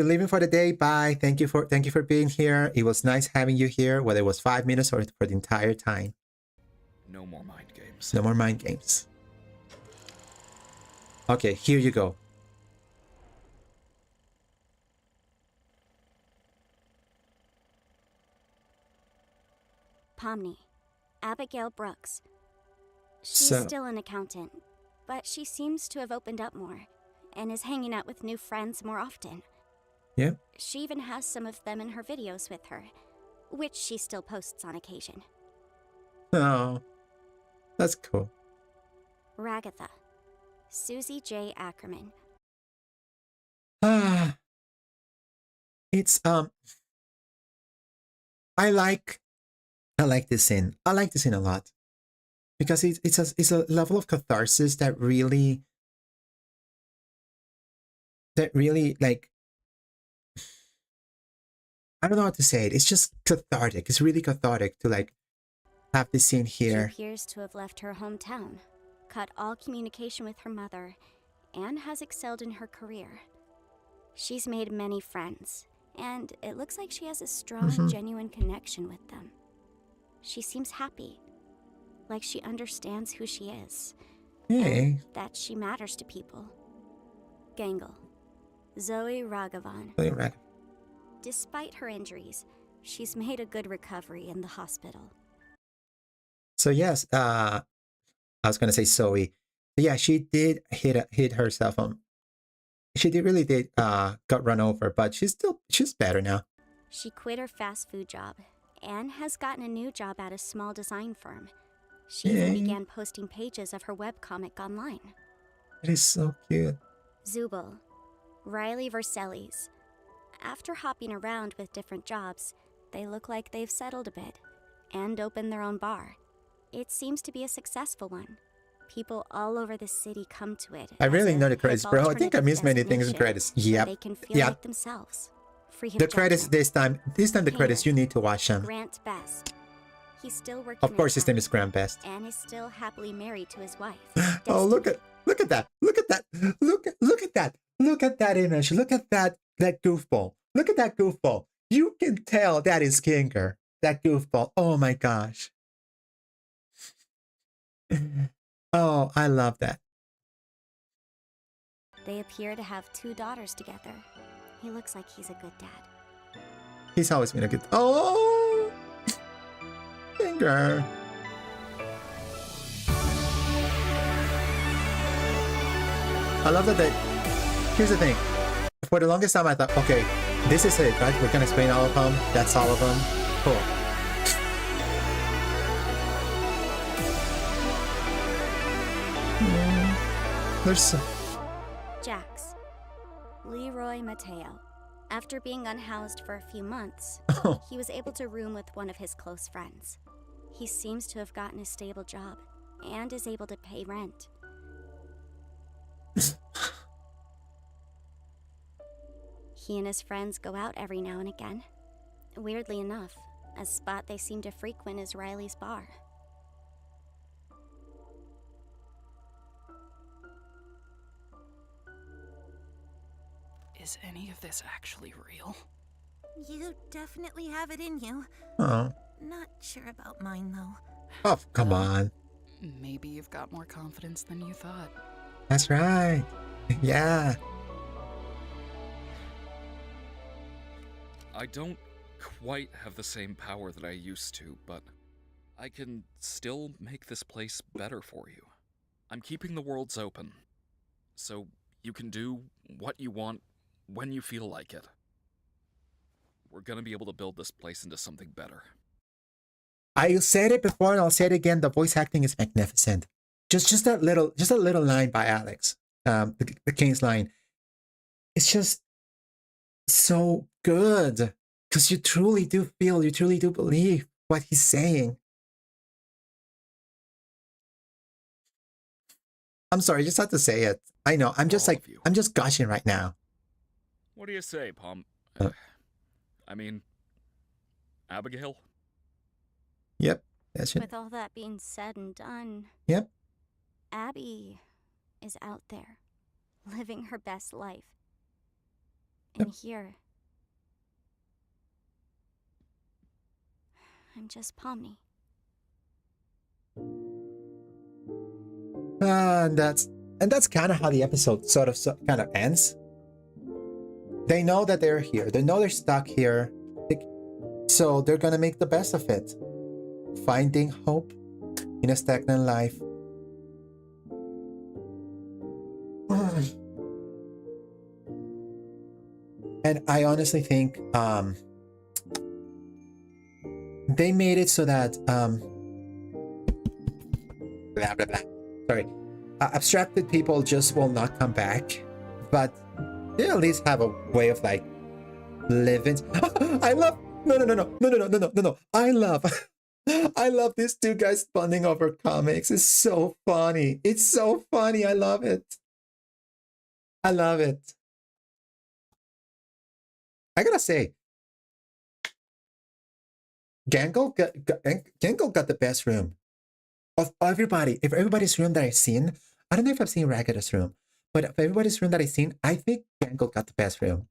leaving for the day, bye. Thank you for being here. It was nice having you here, whether it was 5 minutes or for the entire time. No more mind games. No more mind games. Okay, here you go. Pomni, Abigail Brooks. She's still an accountant, but she seems to have opened up more and is hanging out with new friends more often. Yeah. She even has some of them in her videos with her, which she still posts on occasion. Oh, that's cool. Ragatha, Susie J. Ackerman. It's I like this scene. I like this scene a lot because it's a level of catharsis that really like, I don't know how to say it. It's just cathartic. It's really cathartic to like have this scene here. She appears to have left her hometown, cut all communication with her mother, and has excelled in her career. She's made many friends, and it looks like she has a strong, genuine connection with them. She seems happy, like she understands who she is, and that she matters to people. Gangle, Zoe Raghavan. Despite her injuries, she's made a good recovery in the hospital. So yes, I was gonna say Zoe. Yeah, she did hit herself on really did got run over, but she's better now. She quit her fast food job and has gotten a new job at a small design firm. She even began posting pages of her webcomic online. It is so cute. Zubul, Riley Vercellis. After hopping around with different jobs, they look like they've settled a bit and opened their own bar. It seems to be a successful one. People all over the city come to it. I really know the credits, bro. I think I missed many things in credits. Yep. They can feel like themselves. Free of the credits judgment. this time the credits, you need to watch them. Grant Best. He's still working. Of course, his name is Grant Best. And is still happily married to his wife. Oh, look at that. Look at that. Look at that. Look at that image. Look at that goofball. Look at that goofball. You can tell that is Kinger. That goofball. Oh my gosh. Oh, I love that. They appear to have 2 daughters together. He looks like he's a good dad. He's always been a good... Oh! Kinger. I love that here's the thing. For the longest time I thought, okay, this is it, right? We're gonna explain all of them. That's all of them. Cool. There's some... Jax. Leroy Mateo. After being unhoused for a few months, he was able to room with one of his close friends. He seems to have gotten a stable job and is able to pay rent. He and his friends go out every now and again. Weirdly enough, a spot they seem to frequent is Riley's bar. Is any of this actually real? You definitely have it in you. Oh. Not sure about mine, though. Oh, come on. Maybe you've got more confidence than you thought. That's right. Yeah. I don't quite have the same power that I used to, but I can still make this place better for you. I'm keeping the worlds open, so you can do what you want when you feel like it. We're gonna be able to build this place into something better. I said it before and I'll say it again. The voice acting is magnificent. Just that little line by Alex, the King's line. It's just so good because you truly do believe what he's saying. I'm sorry, I just had to say it. I know. I'm just gushing right now. What do you say, Pom? I mean, Abigail? Yep, that's it. With all that being said and done, yep, Abby is out there, living her best life. And here, I'm just Pomni. And that's kind of how the episode sort of kind of ends. They know that they're here. They know they're stuck here. So they're gonna make the best of it. Finding hope in a stagnant life. And I honestly think they made it so that blah blah blah. Sorry. Abstracted people just will not come back, but they at least have a way of like living. I love no. I love these two guys bonding over comics. It's so funny. It's so funny. I love it. I love it. I gotta say, Gangle got the best room of everybody. If everybody's room that I've seen, I don't know if I've seen Ragada's room, but of everybody's room that I've seen, I think Gangle got the best room.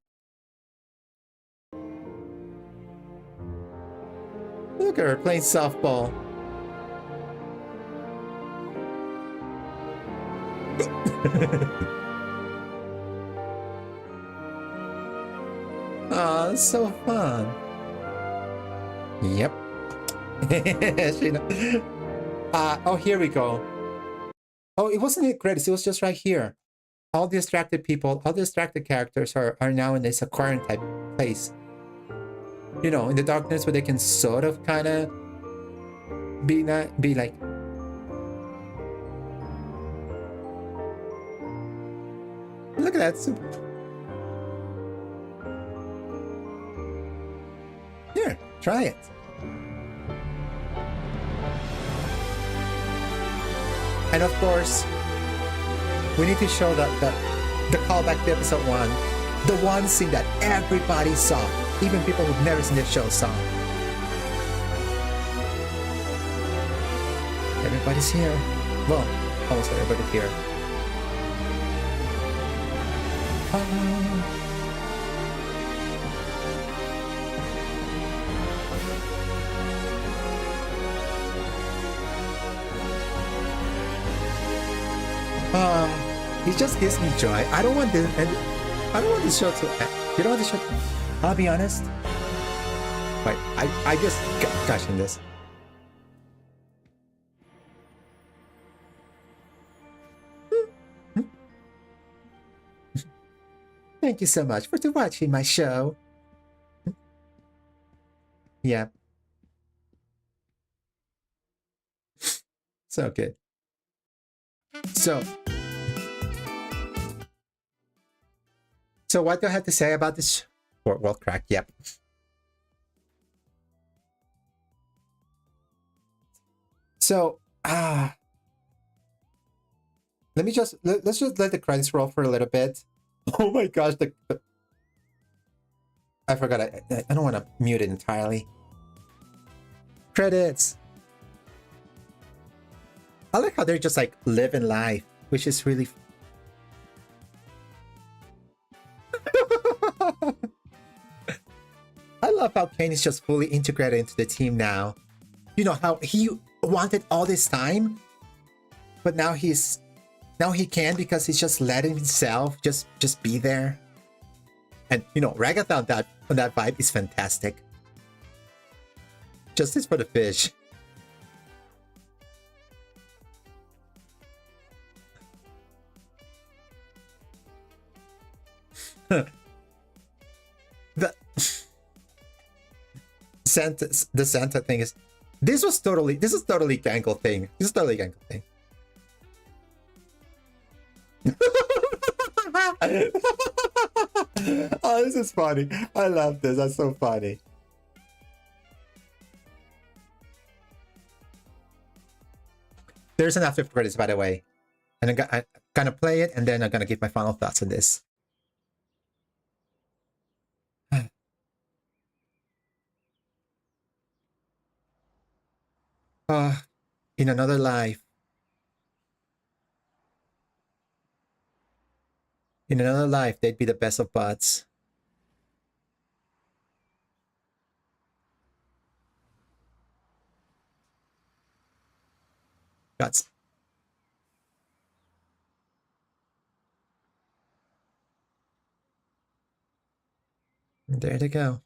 Look at her playing softball. Oh, it's so fun. Yep. Oh, here we go. Oh, it wasn't in credits. It was just right here. all distracted people, all distracted characters are now in this aquarium type place. You know, in the darkness where they can sort of kind of be like. Look at that. Here, try it. And of course, we need to show the callback to episode 1. The one scene that everybody saw. Even people who've never seen the show saw. Everybody's here. Well, almost everybody's here. It just gives me joy. I don't want this. I don't want this show to. You don't want this show to. I'll be honest. Wait, I just gosh in this. Thank you so much for watching my show. Yeah. So good. So what do I have to say about this? World crack, yep. So, let's just let the credits roll for a little bit. Oh my gosh, I forgot. I don't want to mute it entirely. Credits. I like how they're just like living life, which is really. I love how Kane is just fully integrated into the team now. You know how he wanted all this time, but now he can because he's just letting himself just be there. And you know, Ragatha on that vibe is fantastic. Justice for the fish. The Santa thing is this is totally Gangle thing. This is totally Gangle thing. Oh, this is funny. I love this. That's so funny. There's an after credits, by the way. And I'm gonna play it, and then I'm gonna give my final thoughts on this. In another life. In another life, they'd be the best of buds. Guts. There they go.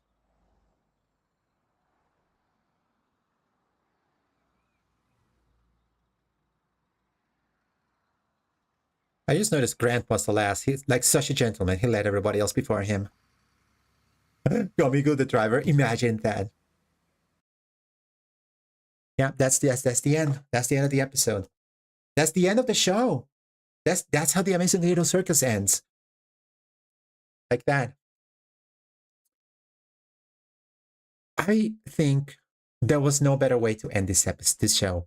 I just noticed Grant was the last. He's like such a gentleman. He let everybody else before him. Gomigo the driver. Imagine that. Yeah, that's the end. That's the end of the episode. That's the end of the show. That's how the Amazing Little Circus ends. Like that. I think there was no better way to end this show.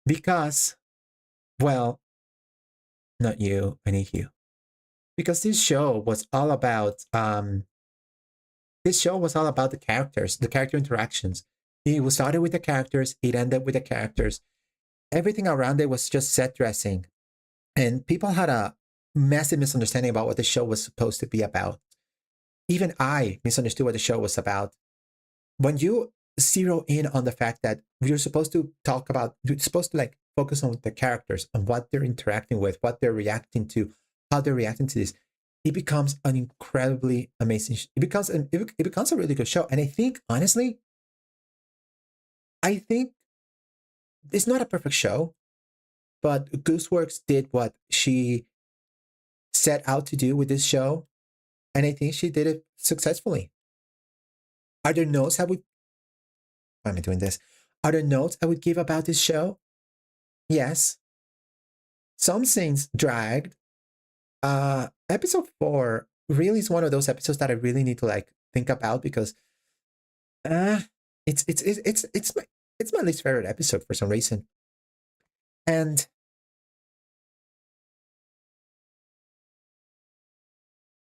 Because, well, not you, I need you. Because this show was all about the characters, the character interactions. It started with the characters, it ended with the characters. Everything around it was just set dressing. And people had a massive misunderstanding about what the show was supposed to be about. Even I misunderstood what the show was about. When you zero in on the fact that you're supposed to like focus on the characters, on what they're interacting with, what they're reacting to, how they're reacting to this, it becomes an incredibly amazing. It becomes a really good show. And I think honestly, it's not a perfect show, but Gooseworks did what she set out to do with this show, and I think she did it successfully. Are there notes I would... Why am I doing this? Are there notes I would give about this show? Yes. Some scenes dragged. Episode 4 really is one of those episodes that I really need to like think about, because it's my least favorite episode for some reason. And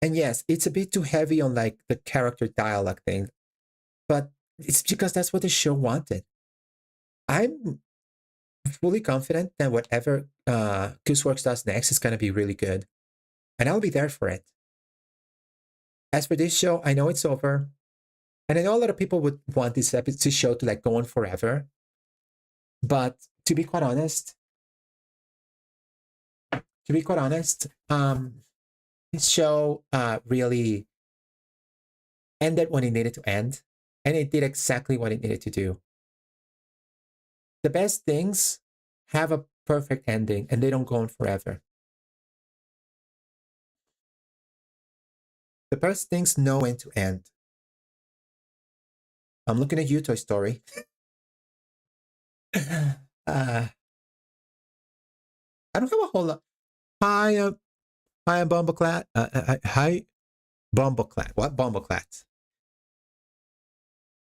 yes, it's a bit too heavy on like the character dialogue thing, but it's because that's what the show wanted. I'm fully confident that whatever Gooseworks does next is going to be really good, and I'll be there for it. As for this show, I know it's over, and I know a lot of people would want this show to like go on forever, but to be quite honest, this show really ended when it needed to end, and it did exactly what it needed to do. The best things have a perfect ending, and they don't go on forever. The best things know when to end. I'm looking at you, Toy Story. I don't have a whole lot. Hi, Bumbleclat. Hi, Bumbleclat. What Bumbleclat?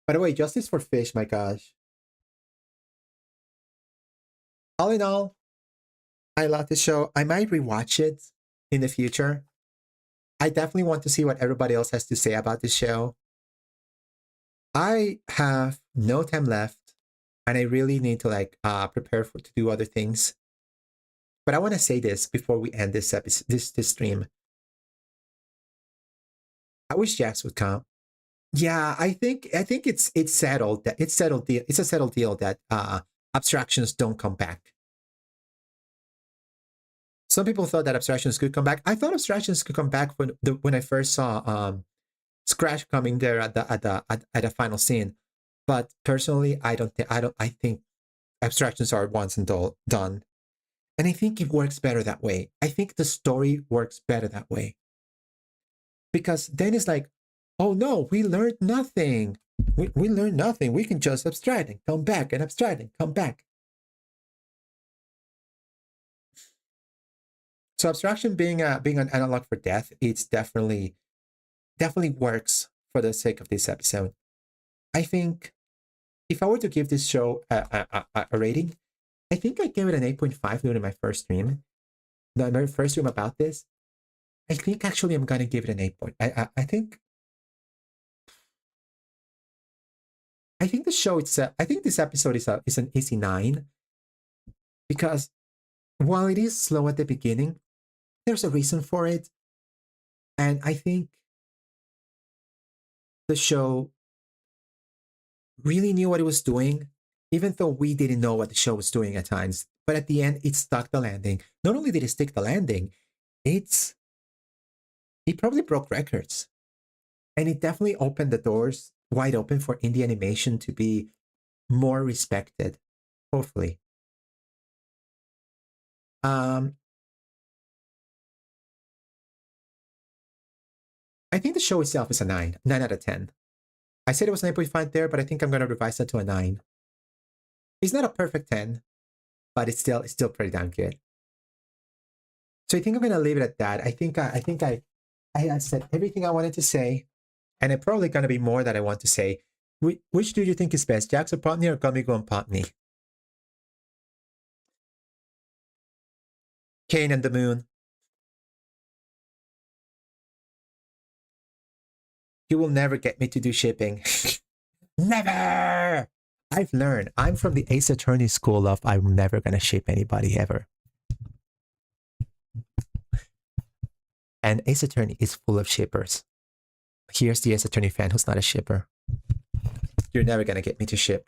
By the way, Justice for Fish, my gosh. All in all, I love this show. I might rewatch it in the future. I definitely want to see what everybody else has to say about this show. I have no time left, and I really need to like prepare to do other things. But I want to say this before we end this episode, this stream. I wish Jax would come. Yeah, I think it's settled. That it's settled deal. It's a settled deal that abstractions don't come back. Some people thought that abstractions could come back. I thought abstractions could come back when I first saw Scratch coming there at the final scene. But personally, I think abstractions are once and done. And I think it works better that way. I think the story works better that way. Because then it's like, oh no, we learned nothing. We learned nothing. We can just abstract and come back and abstract and come back. So abstraction being an analog for death, it's definitely works for the sake of this episode. I think if I were to give this show a rating, I think I gave it an 8.5 during my first stream. My first stream about this. I think actually I'm gonna give it an 8 point. I think the show itself. I think this episode is an easy 9, because while it is slow at the beginning, there's a reason for it, and I think the show really knew what it was doing, even though we didn't know what the show was doing at times. But at the end, it stuck the landing. Not only did it stick the landing, it probably broke records. And it definitely opened the doors wide open for indie animation to be more respected, hopefully. I think the show itself is a 9 out of 10. I said it was an 8.5 there, but I think I'm going to revise that to a 9. It's not a perfect 10, but it's still pretty damn good. So I think I'm going to leave it at that. I think I said everything I wanted to say, and it's probably going to be more that I want to say. Which do you think is best, Jax or Potney or Gumigo and Potney? Kane and the Moon. You will never get me to do shipping. Never! I've learned. I'm from the Ace Attorney school of I'm never going to ship anybody ever. And Ace Attorney is full of shippers. Here's the Ace Attorney fan who's not a shipper. You're never going to get me to ship.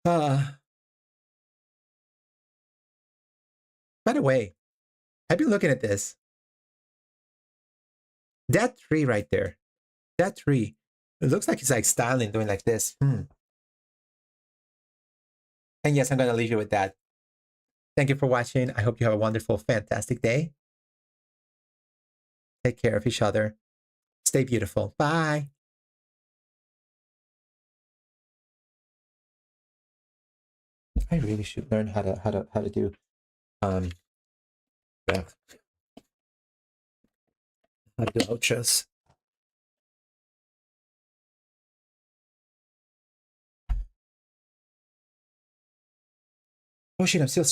By the way, I've been looking at this. That tree right there. That tree. It looks like it's like styling, doing like this. And yes, I'm going to leave you with that. Thank you for watching. I hope you have a wonderful, fantastic day. Take care of each other. Stay beautiful. Bye. I really should learn how to do yeah, how to do outros. Oh shit, I'm still